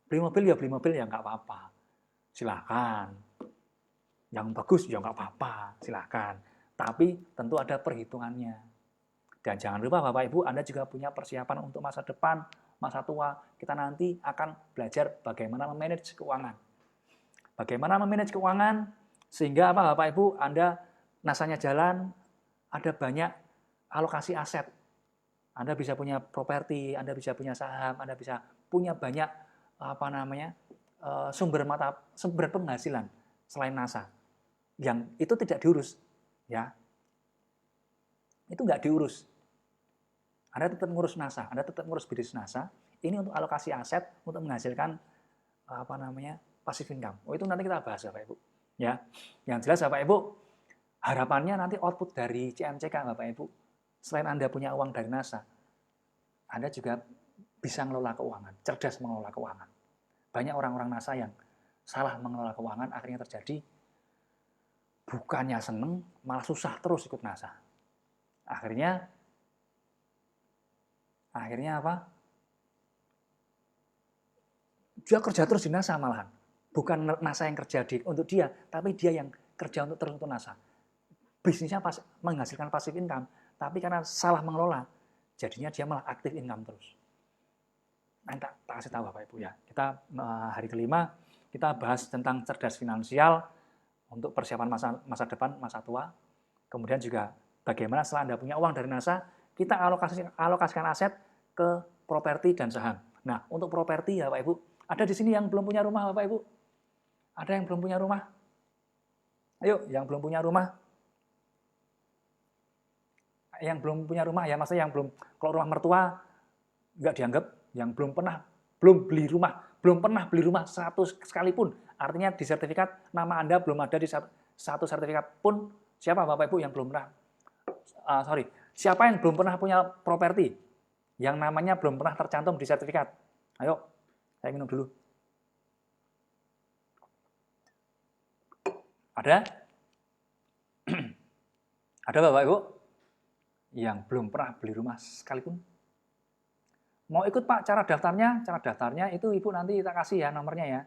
Beli mobil ya nggak apa-apa. Silakan. Yang bagus ya nggak apa-apa, silakan. Tapi tentu ada perhitungannya. Dan jangan lupa Bapak Ibu, Anda juga punya persiapan untuk masa depan, masa tua. Kita nanti akan belajar bagaimana memanage keuangan. Bagaimana memanage keuangan, sehingga apa Bapak Ibu, Anda nasanya jalan, ada banyak alokasi aset. Anda bisa punya properti, Anda bisa punya saham, Anda bisa punya banyak sumber penghasilan selain NASA. Yang itu tidak diurus, ya. Itu nggak diurus. Anda tetap ngurus NASA, Anda tetap ngurus bisnis NASA. Ini untuk alokasi aset untuk menghasilkan passive income. Oh, itu nanti kita bahas Bapak Ibu. Ya. Yang jelas Bapak Ibu, harapannya nanti output dari CMCK Bapak Ibu, selain Anda punya uang dari NASA, Anda juga bisa mengelola keuangan, cerdas mengelola keuangan. Banyak orang-orang NASA yang salah mengelola keuangan, akhirnya terjadi bukannya seneng, malah susah terus ikut NASA. Akhirnya apa? Dia kerja terus di NASA malahan. Bukan NASA yang kerja untuk dia, tapi dia yang kerja terus untuk NASA. Bisnisnya menghasilkan passive income, tapi karena salah mengelola, jadinya dia malah active income terus. Nanti tak kasih tahu Bapak Ibu ya. Kita hari kelima, kita bahas tentang cerdas finansial, untuk persiapan masa depan, masa tua. Kemudian juga bagaimana setelah Anda punya uang dari NASA, kita alokasikan aset ke properti dan saham. Nah, untuk properti ya Bapak Ibu, ada di sini yang belum punya rumah Bapak Ibu? Ada yang belum punya rumah? Ayo, yang belum punya rumah. Yang belum punya rumah ya, maksudnya yang belum, kalau rumah mertua nggak dianggap, yang belum pernah beli rumah 100 sekalipun. Artinya di sertifikat nama Anda belum ada di satu sertifikat pun. Siapa Bapak Ibu yang belum pernah? Siapa yang belum pernah punya properti? Yang namanya belum pernah tercantum di sertifikat. Ayo, saya minum dulu. Ada? Ada Bapak Ibu? Yang belum pernah beli rumah sekalipun? Mau ikut Pak cara daftarnya? Cara daftarnya itu Ibu nanti kita kasih ya nomornya ya.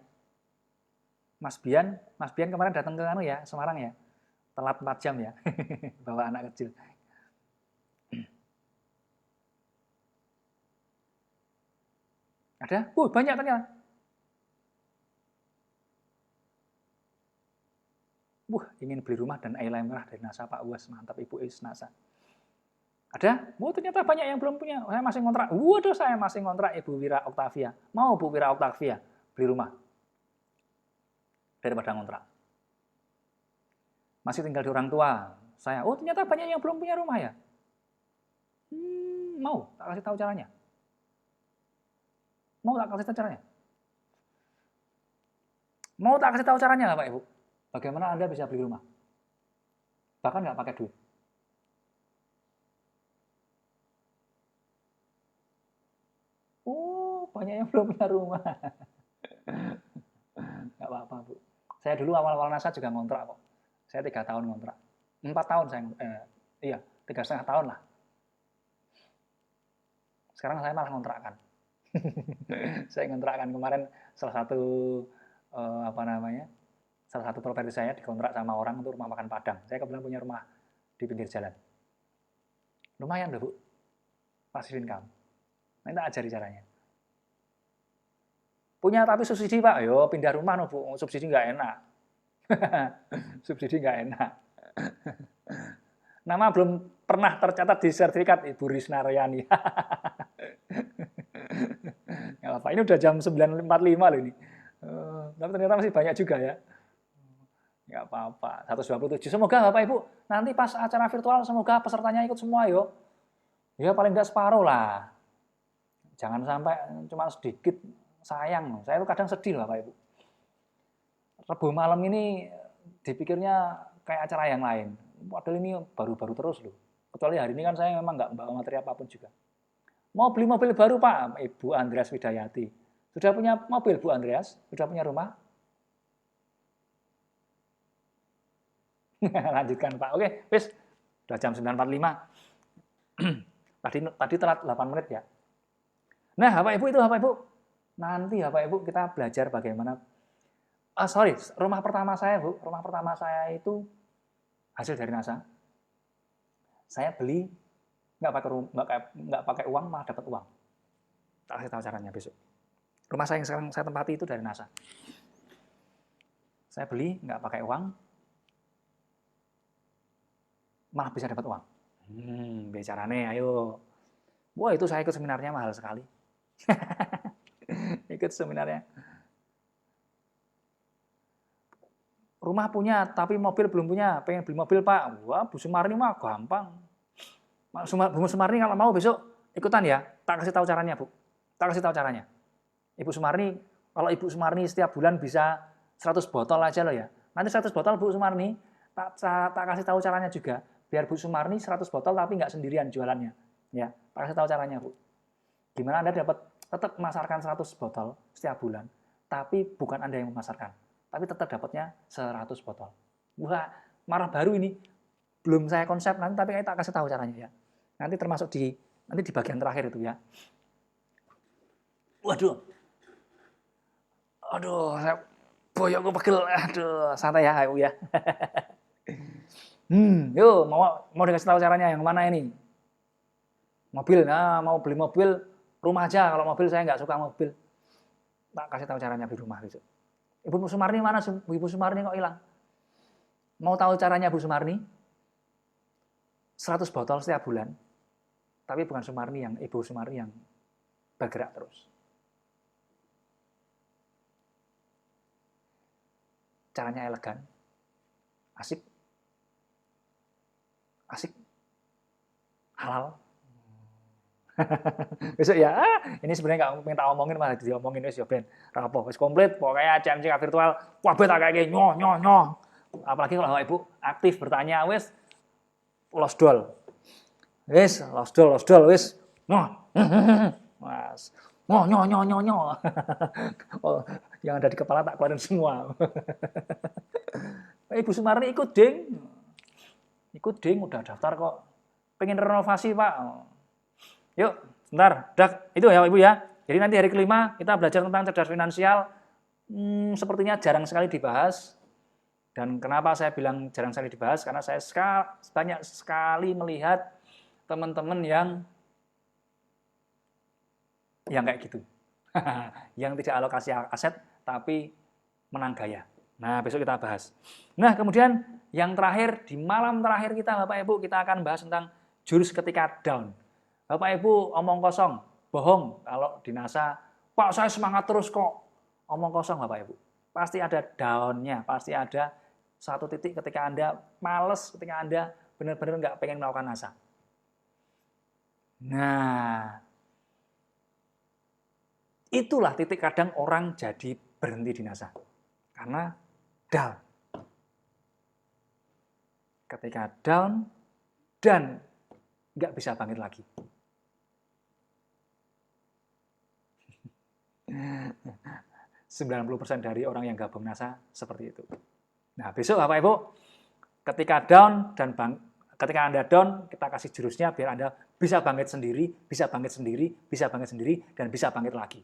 Mas Bian kemarin datang ke Semarang ya. Telat 4 jam ya. Bawa anak kecil. Ada? Banyak ternyata. Ingin beli rumah dan eyeliner merah dari NASA Pak. Mantap Ibu NASA. Ada? Oh, ternyata banyak yang belum punya. Saya masih ngontrak. Waduh, saya masih ngontrak Ibu Wira Octavia. Mau Bu Wira Octavia beli rumah daripada ngontrak. Masih tinggal di orang tua. Saya, oh ternyata banyak yang belum punya rumah ya. Mau tak kasih tahu caranya. Mau tak kasih tahu caranya. Mau tak kasih tahu caranya nggak Pak Ibu? Bagaimana Anda bisa beli rumah? Bahkan nggak pakai duit. Oh, banyak yang belum punya rumah. Nggak apa-apa, Bu. Saya dulu awal-awal NASA juga ngontrak kok. Saya 3 tahun ngontrak. 4 tahun saya, iya, 3,5 tahun lah. Sekarang saya malah ngontrakkan. Saya ngontrakkan kemarin salah satu salah satu properti saya dikontrak sama orang untuk rumah makan Padang. Saya kebetulan punya rumah di pinggir jalan. Lumayan loh Bu, passive income. Nanti tak ajari caranya. Punya tapi subsidi Pak, yo pindah rumah no Bu, subsidi nggak enak. Subsidi nggak enak. Nama belum pernah tercatat di sertifikat Ibu Risnaryani. Nggak apa, ini udah jam 9.45 loh ini. Tapi ternyata masih banyak juga ya. Nggak apa-apa, 127. Semoga Bapak Ibu nanti pas acara virtual semoga pesertanya ikut semua yo. Ya paling nggak separuh lah. Jangan sampai cuma sedikit, sayang. Saya tuh kadang sedih loh Bapak Ibu. Rabu malam ini dipikirnya kayak acara yang lain. Padahal ini baru-baru terus loh. Kecuali hari ini kan saya memang nggak bawa materi apapun juga. Mau beli mobil baru Pak, Ibu Andreas Widayati. Sudah punya mobil Bu Andreas? Sudah punya rumah? Lanjutkan Pak. Oke, wis. Sudah jam 9.45. Tadi telat 8 menit ya. Nah, Bapak Ibu itu Bapak Ibu. Nanti Bapak Ibu kita belajar bagaimana. Rumah pertama saya Bu. Rumah pertama saya itu hasil dari NASA. Saya beli nggak pakai uang, malah dapat uang. Tak kasih tahu caranya besok. Rumah saya yang sekarang saya tempati itu dari NASA. Saya beli nggak pakai uang, malah bisa dapat uang. Bicaranya, ayo. Wah itu saya ikut seminarnya mahal sekali. Ikut seminarnya. Rumah punya, tapi mobil belum punya. Pengen beli mobil Pak. Wah Bu Sumarni mah gampang. Bu Sumarni kalau mau besok ikutan ya. Tak kasih tahu caranya Bu. Tak kasih tahu caranya. Ibu Sumarni, kalau Ibu Sumarni setiap bulan bisa 100 botol aja loh ya. Nanti 100 botol Bu Sumarni, tak kasih tahu caranya juga. Biar Bu Sumarni 100 botol tapi nggak sendirian jualannya. Ya, tak kasih tahu caranya Bu. Gimana Anda dapat tetap memasarkan 100 botol setiap bulan, tapi bukan Anda yang memasarkan, tapi tetap dapatnya 100 botol. Wah, marah baru ini. Belum saya konsep nanti, tapi tak kasih tahu caranya ya. Nanti termasuk nanti di bagian terakhir itu ya. Waduh. Aduh, saya boyokku pegel. Aduh, santai ya, Ibu ya. Yuk, mau dikasih tahu caranya yang mana ini? Mobil, nah mau beli mobil, rumah aja. Kalau mobil saya nggak suka mobil. Tak kasih tahu caranya beli rumah besok. Ibu Sumarni mana? Ibu Sumarni kok hilang? Mau tahu caranya Bu Sumarni? 100 botol setiap bulan. Tapi bukan Sumarni yang Ibu Sumarni yang bergerak terus. Caranya elegan, asik, halal. Besok ya, ini sebenarnya nggak pengen tak omongin malah diomongin wes ya Ben. Rapo, wes komplit, pokoknya CMCK virtual, wah bet kayak gini, nyoh. Apalagi kalau Ibu aktif bertanya wes, lost doll, wes lost doll, wes, mas, nyoh. Oh, yang ada di kepala tak keluarin semua. Ibu Sumarni ikut ding, udah daftar kok. Pengen renovasi Pak. Yuk, sebentar, itu ya Ibu ya. Jadi nanti hari kelima kita belajar tentang cerdas finansial. Sepertinya jarang sekali dibahas. Dan kenapa saya bilang jarang sekali dibahas? Karena saya banyak sekali melihat teman-teman yang kayak gitu. Yang tidak alokasi aset tapi menang gaya. Nah, besok kita bahas. Nah, kemudian yang terakhir, di malam terakhir kita Bapak Ibu, kita akan bahas tentang jurus ketika down. Bapak Ibu omong kosong, bohong kalau di NASA, Pak saya semangat terus kok. Omong kosong Bapak Ibu. Pasti ada down-nya, pasti ada satu titik ketika Anda males, ketika Anda benar-benar nggak pengen melakukan NASA. Nah, itulah titik kadang orang jadi berhenti di NASA. Karena down. Ketika down dan nggak bisa bangkit lagi. 90% dari orang yang gabung NASA seperti itu. Nah, besok Bapak Ibu, ketika down dan ketika Anda down, kita kasih jurusnya biar Anda bisa bangkit sendiri, bisa bangkit sendiri, bisa bangkit sendiri, dan bisa bangkit lagi.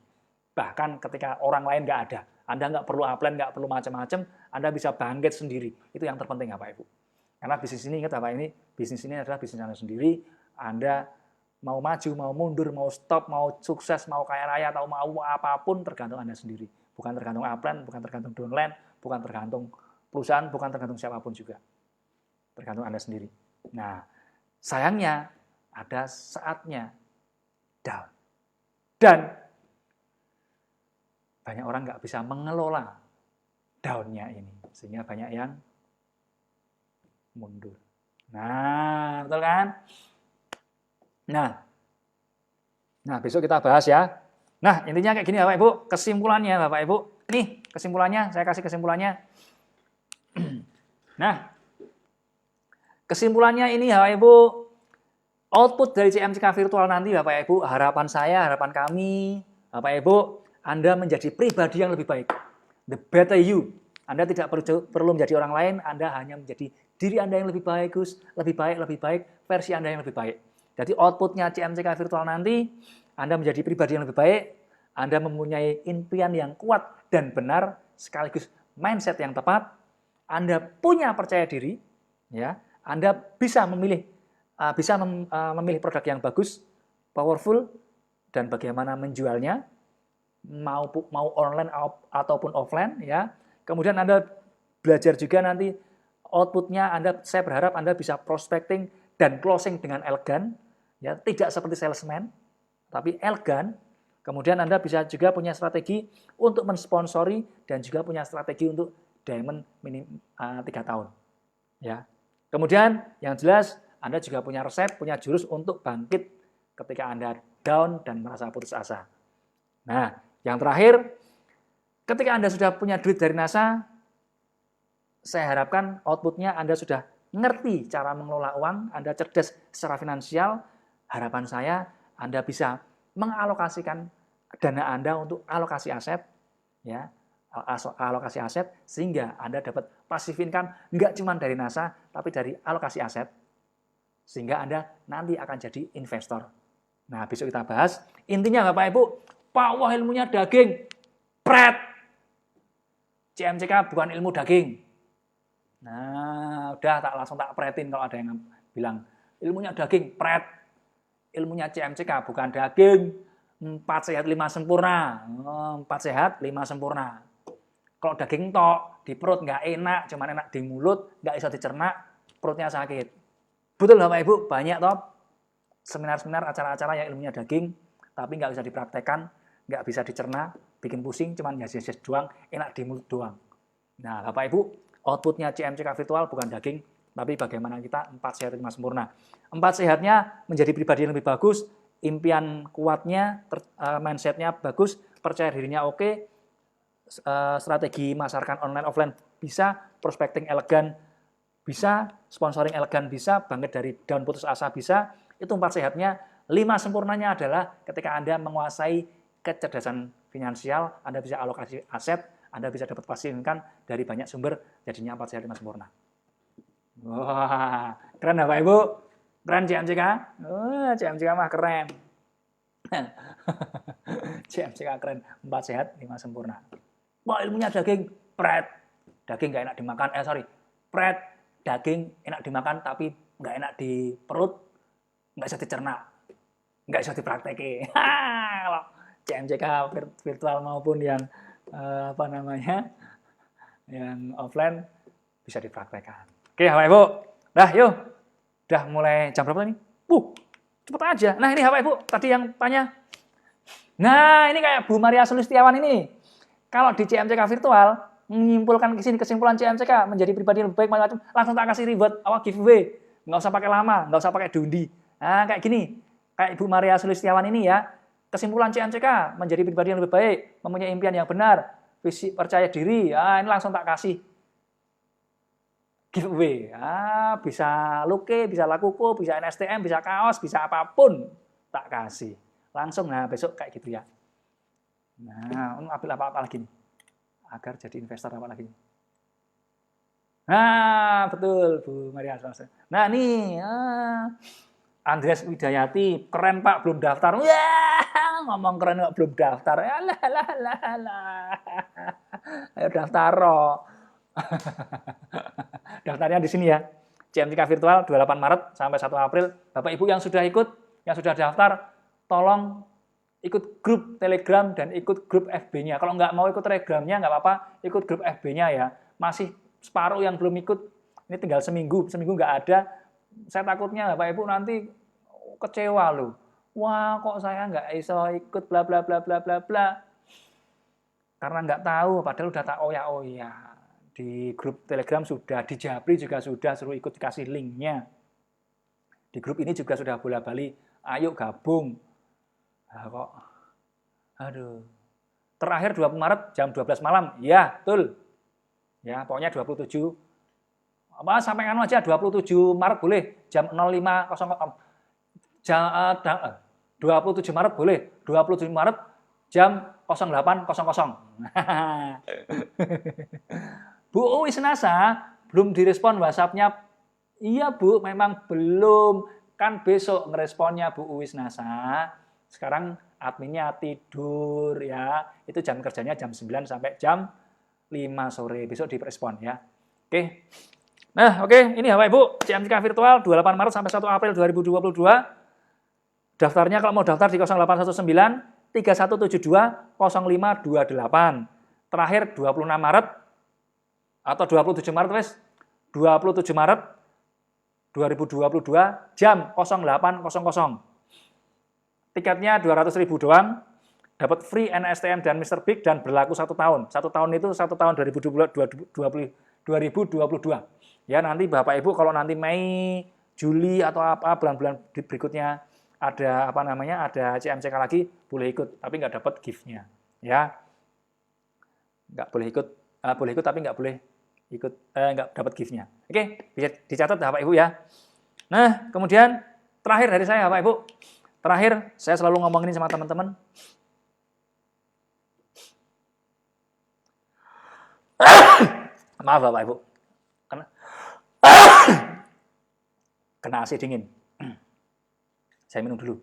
Bahkan ketika orang lain nggak ada, Anda nggak perlu upline, nggak perlu macam-macam, Anda bisa bangkit sendiri. Itu yang terpenting Bapak Ibu. Karena bisnis ini, ingat Bapak, ini bisnis ini adalah bisnis Anda sendiri. Anda mau maju, mau mundur, mau stop, mau sukses, mau kaya raya, atau mau apapun tergantung Anda sendiri. Bukan tergantung upline, bukan tergantung downline, bukan tergantung perusahaan, bukan tergantung siapapun juga. Tergantung Anda sendiri. Nah, sayangnya ada saatnya down. Dan banyak orang nggak bisa mengelola down-nya ini. Sehingga banyak yang mundur. Nah, betul kan? Nah, besok kita bahas ya. Nah, intinya kayak gini Bapak Ibu, kesimpulannya Bapak Ibu. Nih, kesimpulannya, saya kasih kesimpulannya. Nah, kesimpulannya ini Bapak Ibu, output dari CMCK virtual nanti Bapak Ibu, harapan saya, harapan kami, Bapak Ibu, Anda menjadi pribadi yang lebih baik. The better you. Anda tidak perlu menjadi orang lain, Anda hanya menjadi diri Anda yang lebih bagus, lebih baik, versi Anda yang lebih baik. Jadi outputnya CMCK virtual nanti, Anda menjadi pribadi yang lebih baik, Anda mempunyai impian yang kuat dan benar, sekaligus mindset yang tepat, Anda punya percaya diri, ya, Anda bisa memilih produk yang bagus, powerful, dan bagaimana menjualnya, mau online ataupun offline, ya. Kemudian Anda belajar juga nanti outputnya, saya berharap Anda bisa prospecting dan closing dengan elegan, ya, tidak seperti salesman, tapi elegan. Kemudian Anda bisa juga punya strategi untuk mensponsori dan juga punya strategi untuk diamond minim 3 tahun. Ya. Kemudian yang jelas Anda juga punya resep, punya jurus untuk bangkit ketika Anda down dan merasa putus asa. Nah, yang terakhir, ketika Anda sudah punya duit dari NASA, saya harapkan outputnya Anda sudah ngerti cara mengelola uang, Anda cerdas secara finansial, harapan saya Anda bisa mengalokasikan dana Anda untuk alokasi aset, ya, alokasi aset, sehingga Anda dapat passive income nggak cuma dari NASA, tapi dari alokasi aset, sehingga Anda nanti akan jadi investor. Nah, besok kita bahas. Intinya Bapak Ibu, Pak wah ilmunya daging, pret. CMCK bukan ilmu daging. Nah, udah langsung tak pretin kalau ada yang bilang ilmunya daging, pret. Ilmunya CMCK bukan daging, 4 sehat 5 sempurna. 4 sehat 5 sempurna. Kalau daging tok di perut nggak enak, cuma enak di mulut, nggak bisa dicerna, perutnya sakit. Betul Bapak Ibu, banyak top seminar-seminar, acara-acara yang ilmunya daging, tapi nggak bisa dipraktekkan, nggak bisa dicerna, bikin pusing, cuma yes doang, enak di mulut doang. Nah, Bapak Ibu, outputnya CMCK virtual bukan daging, tapi bagaimana kita 4 sehat 5 sempurna. 4 sehatnya menjadi pribadi yang lebih bagus, impian kuatnya, mindsetnya bagus, percaya dirinya oke, strategi masarkan online offline bisa, prospecting elegan bisa, sponsoring elegan bisa, bangkit dari down putus asa bisa. Itu 4 sehatnya. 5 sempurnanya adalah ketika Anda menguasai kecerdasan finansial, Anda bisa alokasi aset, Anda bisa dapat passive income dari banyak sumber, jadinya 4 sehat 5 sempurna. Wah, keren Bapak Ibu? Keren CMCK? Oh, CMCK mah keren. CMCK keren, 4 sehat 5 sempurna. Wah, ilmunya daging, pret. Daging nggak enak dimakan, pret. Daging enak dimakan tapi nggak enak di perut, nggak bisa dicerna, nggak bisa dipraktekin. Kalau CMCK virtual maupun yang yang offline bisa dipraktekkan. Oke, Bapak Ibu. Dah, yuk. Udah mulai jam berapa nih? cepet aja. Nah ini Bapak Ibu, tadi yang tanya. Nah ini kayak Bu Maria Sulistiawan ini. Kalau di CMCK virtual, menyimpulkan kesimpulan CMCK menjadi pribadi yang lebih baik, macam-macam, langsung tak kasih reward, giveaway. Nggak usah pakai lama, nggak usah pakai diundi. Nah kayak gini, kayak Ibu Maria Sulistiawan ini ya, kesimpulan CMCK menjadi pribadi yang lebih baik, mempunyai impian yang benar, visi percaya diri, ini langsung tak kasih giveaway. Bisa luke, bisa lakuku, bisa NSTM, bisa kaos, bisa apapun tak kasih. Langsung, nah besok kayak gitu ya. Nah, ambil apa-apa lagi nih? Agar jadi investor apa lagi? Nah, betul Bu Maria. Nah, nih, Andreas Widayati, keren Pak, belum daftar. Wah, ngomong keren kok belum daftar. Alah. Ayo daftar roh. Daftarnya di sini ya. CMCK virtual 28 Maret sampai 1 April. Bapak Ibu yang sudah ikut, yang sudah daftar, tolong ikut grup Telegram dan ikut grup FB-nya. Kalau nggak mau ikut Telegramnya, nggak apa-apa, ikut grup FB-nya ya. Masih separuh yang belum ikut, ini tinggal seminggu nggak ada. Saya takutnya Bapak Ibu nanti kecewa loh. Wah, kok saya nggak iso ikut bla bla bla bla bla bla. Karena nggak tahu, padahal udah tak oya-oya. Di grup Telegram sudah, di Japri juga sudah, suruh ikut dikasih linknya. Di grup ini juga sudah bola-balik, ayo gabung. Nah, kok, aduh. Terakhir 20 Maret jam 12 malam, ya betul. Ya, pokoknya 27. Sampai anu aja 27 Maret boleh, jam 05.00. 27 Maret boleh, 27 Maret jam 08.00. Bu Uwis Nasa belum direspon WhatsApp-nya. Iya Bu, memang belum. Kan besok ngeresponnya Bu Uwis Nasa. Sekarang adminnya tidur ya. Itu jam kerjanya jam 9 sampai jam 5 sore. Besok direspon ya. Oke. Nah, oke. Ini Bapak Ibu, CMCK virtual 28 Maret sampai 1 April 2022. Daftarnya kalau mau daftar di 0819 3172 0528. Terakhir 26 Maret atau 27 Maret wes. 27 Maret 2022 jam 08.00. Tiketnya 200.000 doang. Dapat free NSTM dan Mr. Big dan berlaku 1 tahun. 1 tahun itu 1 tahun 2022. Ya nanti Bapak Ibu kalau nanti Mei, Juli atau apa bulan-bulan berikutnya ada ada CMCK lagi boleh ikut tapi nggak dapat gift-nya ya. Nggak boleh ikut, boleh ikut tapi nggak boleh ikut, nggak dapat gift-nya. Oke, bisa dicatat Bapak Ibu ya. Nah, kemudian terakhir dari saya Bapak Ibu. Terakhir saya selalu ngomong ini sama teman-teman. Maaf Bapak Ibu. Kena AC dingin. Saya minum dulu.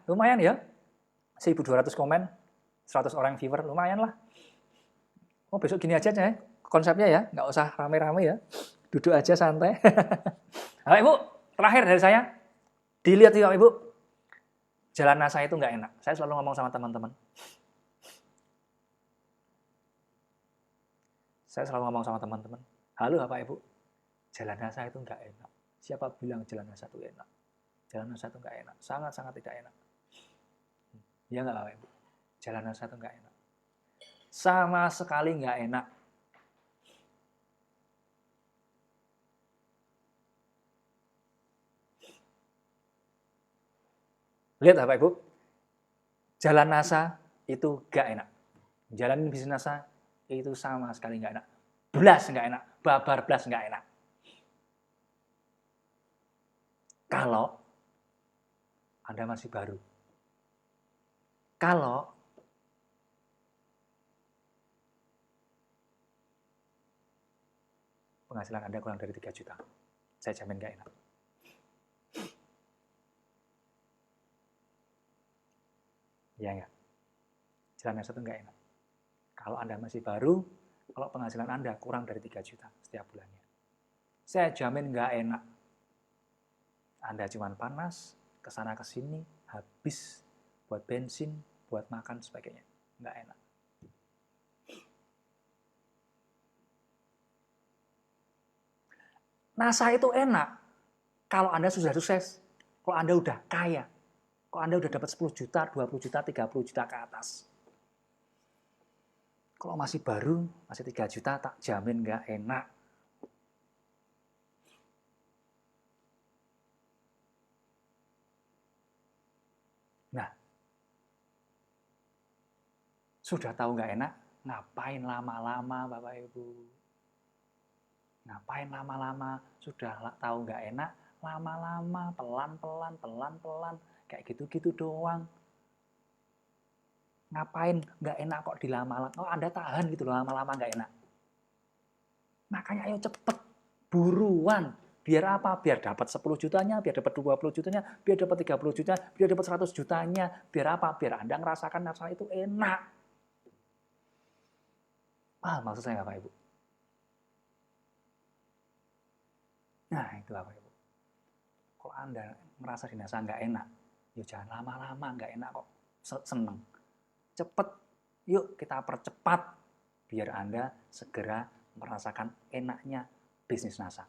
Lumayan ya. 1.200 komen, 100 orang viewer, lumayan lah. Oh, besok gini aja ya, konsepnya ya, nggak usah rame-rame ya. Duduk aja santai. Bapak Ibu, terakhir dari saya, dilihat ya Bapak Ibu, jalan NASA itu nggak enak. Saya selalu ngomong sama teman-teman. Halo Bapak Ibu, jalan NASA itu nggak enak. Siapa bilang jalan NASA itu enak? Jalan NASA itu nggak enak, sangat-sangat tidak enak. Ya nggak Bapak Ibu, jalan NASA itu nggak enak. Sama sekali nggak enak. Lihat Bapak Ibu, jalan NASA itu nggak enak. Jalanin bisnis NASA itu sama sekali nggak enak. Blas nggak enak, babar blas nggak enak. Kalau Anda masih baru. Kalau penghasilan Anda kurang dari 3 juta, saya jamin nggak enak. Ya nggak? Jalan NASA itu nggak enak. Kalau Anda masih baru, kalau penghasilan Anda kurang dari 3 juta setiap bulannya, saya jamin nggak enak. Anda cuma panas, kesana kesini, habis buat bensin, buat makan, sebagainya. Nggak enak. NASA itu enak kalau Anda sudah sukses, kalau Anda udah kaya, kalau Anda udah dapat 10 juta, 20 juta, 30 juta ke atas. Kalau masih baru, masih 3 juta, tak jamin nggak enak. Nah, sudah tahu nggak enak, ngapain lama-lama Bapak Ibu? Ngapain lama-lama? Sudah tahu nggak enak, lama-lama, pelan-pelan, pelan-pelan, kayak gitu-gitu doang. Ngapain nggak enak kok dilama-lama? Oh, Anda tahan gitu loh, lama-lama nggak enak. Makanya ayo cepet, buruan. Biar apa? Biar dapat 10 jutanya, biar dapat 20 jutanya, biar dapat 30 jutanya, biar dapat 100 jutanya. Biar apa? Biar Anda ngerasakan rasa itu enak. Maksud saya Bapak Ibu? Nah, itu Bapak Ibu. Kalau Anda merasa di NASA nggak enak, ya jangan lama-lama, nggak enak kok. Seneng. Cepet, yuk kita percepat. Biar Anda segera merasakan enaknya bisnis NASA.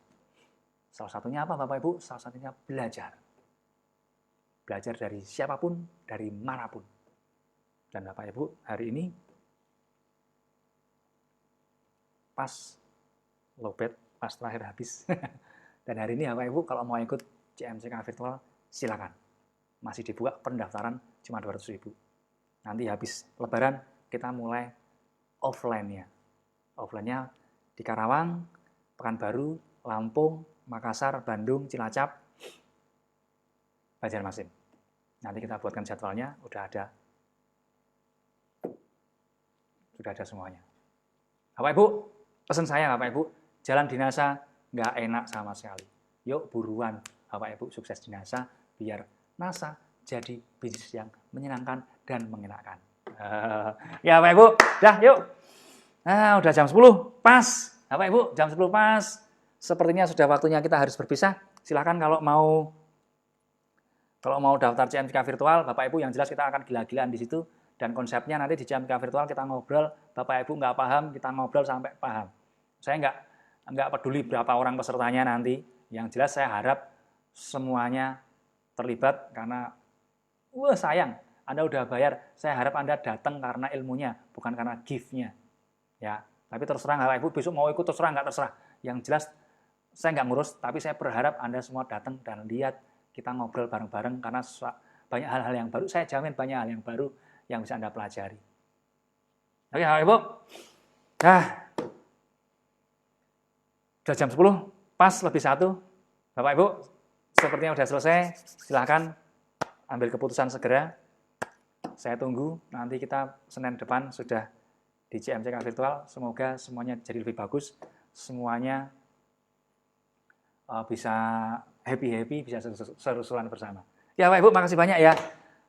Salah satunya apa Bapak Ibu? Salah satunya belajar. Belajar dari siapapun, dari manapun. Dan Bapak Ibu, hari ini pas lowbat, pas terakhir habis. Dan hari ini Bapak Ibu kalau mau ikut CMCK virtual, silakan. Masih dibuka pendaftaran cuma 200.000. Nanti habis Lebaran kita mulai offline-nya. Offline-nya di Karawang, Pekanbaru, Lampung, Makassar, Bandung, Cilacap, Banjarmasin. Nanti kita buatkan jadwalnya, sudah ada semuanya. Bapak Ibu, pesan saya Bapak Ibu, jalan di NASA nggak enak sama sekali. Yuk buruan Bapak Ibu sukses di NASA, biar NASA jadi bisnis yang menyenangkan dan mengenakan. Ya Bapak Ibu, dah yuk. Nah, udah jam 10, pas. Bapak Ibu, jam 10 pas. Sepertinya sudah waktunya kita harus berpisah. Silahkan kalau mau daftar CMCK virtual, Bapak Ibu yang jelas kita akan gila-gilaan di situ. Dan konsepnya nanti di CMCK virtual kita ngobrol, Bapak Ibu nggak paham, kita ngobrol sampai paham. Saya nggak peduli berapa orang pesertanya nanti. Yang jelas saya harap semuanya terlibat karena sayang, Anda udah bayar. Saya harap Anda datang karena ilmunya, bukan karena gift-nya. Ya, tapi terserah Bapak Ibu besok mau ikut terserah nggak terserah. Yang jelas saya nggak ngurus, tapi saya berharap Anda semua datang dan lihat kita ngobrol bareng-bareng karena banyak hal-hal yang baru. Saya jamin banyak hal yang baru yang bisa Anda pelajari. Oke, Bapak Ibu. Nah, udah jam 10, pas lebih 1. Bapak Ibu, sepertinya sudah selesai. Silahkan ambil keputusan segera. Saya tunggu, nanti kita Senin depan sudah di CMCK virtual. Semoga semuanya jadi lebih bagus. Semuanya bisa happy-happy, bisa seru-seruan bersama. Ya Bapak Ibu, makasih banyak ya.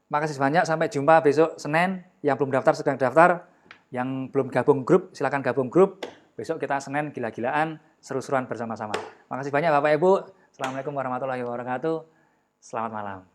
Makasih banyak, sampai jumpa besok Senin. Yang belum daftar, sedang daftar. Yang belum gabung grup, silakan gabung grup. Besok kita Senin gila-gilaan, seru-seruan bersama-sama. Makasih banyak Bapak Ibu. Assalamualaikum warahmatullahi wabarakatuh. Selamat malam.